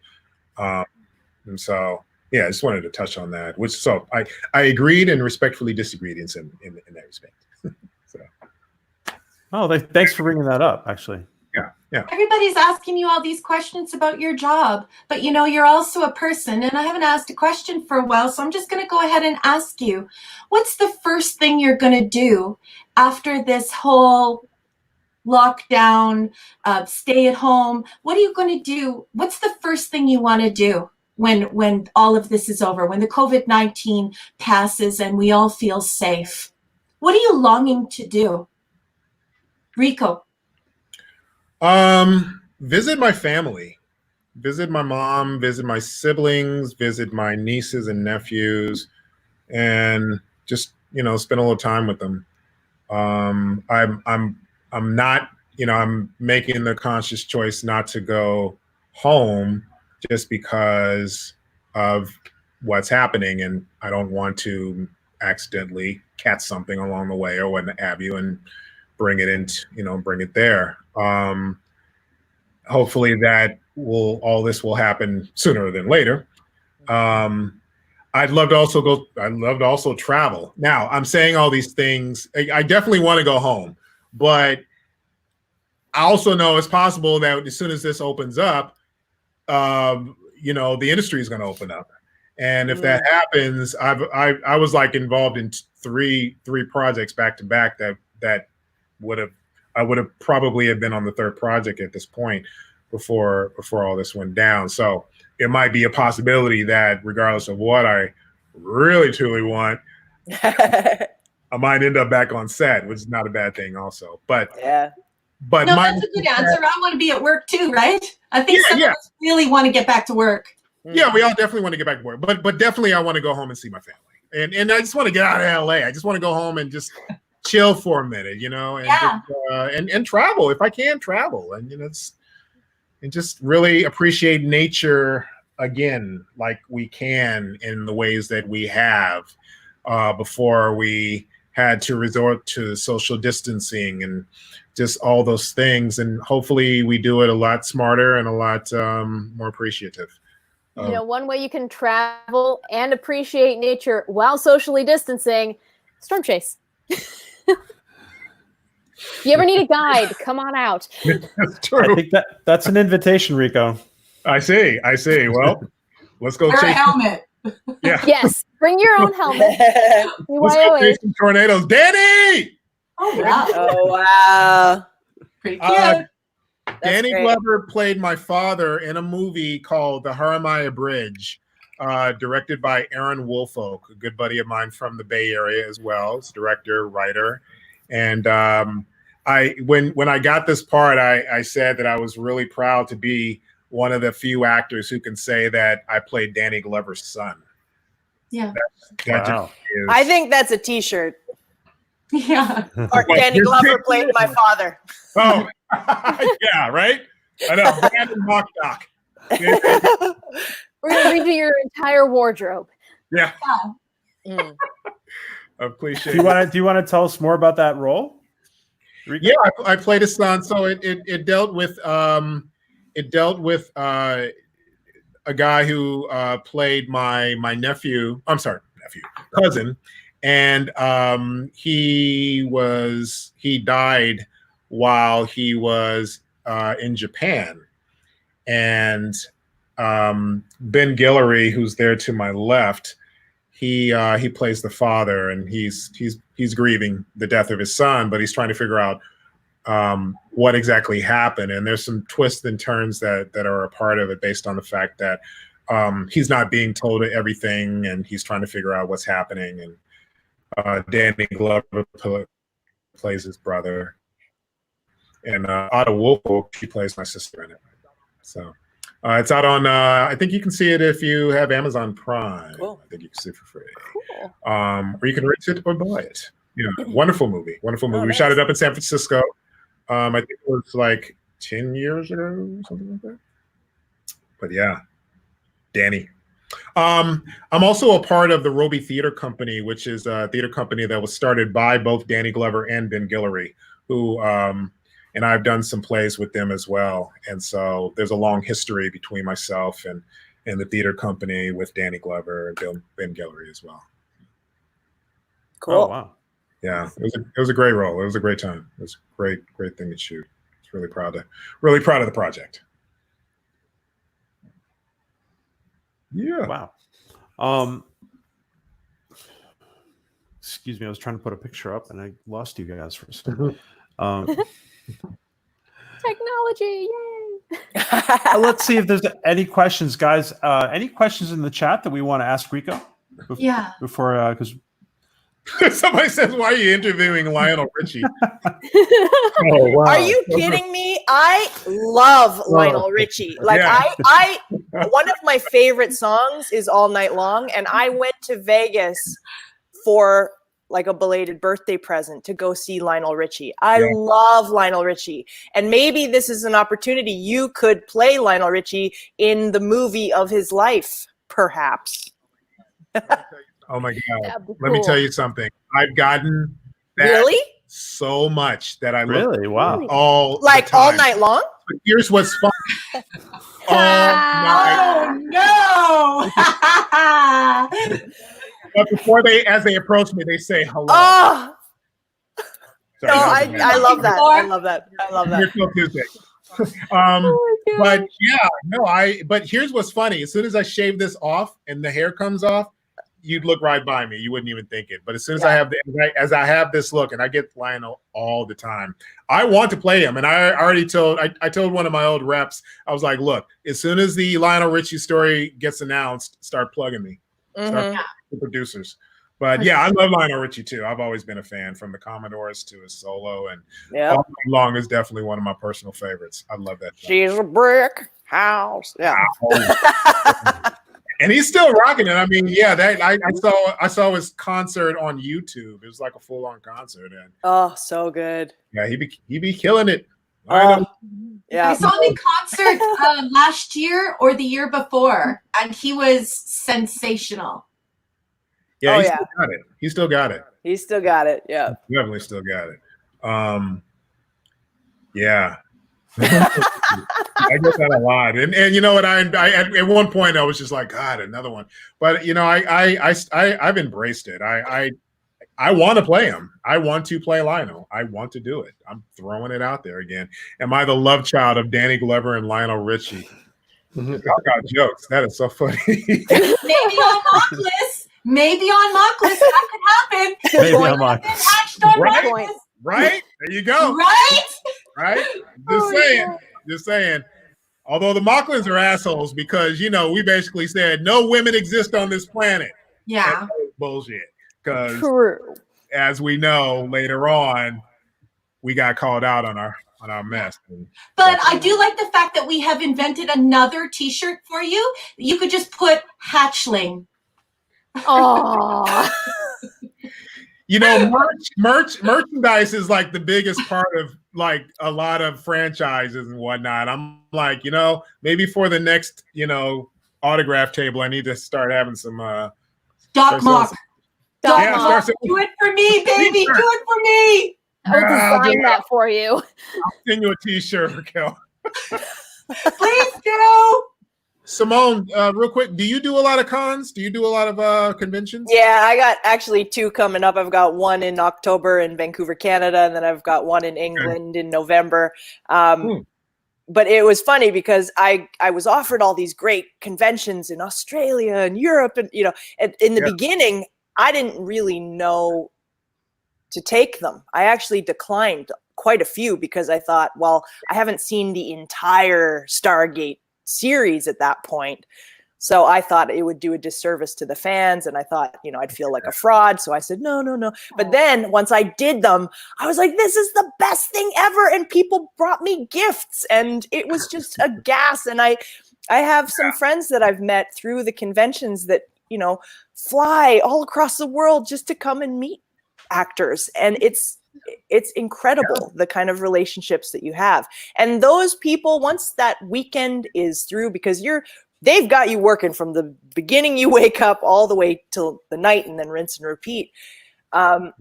[SPEAKER 6] And so, yeah, I just wanted to touch on that. I agreed and respectfully disagreed in that respect. So.
[SPEAKER 1] Oh, thanks for bringing that up. Actually.
[SPEAKER 6] Yeah.
[SPEAKER 3] Everybody's asking you all these questions about your job, but you know, you're also a person, and I haven't asked a question for a while, so I'm just going to go ahead and ask you, what's the first thing you're going to do after this whole lockdown, stay at home? What are you going to do? What's the first thing you want to do when all of this is over, when the COVID-19 passes and we all feel safe? What are you longing to do? Rico.
[SPEAKER 6] Visit my family, visit my mom, visit my siblings, visit my nieces and nephews, and just, you know, spend a little time with them. I'm not, you know, I'm making the conscious choice not to go home just because of what's happening, and I don't want to accidentally catch something along the way or what have you and bring it there. Hopefully all this will happen sooner than later. I'd love to also travel. Now, I'm saying all these things. I definitely want to go home, but I also know it's possible that as soon as this opens up, you know, the industry is going to open up. And if that happens, I was like involved in three projects back to back that I would have probably have been on the third project at this point before all this went down. So it might be a possibility that regardless of what I really truly want, I might end up back on set, which is not a bad thing also. But
[SPEAKER 5] yeah.
[SPEAKER 6] But
[SPEAKER 3] no, that's a good answer. I want to be at work too, right? I think some of us really want to get back to work.
[SPEAKER 6] Yeah, we all definitely want to get back to work. But definitely I want to go home and see my family. And I just want to get out of LA. I just want to go home and just chill for a minute, you know, and just, and travel if I can travel, and you know, and just really appreciate nature again, like we can in the ways that we have before we had to resort to social distancing and just all those things. And hopefully we do it a lot smarter and a lot more appreciative.
[SPEAKER 2] You know, one way you can travel and appreciate nature while socially distancing, storm chase. If you ever need a guide, come on out.
[SPEAKER 6] That's true.
[SPEAKER 1] I think that's an invitation, Rico.
[SPEAKER 6] I see. Well, let's go
[SPEAKER 3] Wear a
[SPEAKER 6] chase.
[SPEAKER 3] helmet.
[SPEAKER 6] Yeah.
[SPEAKER 2] Yes, bring your own helmet.
[SPEAKER 6] Let's go chase some tornadoes. Danny!
[SPEAKER 3] Oh, wow.
[SPEAKER 5] Oh, wow.
[SPEAKER 3] Pretty cute.
[SPEAKER 6] Danny
[SPEAKER 5] great.
[SPEAKER 6] Glover played my father in a movie called The Haramaya Bridge, directed by Aaron Woolfolk, a good buddy of mine from the Bay Area as well. It's director, writer. And when I got this part, I said that I was really proud to be one of the few actors who can say that I played Danny Glover's son.
[SPEAKER 3] Yeah.
[SPEAKER 6] That
[SPEAKER 1] Wow.
[SPEAKER 6] just is.
[SPEAKER 5] I think that's a t-shirt.
[SPEAKER 3] Yeah.
[SPEAKER 5] Or Danny Glover played my father.
[SPEAKER 6] Oh, yeah, right? I know. Brandon Mockdock.
[SPEAKER 2] We're going to redo your entire wardrobe.
[SPEAKER 6] Yeah.
[SPEAKER 5] Mm.
[SPEAKER 6] Of cliche.
[SPEAKER 1] Do you want to tell us more about that role? Rico?
[SPEAKER 6] Yeah, I played a son. So it dealt with a guy who played my nephew. I'm sorry, cousin, and he died while he was in Japan, and Ben Guillory, who's there to my left, he plays the father, and he's grieving the death of his son, but he's trying to figure out what exactly happened. And there's some twists and turns that are a part of it based on the fact that he's not being told everything, and he's trying to figure out what's happening. And Danny Glover plays his brother, and Ada Wolf, she plays my sister in it. So it's out on. I think you can see it if you have Amazon Prime.
[SPEAKER 5] Cool.
[SPEAKER 6] I think you can see it for free.
[SPEAKER 2] Cool.
[SPEAKER 6] Or you can rent it or buy it. Yeah, wonderful movie. Wonderful movie.
[SPEAKER 5] Oh,
[SPEAKER 6] We shot
[SPEAKER 5] nice.
[SPEAKER 6] it up in San Francisco. I think it was like 10 years ago, something like that. But yeah, Danny. I'm also a part of the Roby Theater Company, which is a theater company that was started by both Danny Glover and Ben Guillory, who and I've done some plays with them as well. And so there's a long history between myself and the theater company with Danny Glover and Ben Guillory as well.
[SPEAKER 5] Cool.
[SPEAKER 1] Oh, wow.
[SPEAKER 6] Yeah, it was a great role. It was a great time. It was a great thing to shoot. I was really proud of the project. Yeah.
[SPEAKER 1] Wow. Excuse me, I was trying to put a picture up and I lost you guys for a second.
[SPEAKER 2] Technology, yay!
[SPEAKER 1] Let's see if there's any questions, guys. Any questions in the chat that we want to ask Rico?
[SPEAKER 3] Yeah.
[SPEAKER 1] Before, because
[SPEAKER 6] Somebody says, "Why are you interviewing Lionel Richie?"
[SPEAKER 1] oh wow,
[SPEAKER 5] Are you kidding me? I love Lionel Richie. Like
[SPEAKER 6] Yeah.
[SPEAKER 5] I one of my favorite songs is All Night Long, and I went to Vegas for like a belated birthday present to go see Lionel Richie. I love Lionel Richie. And maybe this is an opportunity you could play Lionel Richie in the movie of his life, perhaps.
[SPEAKER 6] Oh my God!
[SPEAKER 2] That'd be
[SPEAKER 6] Let me
[SPEAKER 2] cool.
[SPEAKER 6] tell you something. I've gotten that
[SPEAKER 5] Really?
[SPEAKER 6] so much that I look
[SPEAKER 1] really? Wow.
[SPEAKER 6] all the
[SPEAKER 5] Like all
[SPEAKER 6] time.
[SPEAKER 5] night long?
[SPEAKER 6] But here's what's fun. all night.
[SPEAKER 3] Oh no!
[SPEAKER 6] But before as they approach me, they say hello.
[SPEAKER 5] Oh,
[SPEAKER 6] Sorry,
[SPEAKER 5] no,
[SPEAKER 6] that was
[SPEAKER 5] I
[SPEAKER 6] amazing.
[SPEAKER 5] love that. I love that. I love that.
[SPEAKER 6] You're so Tuesday.
[SPEAKER 2] Oh my
[SPEAKER 6] But
[SPEAKER 2] gosh.
[SPEAKER 6] yeah, no, but here's what's funny. As soon as I shave this off and the hair comes off, you'd look right by me. You wouldn't even think it. But as soon as I have this look, and I get Lionel all the time, I want to play him. And I already told one of my old reps, I was like, look, as soon as the Lionel Richie story gets announced, start plugging me. Start the producers. But yeah, I love Lionel Richie too. I've always been a fan, from the Commodores to his solo, and
[SPEAKER 5] Yeah.
[SPEAKER 6] All Night Long is definitely one of my personal favorites. I love that song.
[SPEAKER 5] She's a brick house. Yeah.
[SPEAKER 6] And he's still rocking it. I mean, yeah, that I saw his concert on YouTube. It was like a full-on concert, and
[SPEAKER 5] Oh, so good.
[SPEAKER 6] yeah, he be killing it.
[SPEAKER 5] Oh,
[SPEAKER 3] I
[SPEAKER 5] yeah.
[SPEAKER 3] saw him in concert last year or the year before, and he was sensational.
[SPEAKER 6] Yeah,
[SPEAKER 5] Oh,
[SPEAKER 6] he
[SPEAKER 5] yeah.
[SPEAKER 6] still got it. He still got it.
[SPEAKER 5] He still got it. Yeah.
[SPEAKER 6] Definitely still got it. Yeah. I get that a lot, and you know what? I at one point I was just like, God, another one. But you know, I've embraced it. I want to play him. I want to play Lionel. I want to do it. I'm throwing it out there again. Am I the love child of Danny Glover and Lionel Richie? Y'all got jokes. That is so funny.
[SPEAKER 3] Maybe on Mockless. Maybe on Mockless that could happen.
[SPEAKER 1] Maybe
[SPEAKER 2] point.
[SPEAKER 1] I'm on.
[SPEAKER 3] Been hatched on
[SPEAKER 6] Right?
[SPEAKER 3] Mockless,
[SPEAKER 6] Right? There you go.
[SPEAKER 3] right?
[SPEAKER 6] Right?
[SPEAKER 2] Oh,
[SPEAKER 6] Just saying. Although the Mocklins are assholes, because you know we basically said no women exist on this planet.
[SPEAKER 3] Yeah.
[SPEAKER 6] That was bullshit. Because
[SPEAKER 2] True.
[SPEAKER 6] as we know later on, we got called out on our mess.
[SPEAKER 3] But I do like the fact that we have invented another T-shirt for you. You could just put hatchling.
[SPEAKER 2] Oh.
[SPEAKER 6] You know, merchandise is like the biggest part of like a lot of franchises and whatnot. I'm like, you know, maybe for the next, you know, autograph table, I need to start having some
[SPEAKER 3] Doc Mock. Doc
[SPEAKER 6] Yeah,
[SPEAKER 3] Mock.
[SPEAKER 6] start-
[SPEAKER 3] Do it for me, baby. Do it for me.
[SPEAKER 2] I'll design
[SPEAKER 6] Yeah.
[SPEAKER 2] that for you.
[SPEAKER 6] I'll send you a t-shirt, Raquel.
[SPEAKER 3] Please do.
[SPEAKER 6] Simone, real quick, do you do a lot of cons? Do you do a lot of conventions?
[SPEAKER 5] Yeah, I got actually 2 coming up. I've got one in October in Vancouver, Canada, and then I've got one in England in November. But it was funny because I was offered all these great conventions in Australia and Europe, and you know, in the beginning, I didn't really know to take them. I actually declined quite a few because I thought, well, I haven't seen the entire Stargate series at that point. So I thought it would do a disservice to the fans, and I thought, I'd feel like a fraud. So I said, no. But then once I did them, I was like, this is the best thing ever. And people brought me gifts, and it was just a gas. And I have some friends that I've met through the conventions that, fly all across the world just to come and meet actors. And it's incredible, the kind of relationships that you have. And those people, once that weekend is through, because they've got you working from the beginning you wake up all the way till the night, and then rinse and repeat. By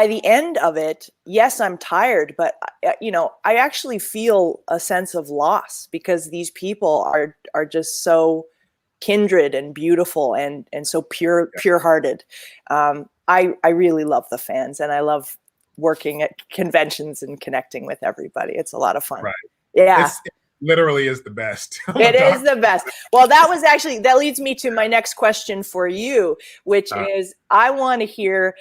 [SPEAKER 5] the end of it, yes, I'm tired, but I actually feel a sense of loss, because these people are just so kindred and beautiful and so pure-hearted. I really love the fans, and I love working at conventions and connecting with everybody. It's a lot of fun.
[SPEAKER 6] Right.
[SPEAKER 5] Yeah.
[SPEAKER 6] It literally is the best.
[SPEAKER 5] It is the best. Well, that leads me to my next question for you, which is, I want to hear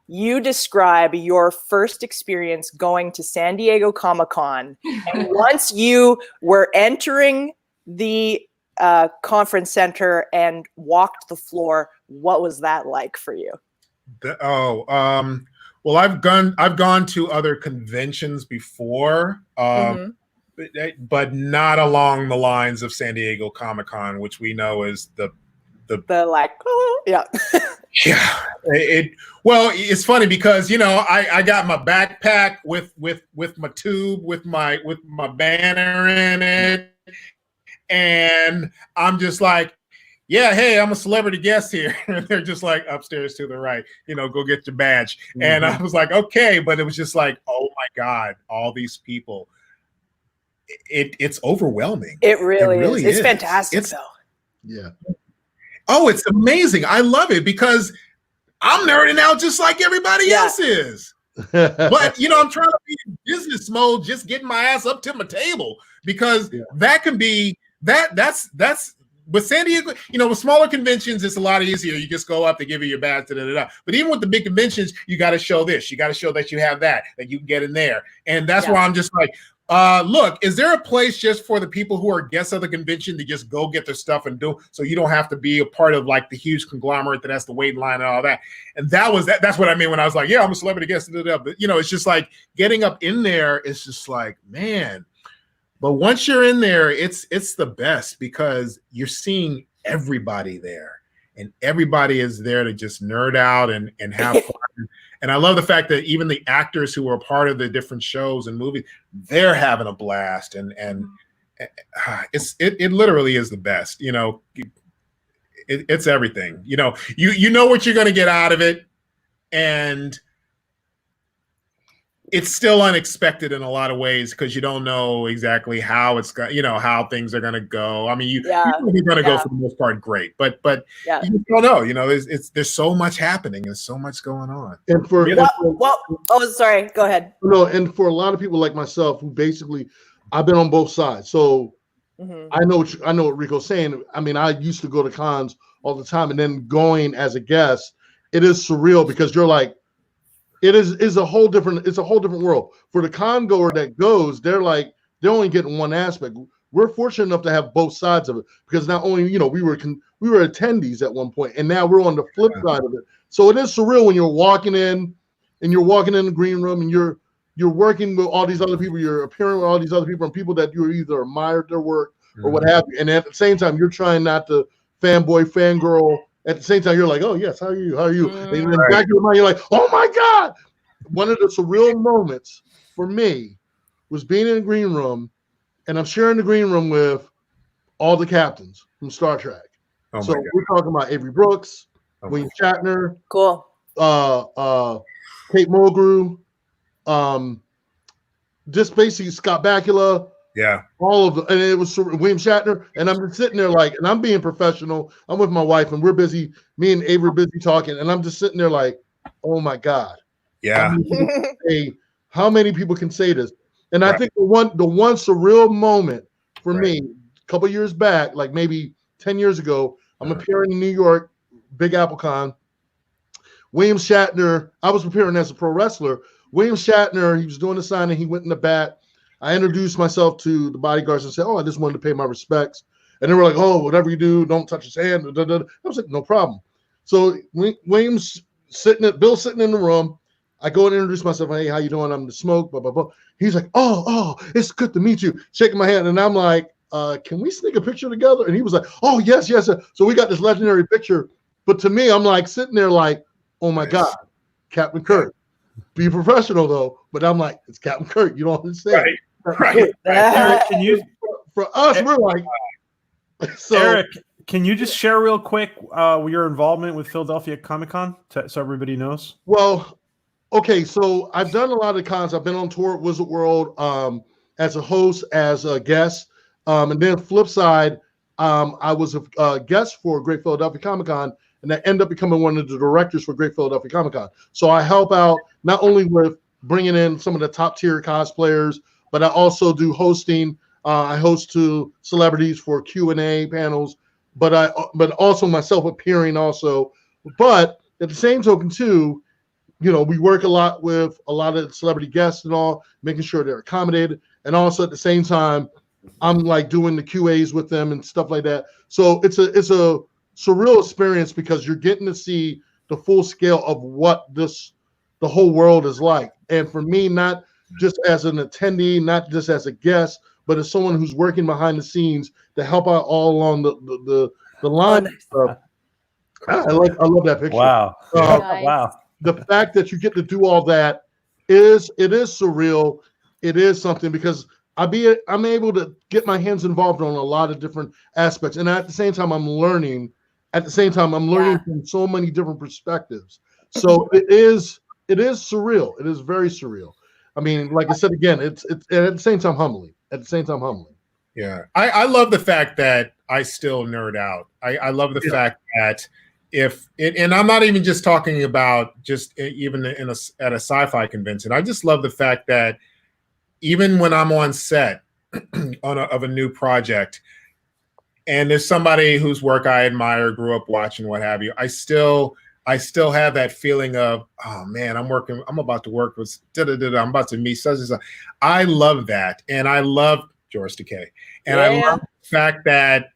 [SPEAKER 5] you describe your first experience going to San Diego Comic-Con. And once you were entering the conference center and walked the floor, what was that like for you?
[SPEAKER 6] Well, I've gone to other conventions before, but not along the lines of San Diego Comic-Con, which we know is the
[SPEAKER 5] like, yeah.
[SPEAKER 6] Yeah. It's funny because, I got my backpack with my tube, with my banner in it. And I'm just like, yeah, hey, I'm a celebrity guest here. And they're just like, upstairs to the right, go get your badge. Mm-hmm. And I was like, okay. But it was just like, oh my God, all these people. It's overwhelming.
[SPEAKER 5] It really is. It's fantastic though.
[SPEAKER 4] Yeah.
[SPEAKER 6] Oh, it's amazing. I love it because I'm nerding out just like everybody else is. But I'm trying to be in business mode, just getting my ass up to my table, because that can be that's with San Diego, with smaller conventions, it's a lot easier. You just go up, they give you your badge, But even with the big conventions, you got to show this. You got to show that you have that you can get in there. And that's why I'm just like, look, is there a place just for the people who are guests of the convention to just go get their stuff and do, so you don't have to be a part of like the huge conglomerate that has to wait in line and all that? And that's what I mean when I was like, yeah, I'm a celebrity guest. But it's just like getting up in there. It's just like, man. But once you're in there, it's the best, because you're seeing everybody there, and everybody is there to just nerd out and have fun. And I love the fact that even the actors who are part of the different shows and movies, they're having a blast, and it literally is the best. It's everything. You know what you're going to get out of it, and it's still unexpected in a lot of ways, because you don't know exactly how it's going, how things are going to go. I mean, you're going to go for the most part great, but you don't know. There's so much happening. There's so much going on.
[SPEAKER 4] And
[SPEAKER 5] sorry, go ahead.
[SPEAKER 4] No, and for a lot of people like myself, who basically, I've been on both sides, so I know what Rico's saying. I mean, I used to go to cons all the time, and then going as a guest, it is surreal, because you're like, it's a whole different world. For the con goer that goes, they're only getting one aspect. We're fortunate enough to have both sides of it, because not only we were attendees at one point, and now we're on the flip side of it. So it is surreal when you're walking in the green room, and you're working with all these other people, you're appearing with all these other people, and people that you either admired their work or what have you. And at the same time, you're trying not to fanboy, fangirl. At the same time, you're like, oh, yes, how are you? How are you? And in the back of your mind, you're like, oh, my God. One of the surreal moments for me was being in the green room, and I'm sharing the green room with all the captains from Star Trek.
[SPEAKER 6] Oh,
[SPEAKER 4] so we're talking about Avery Brooks, William Shatner,
[SPEAKER 5] cool,
[SPEAKER 4] Kate Mulgrew, just basically Scott Bakula.
[SPEAKER 6] Yeah,
[SPEAKER 4] all of them, and it was William Shatner, and I'm just sitting there like, and I'm being professional. I'm with my wife, and we're busy. Me and Avery are busy talking, and I'm just sitting there like, oh my God,
[SPEAKER 6] yeah.
[SPEAKER 4] How many people can say this? And I think the one surreal moment for me, a couple years back, like maybe 10 years ago, I'm appearing in New York, Big Apple Con. William Shatner, I was preparing as a pro wrestler. William Shatner, he was doing the signing, he went in the back. I introduced myself to the bodyguards and said, oh, I just wanted to pay my respects. And they were like, oh, whatever you do, don't touch his hand. Da, da, da. I was like, no problem. So William's Bill's sitting in the room. I go and introduce myself. Hey, how you doing? I'm the Smoke, blah, blah, blah. He's like, oh, it's good to meet you. Shaking my hand. And I'm like, can we sneak a picture together? And he was like, oh, yes. So we got this legendary picture. But to me, I'm like sitting there like, oh my God, Captain Kirk. Be professional though. But I'm like, it's Captain Kirk. You don't understand.
[SPEAKER 6] Right.
[SPEAKER 1] Eric, can you
[SPEAKER 4] For us, we're like, so
[SPEAKER 1] Eric, can you just share real quick your involvement with Philadelphia Comic-Con so everybody knows?
[SPEAKER 4] Well, okay, so I've done a lot of cons. I've been on tour at Wizard World as a host, as a guest. And then flip side, I was a guest for Great Philadelphia Comic-Con, and I ended up becoming one of the directors for Great Philadelphia Comic-Con. So I help out not only with bringing in some of the top tier cosplayers, but I also do hosting. I host to celebrities for Q&A panels, but also myself appearing also. But at the same token too, you know, we work a lot with a lot of celebrity guests and all, making sure they're accommodated. And also at the same time, I'm like doing the QAs with them and stuff like that. So it's a surreal experience because you're getting to see the full scale of what the whole world is like. And for me, not just as an attendee, not just as a guest, but as someone who's working behind the scenes to help out all along the line. I love that picture.
[SPEAKER 1] Wow.
[SPEAKER 2] Nice.
[SPEAKER 1] Wow.
[SPEAKER 4] The fact that you get to do all that is surreal. It is something because I'm able to get my hands involved on a lot of different aspects, and at the same time I'm learning. From so many different perspectives. So it is surreal. It is very surreal. I mean, like I said again, it's at the same time humbling.
[SPEAKER 6] Yeah, I love the fact that I still nerd out. I love the fact that and I'm not even just talking about just even at a sci-fi convention. I just love the fact that even when I'm on set of a new project, and there's somebody whose work I admire, grew up watching, what have you, I still have that feeling of, oh man, I'm about to work with I'm about to meet such and such. I love that, and I love George Takei, and I love the fact that.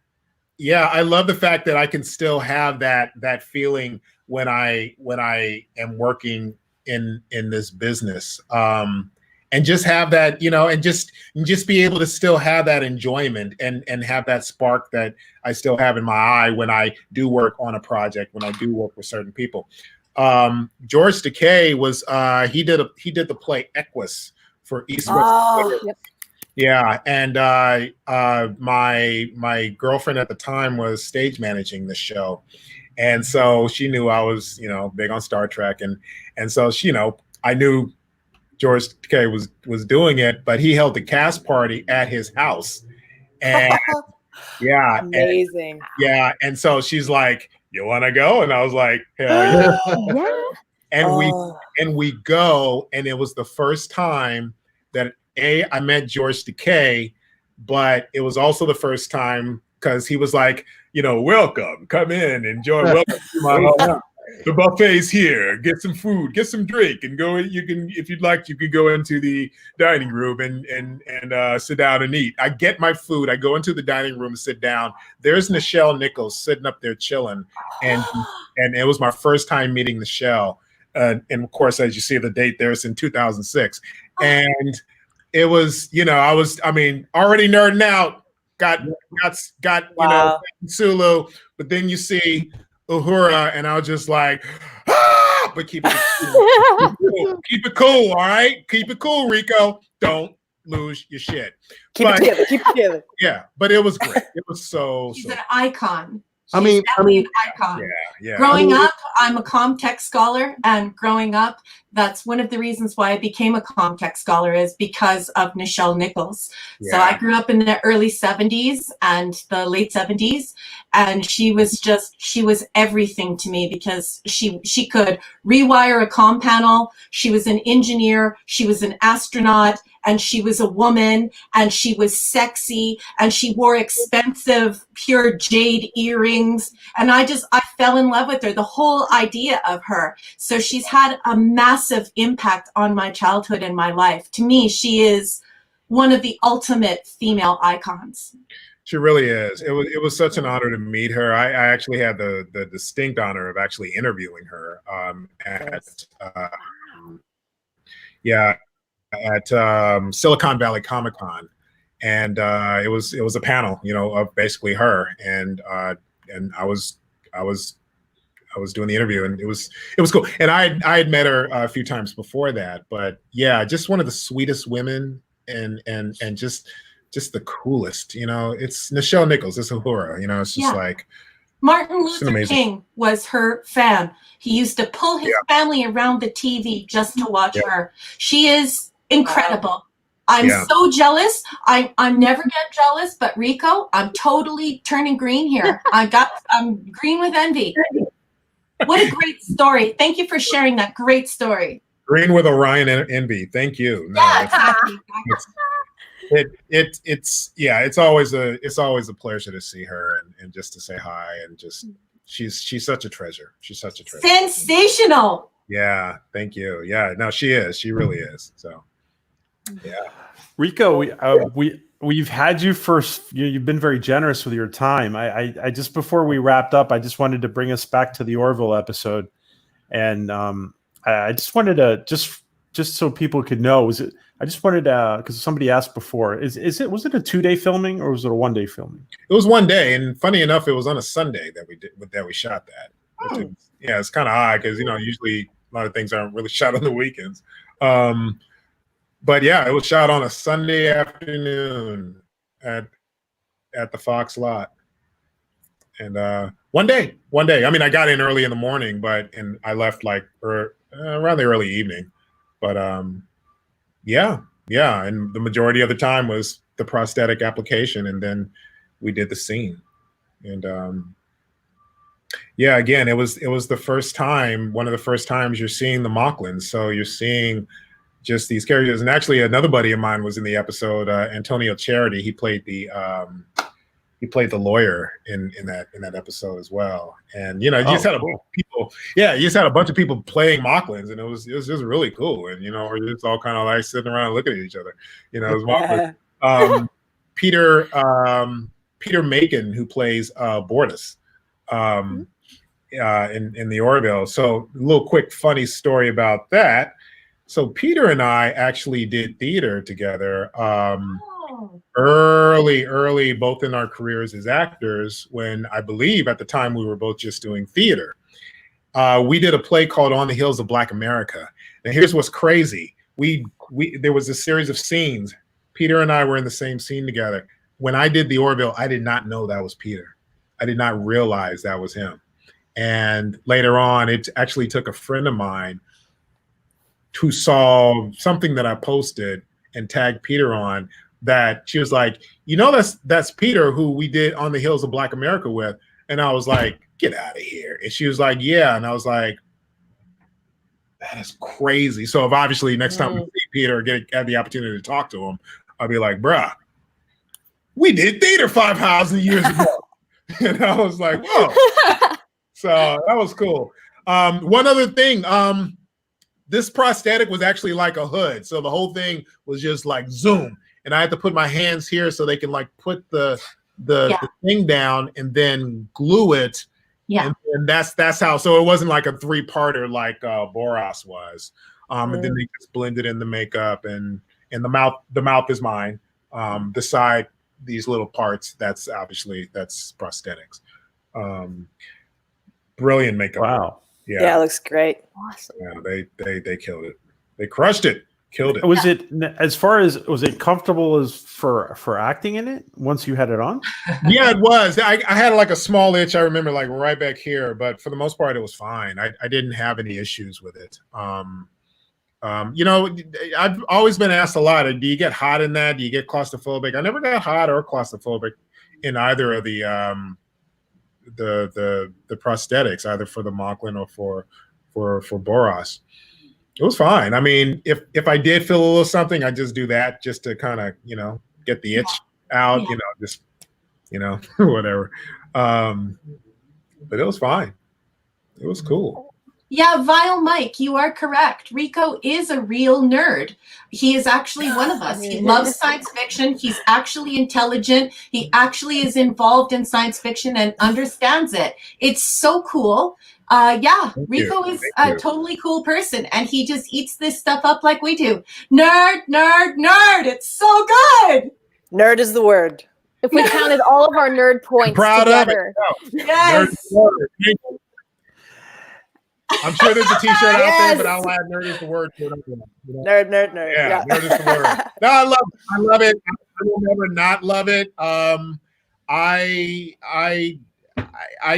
[SPEAKER 6] Yeah, I love the fact that I can still have that feeling when I am working in this business, and just have that, you know, and just be able to still have that enjoyment and have that spark that I still have in my eye when I do work on a project, when I do work with certain people. George Takei was he did the play Equus for East West.
[SPEAKER 5] Oh, yep.
[SPEAKER 6] Yeah, and my girlfriend at the time was stage managing the show, and so she knew I was, you know, big on Star Trek, and so she, you know, I knew George Takei was doing it, but he held the cast party at his house, and
[SPEAKER 5] amazing.
[SPEAKER 6] And so she's like, "You want to go?" And I was like, "Hell yeah!" And we go, and it was the first time that I met George Takei, but it was also the first time because he was like, you know, welcome, come in, enjoy, welcome to my home. The buffet's here. Get some food, get some drink, and go. You can, if you'd like, you could go into the dining room and sit down and eat. I get my food. I go into the dining room and sit down. There's Nichelle Nichols sitting up there chilling, and it was my first time meeting Nichelle. And of course, as you see the date there, it's in 2006, and it was, you know, I mean, already nerding out, got you know, Sulu, but then you see Uhura, and I was just like, ah! But keep it cool, all right? Keep it cool, Rico. Don't lose your shit.
[SPEAKER 5] Keep it together.
[SPEAKER 6] Yeah, but it was great. It was
[SPEAKER 3] She's an icon.
[SPEAKER 4] I mean,
[SPEAKER 3] an icon.
[SPEAKER 6] Yeah.
[SPEAKER 3] Growing up, I'm a Comtech scholar, and growing up, that's one of the reasons why I became a Comtech scholar is because of Nichelle Nichols.
[SPEAKER 6] Yeah.
[SPEAKER 3] So I grew up in the early 70s and the late 70s, and she was everything to me because she could rewire a comm panel. She was an engineer. She was an astronaut. And she was a woman, and she was sexy, and she wore expensive pure jade earrings. And I fell in love with her, the whole idea of her. So she's had a massive impact on my childhood and my life. To me, she is one of the ultimate female icons.
[SPEAKER 6] She really is. It was such an honor to meet her. I actually had the distinct honor of actually interviewing her at yeah at Silicon Valley Comic Con, and it was a panel, of basically her, and I was doing the interview, and it was cool. And I had met her a few times before that, but yeah, just one of the sweetest women, and just the coolest. It's Nichelle Nichols. It's Uhura. It's just like
[SPEAKER 3] Martin
[SPEAKER 6] it's
[SPEAKER 3] Luther King was her fan. He used to pull his family around the TV just to watch her. She is incredible. I'm so jealous. I never get jealous, but Rico, I'm totally turning green here. I'm green with envy. What a great story. Thank you for sharing that great story.
[SPEAKER 6] Green with Orion envy. Thank you. No,
[SPEAKER 3] Yeah, exactly.
[SPEAKER 6] it's always a pleasure to see her and just to say hi, and just she's such a treasure. She's such a treasure.
[SPEAKER 3] Sensational.
[SPEAKER 6] Yeah, thank you. Yeah, no, she is. She really is. So, yeah.
[SPEAKER 1] Rico, we've had you for you've been very generous with your time. I just before we wrapped up, I just wanted to bring us back to the Orville episode, and I just wanted to just so people could know, I just wanted to, because somebody asked before, was it a 2-day filming or was it a 1-day filming?
[SPEAKER 6] It was 1 day, and funny enough, it was on a Sunday that we shot that. Yeah, it's kind of odd because usually a lot of things aren't really shot on the weekends. But yeah, it was shot on a Sunday afternoon at the Fox lot, and 1 day. I mean, I got in early in the morning, and I left like around the early evening. But yeah, and the majority of the time was the prosthetic application, and then we did the scene, and yeah, again, it was the first time, one of the first times you're seeing the Mocklins, so you're seeing just these characters. And actually, another buddy of mine was in the episode, Antonio Charity. He played the lawyer in that episode as well. And you just had a bunch of people. Yeah, you just had a bunch of people playing Mocklins, and it was just really cool. And we're just all kind of like sitting around looking at each other. It was Mocklins. Peter Macon, who plays Bortus in the Orville. So a little quick funny story about that. So Peter and I actually did theater together early, both in our careers as actors, when I believe at the time we were both just doing theater. We did a play called On the Hills of Black America. And here's what's crazy. There was a series of scenes. Peter and I were in the same scene together. When I did the Orville, I did not know that was Peter. I did not realize that was him. And later on, it actually took a friend of mine who saw something that I posted and tagged Peter on, that she was like, that's Peter who we did On the Hills of Black America with. And I was like, get out of here. And she was like, yeah. And I was like, that is crazy. So if obviously next time we see Peter or have the opportunity to talk to him, I'll be like, bruh, we did theater 5,000 years ago. And I was like, whoa. So that was cool. One other thing, this prosthetic was actually like a hood. So the whole thing was just like zoom. And I had to put my hands here so they can like put the thing down and then glue it. Yeah. And that's how, so it wasn't like a 3-parter like Boras was. And then they just blended in the makeup, and the mouth is mine. The side, these little parts, that's prosthetics. Brilliant makeup.
[SPEAKER 1] Wow.
[SPEAKER 5] Yeah, it looks great.
[SPEAKER 2] Awesome.
[SPEAKER 6] Yeah, they killed it. They crushed it. Killed it.
[SPEAKER 1] Was it, as far as, was it comfortable as for acting in it once you had it on?
[SPEAKER 6] Yeah, it was. I had like a small itch, I remember, like right back here, but for the most part, it was fine. I didn't have any issues with it. I've always been asked a lot, do you get hot in that? Do you get claustrophobic? I never got hot or claustrophobic in either of the prosthetics, either for the Mocklin or for Boras. It was fine. I mean, if I did feel a little something, I just do that just to kind of, get the itch out, just, whatever. But it was fine. It was cool.
[SPEAKER 3] Yeah, Vile Mike, you are correct. Rico is a real nerd. He is actually one of us. He loves science fiction. He's actually intelligent. He actually is involved in science fiction and understands it. It's so cool. Yeah, Rico is a totally cool person, and he just eats this stuff up like we do. Nerd, nerd, nerd. It's so good.
[SPEAKER 5] Nerd is the word.
[SPEAKER 2] If we counted all of our nerd points together.
[SPEAKER 3] Yes.
[SPEAKER 6] I'm sure there's a T-shirt out there, but I'll add "nerd" is the word.
[SPEAKER 5] Nerd, nerd, nerd.
[SPEAKER 6] Yeah, nerd is the word. No, I love it. I will never not love it. I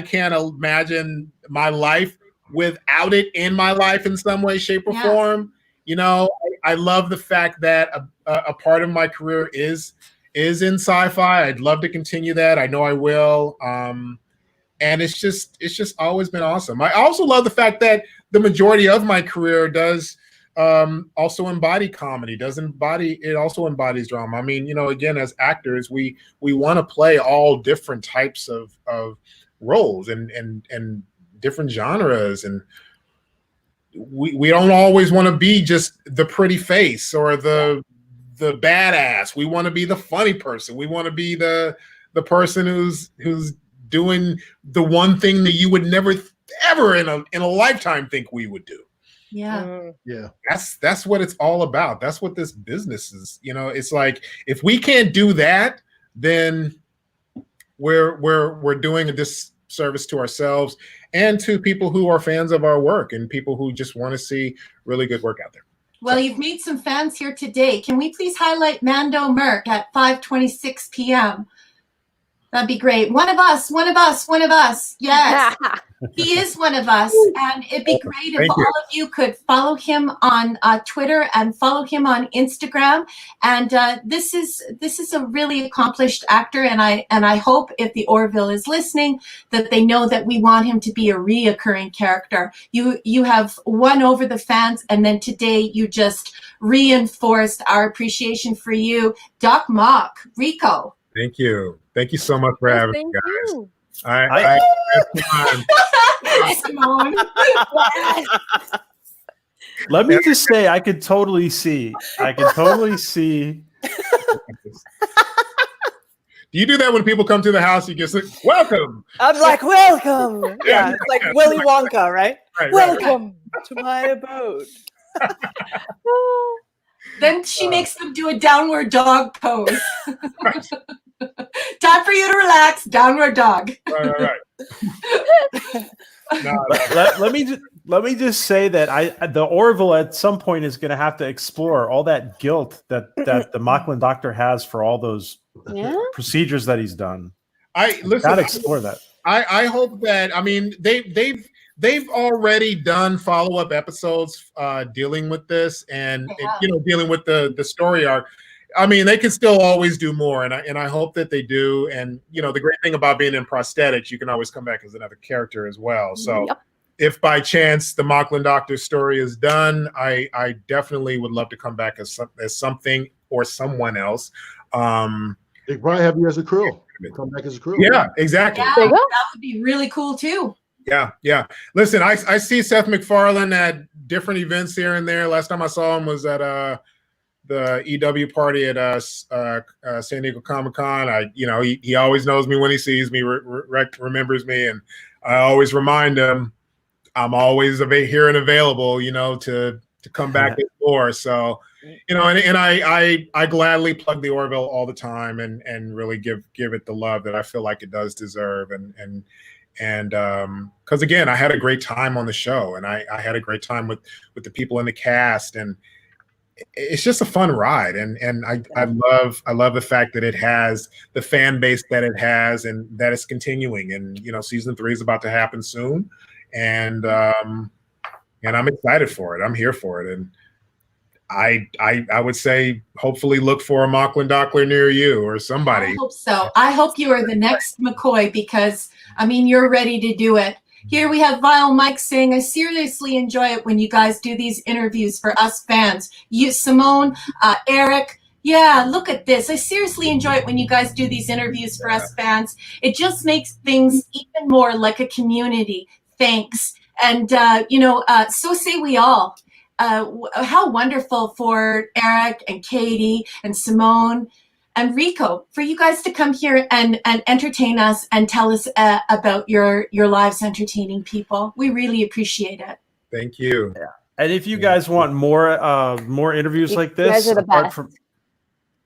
[SPEAKER 6] can't imagine my life without it in my life in some way, shape, or form. You know, I love the fact that a part of my career is in sci-fi. I'd love to continue that. I know I will. And it's just always been awesome. I also love the fact that the majority of my career does also embody comedy. It also embodies drama. I mean, you know, again, as actors, we want to play all different types of roles and different genres, and we don't always want to be just the pretty face or the badass. We want to be the funny person. We want to be the person who's doing the one thing that you would never ever in a lifetime think we would do.
[SPEAKER 3] Yeah.
[SPEAKER 4] Yeah.
[SPEAKER 6] That's what it's all about. That's what this business is. You know, it's like if we can't do that, then we're doing a disservice to ourselves and to people who are fans of our work and people who just want to see really good work out there.
[SPEAKER 3] Well, you've made some fans here today. Can we please highlight Mando Merck at 5:26 p.m.? That'd be great. One of us. Yes. He is one of us. And it'd be great if all of you could follow him on Twitter and follow him on Instagram. And this is a really accomplished actor. And I hope if the Orville is listening that they know that we want him to be a reoccurring character. You have won over the fans. And then today you just reinforced our appreciation for you. Doc Mock, Rico.
[SPEAKER 6] Thank you. Thank you so much for having me, guys.
[SPEAKER 2] You.
[SPEAKER 6] I
[SPEAKER 3] Simone.
[SPEAKER 1] Let me just say, I could totally see.
[SPEAKER 6] Do you do that when people come to the house? You just like, welcome.
[SPEAKER 5] I'm like, welcome. Yeah, it's like Willy Wonka, right?
[SPEAKER 6] Right.
[SPEAKER 5] Welcome to my abode.
[SPEAKER 3] Then she makes them do a downward dog pose.
[SPEAKER 6] Right.
[SPEAKER 3] Time for you to relax. Downward dog.
[SPEAKER 6] Right. No.
[SPEAKER 1] Let me just say that the Orville at some point is going to have to explore all that guilt that the Mocklin doctor has for all those procedures that he's done. Gotta explore that.
[SPEAKER 6] I hope that, I mean, they've already done follow-up episodes dealing with this and dealing with the story arc. I mean, they can still always do more, and I hope that they do. And you know, the great thing about being in prosthetics, you can always come back as another character as well. So, if by chance the Mocklin Doctor story is done, I definitely would love to come back as something or someone else.
[SPEAKER 4] They probably have you as a crew. Come back as a crew.
[SPEAKER 6] Yeah, exactly.
[SPEAKER 3] Yeah, that would be really cool too.
[SPEAKER 6] Yeah. Listen, I see Seth MacFarlane at different events here and there. Last time I saw him was at the EW party at San Diego Comic-Con. He always knows me when he sees me, remembers me, and I always remind him I'm always here and available, to come back more. So, and I gladly plug the Orville all the time and really give it the love that I feel like it does deserve. And because again, I had a great time on the show, and I had a great time with the people in the cast, and it's just a fun ride. And I love the fact that it has the fan base that it has, and that it's continuing. And season 3 is about to happen soon, and I'm excited for it. I'm here for it, and I would say hopefully look for a Mocklin Dockler near you or somebody.
[SPEAKER 3] I hope so. I hope you are the next McCoy, because you're ready to do it. Here we have Vile Mike saying, I seriously enjoy it when you guys do these interviews for us fans. You, Simone, Eric, yeah, look at this. I seriously enjoy it when you guys do these interviews for us fans. It just makes things even more like a community. Thanks. And, so say we all. How wonderful for Eric and Katie and Simone and Rico for you guys to come here and entertain us and tell us about your lives entertaining people. We really appreciate it.
[SPEAKER 6] Thank you.
[SPEAKER 1] Yeah. And if you guys want more interviews like
[SPEAKER 2] You guys
[SPEAKER 1] this,
[SPEAKER 2] are the best.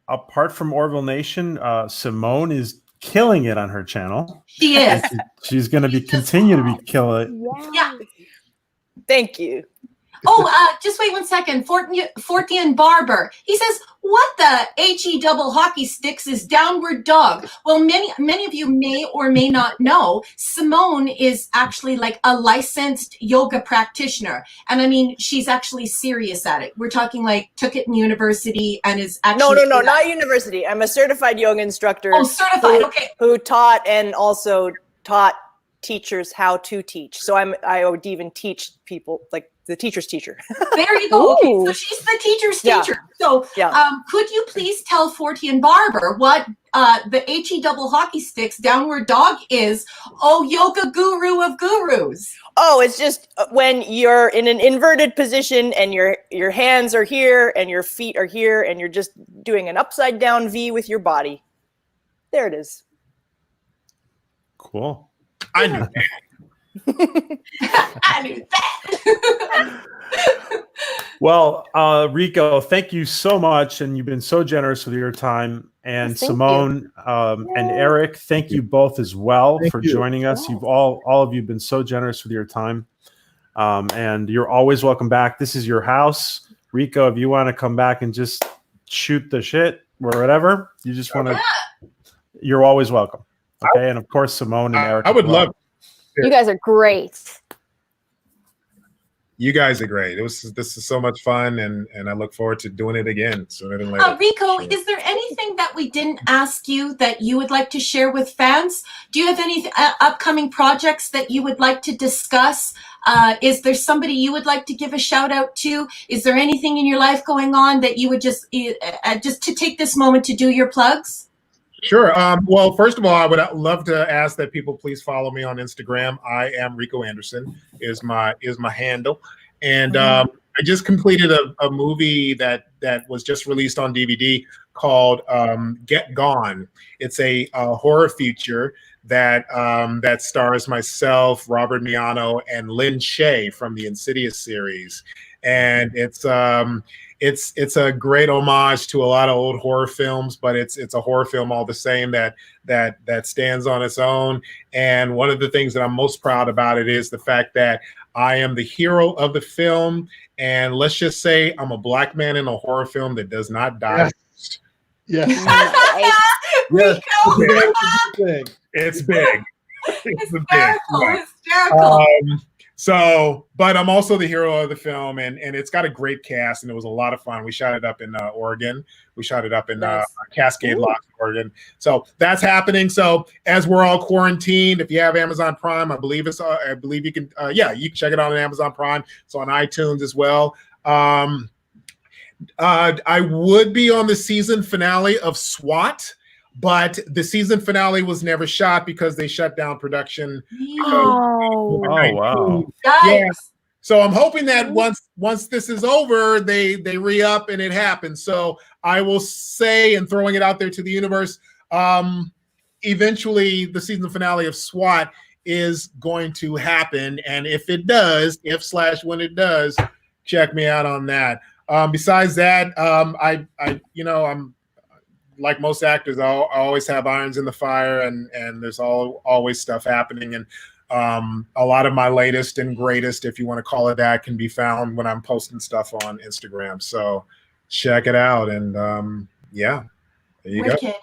[SPEAKER 1] apart from Orville Nation, Simone is killing it on her channel.
[SPEAKER 3] She is.
[SPEAKER 1] She's going to continue to be killing it.
[SPEAKER 3] Yeah.
[SPEAKER 5] Thank you.
[SPEAKER 3] Oh, just wait 1 second. Fortean Barber. He says, "What the HE double hockey sticks is downward dog?" Well, many of you may or may not know, Simone is actually like a licensed yoga practitioner, and I mean, she's actually serious at it. We're talking like took it in university and is actually
[SPEAKER 5] No, not university. I'm a certified yoga instructor.
[SPEAKER 3] Oh, certified. Okay.
[SPEAKER 5] Who taught and also taught teachers how to teach. So I would even teach people, like the teacher's teacher.
[SPEAKER 3] There you go. Okay,
[SPEAKER 2] Ooh.
[SPEAKER 3] so she's the teacher's
[SPEAKER 5] Yeah.
[SPEAKER 3] teacher. So could you please tell Fortean Barber what the HE double hockey sticks downward dog is? Oh, yoga guru of gurus.
[SPEAKER 5] Oh, it's just when you're in an inverted position and your hands are here and your feet are here and you're just doing an upside down V with your body. There it is.
[SPEAKER 1] Cool.
[SPEAKER 6] I knew that.
[SPEAKER 3] I knew that.
[SPEAKER 1] Well, Rico, thank you so much, and you've been so generous with your time. And
[SPEAKER 2] Yes, thank
[SPEAKER 1] Simone and Eric, thank you both as well
[SPEAKER 4] Thank
[SPEAKER 1] for
[SPEAKER 4] you.
[SPEAKER 1] joining us. You've all of you been so generous with your time, and you're always welcome back. This is your house, Rico. If you want to come back and just shoot the shit or whatever, you just want to, you're always welcome. Okay, and of course, Simone and Eric.
[SPEAKER 6] I would
[SPEAKER 1] as well.
[SPEAKER 6] love.
[SPEAKER 2] You guys are great.
[SPEAKER 6] You guys are great. This is so much fun, and I look forward to doing it again sooner than later.
[SPEAKER 3] Rico,
[SPEAKER 6] Sure.
[SPEAKER 3] is there anything that we didn't ask you that you would like to share with fans? Do you have any upcoming projects that you would like to discuss? Is there somebody you would like to give a shout out to? Is there anything in your life going on that you would just to take this moment to do your plugs?
[SPEAKER 6] Sure. Well, first of all, I would love to ask that people please follow me on Instagram. I am Rico Anderson is my handle, and I just completed a movie that was just released on DVD called Get Gone. It's a horror feature that stars myself, Robert Miano, and Lynn Shay from the Insidious series, and it's a great homage to a lot of old horror films, but it's a horror film all the same that stands on its own. And one of the things that I'm most proud about it is the fact that I am the hero of the film, and let's just say I'm a black man in a horror film that does not die.
[SPEAKER 4] Yes.
[SPEAKER 3] Rico,
[SPEAKER 6] It's big. It's a big.
[SPEAKER 3] hysterical.
[SPEAKER 6] But I'm also the hero of the film, and it's got a great cast, and it was a lot of fun. We shot it up in Oregon. We shot it up in Cascade Locks, Oregon. So that's happening. So as we're all quarantined, if you have Amazon Prime, I believe you can. You can check it out on Amazon Prime. It's on iTunes as well. I would be on the season finale of SWAT. But the season finale was never shot because they shut down production.
[SPEAKER 2] Oh,
[SPEAKER 1] wow.
[SPEAKER 6] Yeah. So I'm hoping that once this is over, they re-up and it happens. So I will say, and throwing it out there to the universe, eventually the season finale of SWAT is going to happen. And if it does, when it does, check me out on that. Besides that, I'm like most actors, I always have irons in the fire, and there's always stuff happening. And a lot of my latest and greatest, if you want to call it that, can be found when I'm posting stuff on Instagram. So check it out. And there you go.
[SPEAKER 3] Wicked.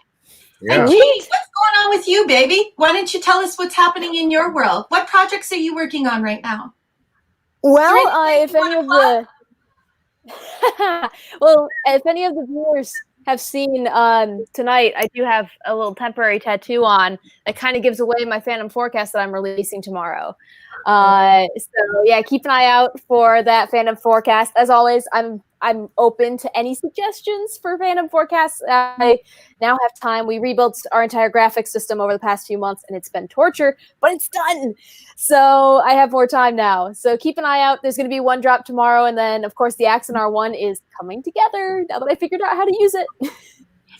[SPEAKER 6] Yeah.
[SPEAKER 3] And Katie, what's going on with you, baby? Why don't you tell us what's happening in your world? What projects are you working on right now?
[SPEAKER 2] well, if any of the viewers have seen tonight, I do have a little temporary tattoo on that kind of gives away my Phantom Forecast that I'm releasing tomorrow. So yeah, keep an eye out for that fandom forecast. As always, I'm open to any suggestions for fandom forecasts. I now have time. We rebuilt our entire graphics system over the past few months, and it's been torture, but it's done. So I have more time now. So keep an eye out. There's going to be one drop tomorrow, and then of course the Axonar one is coming together now that I figured out how to use it.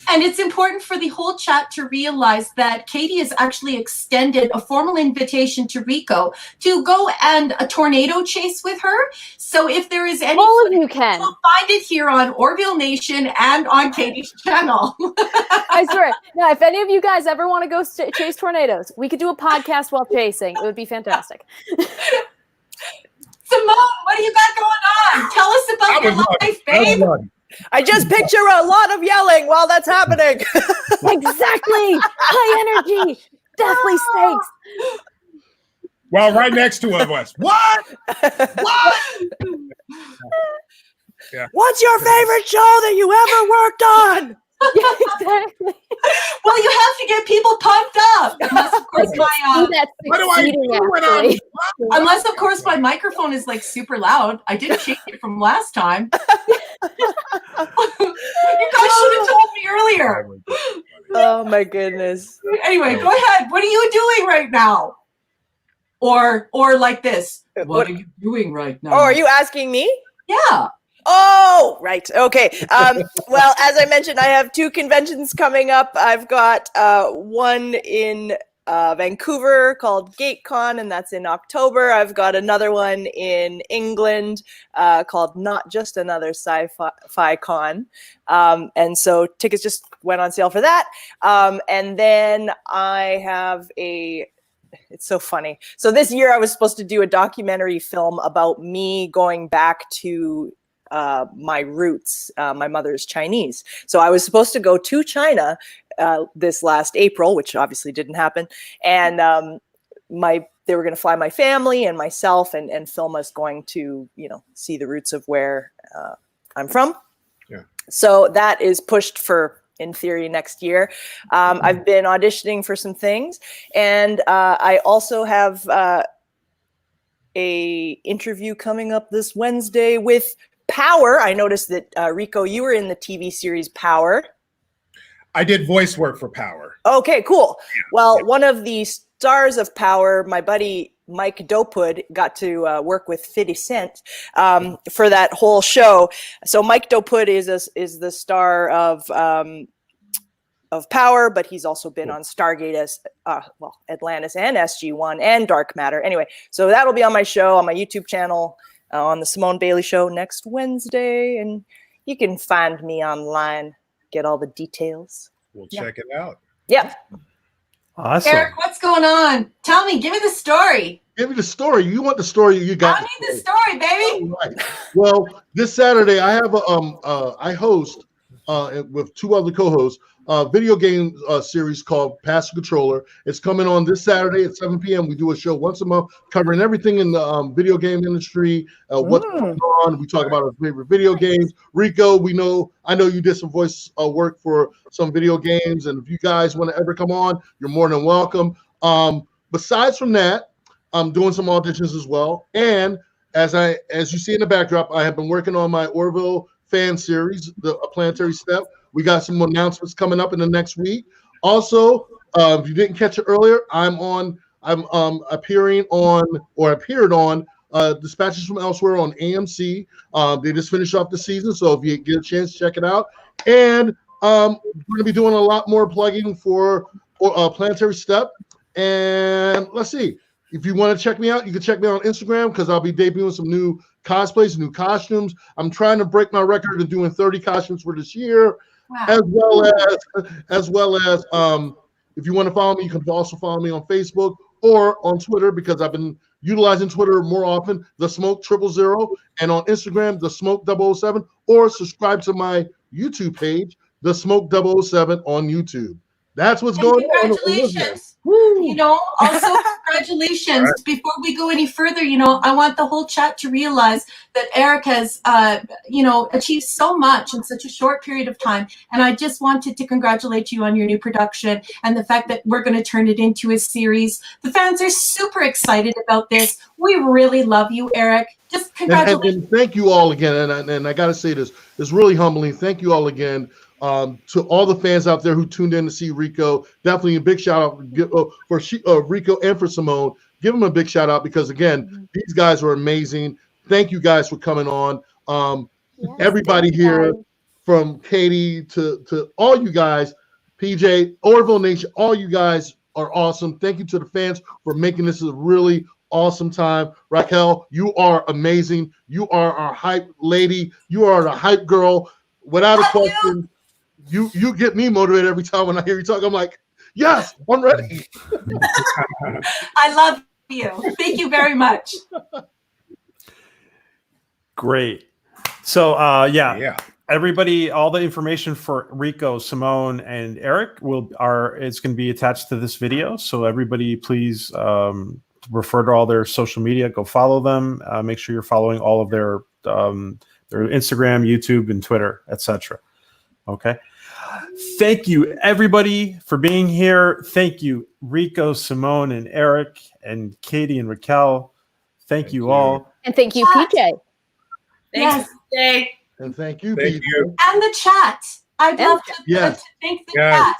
[SPEAKER 3] And it's important for the whole chat to realize that Katie has actually extended a formal invitation to Rico to go and a tornado chase with her. So if there is any,
[SPEAKER 2] all of you can
[SPEAKER 3] you'll find it here on Orville Nation and on Katie's channel.
[SPEAKER 2] I swear. No, if any of you guys ever want to go chase tornadoes, we could do a podcast while chasing. It would be fantastic.
[SPEAKER 3] Simone, what do you got going on? Tell us about your life, babe.
[SPEAKER 5] I just picture a lot of yelling while that's happening.
[SPEAKER 2] Exactly. High energy. Deathly stakes.
[SPEAKER 6] Well, right next to us. What? What? Yeah.
[SPEAKER 5] What's your favorite show that you ever worked on?
[SPEAKER 2] Yeah, exactly.
[SPEAKER 3] Well, you have to get people pumped up. Unless, of course,
[SPEAKER 6] What do I do when I'm...
[SPEAKER 3] Unless, of course, my microphone is like super loud. I didn't change it from last time. You guys should have told me earlier.
[SPEAKER 5] Oh my goodness.
[SPEAKER 3] Anyway, go ahead. What are you doing right now? Or like this. What are you doing right now?
[SPEAKER 5] Oh, are you asking me?
[SPEAKER 3] Yeah.
[SPEAKER 5] Oh, right. Okay. Well, as I mentioned, I have 2 conventions coming up. I've got one in Vancouver called GateCon, and that's in October. I've got another one in England called Not Just Another Sci-Fi Con. And so tickets just went on sale for that. And then I have it's so funny. So this year I was supposed to do a documentary film about me going back to my roots. My mother's Chinese. So I was supposed to go to China this last April, which obviously didn't happen. And they were going to fly my family and myself and film us going to, see the roots of where I'm from.
[SPEAKER 6] Yeah. So
[SPEAKER 5] that is pushed for, in theory, next year. I've been auditioning for some things, and I also have a interview coming up this Wednesday with Power. I noticed that Rico, you were in the TV series Power.
[SPEAKER 6] I did voice work for Power.
[SPEAKER 5] Okay, cool. Well, one of the stars of Power, my buddy Mike Dopewood, got to work with 50 Cent for that whole show. So Mike Dopewood is the star of Power, but he's also been on Stargate as Atlantis and SG-1 and Dark Matter. Anyway, so that'll be on my show, on my YouTube channel, on the Simone Bailey Show next Wednesday, and you can find me online, get all the details.
[SPEAKER 6] We'll check it out.
[SPEAKER 5] Yep.
[SPEAKER 1] Awesome.
[SPEAKER 3] Eric, what's going on? Tell me, give me the story.
[SPEAKER 4] Give me the story. You want the story? You got.
[SPEAKER 3] I need the story, baby.
[SPEAKER 4] All right. Well, this Saturday I have I host with 2 other co-hosts video game series called Pass the Controller. It's coming on this Saturday at 7 p.m. We do a show once a month covering everything in the video game industry, what's going on. We talk about our favorite video games. Rico, I know you did some voice work for some video games, and if you guys want to ever come on, you're more than welcome. Besides from that, I'm doing some auditions as well. And as you see in the backdrop, I have been working on my Orville fan series, the Planetary Step. We got some announcements coming up in the next week. Also, if you didn't catch it earlier, I'm appeared on Dispatches from Elsewhere on AMC. They just finished off the season, so if you get a chance, check it out. And we're going to be doing a lot more plugging for Planetary Step. And let's see. If you want to check me out, you can check me out on Instagram because I'll be debuting some new cosplays, new costumes. I'm trying to break my record of doing 30 costumes for this year. Wow. As well as if you want to follow me, you can also follow me on Facebook or on Twitter because I've been utilizing Twitter more often, The Smoke 000, and on Instagram, The Smoke 007, or subscribe to my YouTube page, The Smoke 007 on YouTube. That's what's going on.
[SPEAKER 3] Congratulations. Also congratulations. Before we go any further, I want the whole chat to realize that Eric has, achieved so much in such a short period of time. And I just wanted to congratulate you on your new production and the fact that we're going to turn it into a series. The fans are super excited about this. We really love you, Eric. Just congratulations.
[SPEAKER 4] And thank you all again. And I got to say this, it's really humbling. Thank you all again. To all the fans out there who tuned in to see Rico, definitely a big shout out for Rico and for Simone. Give them a big shout out because, again, these guys were amazing. Thank you guys for coming on. Everybody here, from Katie to all you guys, PJ, Orville Nation, all you guys are awesome. Thank you to the fans for making this a really awesome time. Raquel, you are amazing. You are our hype lady. You are the hype girl. Without a question, you get me motivated every time when I hear you talk. I'm like, yes, I'm ready.
[SPEAKER 3] I love you. Thank you very much.
[SPEAKER 1] Great. So everybody, all the information for Rico, Simone, and Eric is going to be attached to this video. So everybody, please refer to all their social media. Go follow them. Make sure you're following all of their Instagram, YouTube, and Twitter, etc. Okay. Thank you, everybody, for being here. Thank you, Rico, Simone, and Eric, and Katie and Raquel. Thank you all.
[SPEAKER 2] And thank you, PJ.
[SPEAKER 3] Yes.
[SPEAKER 5] PJ.
[SPEAKER 4] And thank you,
[SPEAKER 6] Thank
[SPEAKER 4] PJ.
[SPEAKER 6] you.
[SPEAKER 3] And the chat. I'd love to thank the chat.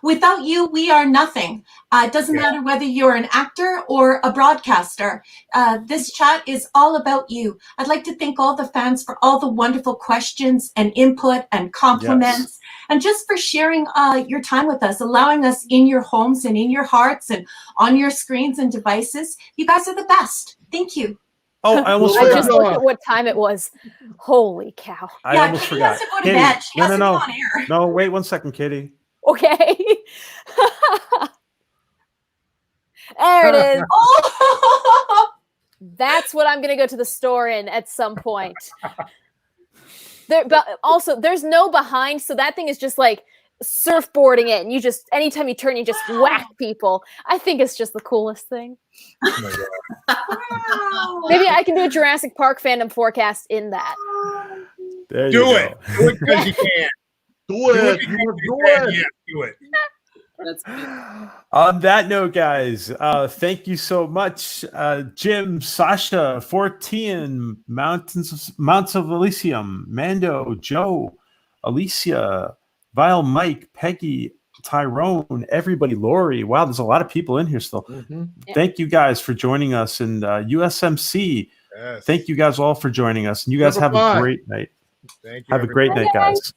[SPEAKER 3] Without you, we are nothing. It doesn't matter whether you're an actor or a broadcaster. This chat is all about you. I'd like to thank all the fans for all the wonderful questions and input and compliments, and just for sharing your time with us, allowing us in your homes and in your hearts and on your screens and devices. You guys are the best. Thank you.
[SPEAKER 1] Oh, I almost
[SPEAKER 2] I
[SPEAKER 1] forgot.
[SPEAKER 2] just looked at what time it was. Holy cow.
[SPEAKER 1] I almost
[SPEAKER 3] Katie
[SPEAKER 1] forgot.
[SPEAKER 3] has to go to
[SPEAKER 1] Katie,
[SPEAKER 3] bed. She has to
[SPEAKER 1] no.
[SPEAKER 3] go on air.
[SPEAKER 1] No, wait 1 second, Katie.
[SPEAKER 2] Okay. There it is.
[SPEAKER 3] Oh!
[SPEAKER 2] That's what I'm going to go to the store in at some point. But also, there's no behind, so that thing is just like surfboarding it, and you just, anytime you turn, you just whack people. I think it's just the coolest thing.
[SPEAKER 6] Oh my God.
[SPEAKER 3] Wow.
[SPEAKER 2] Maybe I can do a Jurassic Park fandom forecast in that.
[SPEAKER 1] There you
[SPEAKER 6] Do
[SPEAKER 1] go.
[SPEAKER 6] it. Do it because you can.
[SPEAKER 4] Do it.
[SPEAKER 6] Do
[SPEAKER 4] You
[SPEAKER 6] it.
[SPEAKER 4] must do
[SPEAKER 6] Yeah,
[SPEAKER 4] it.
[SPEAKER 6] do it.
[SPEAKER 5] That's good.
[SPEAKER 1] On that note, guys, thank you so much. Jim, Sasha, 14, Mounts of Elysium, Mando, Joe, Alicia, Vile, Mike, Peggy, Tyrone, everybody, Lori. Wow, there's a lot of people in here still. Thank you guys for joining us. And USMC, thank you guys all for joining us. And you guys have a great night.
[SPEAKER 6] Thank you.
[SPEAKER 1] Have a great night, guys.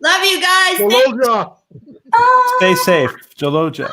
[SPEAKER 5] Love you guys.
[SPEAKER 4] Joloja.
[SPEAKER 1] Stay safe. Joloja.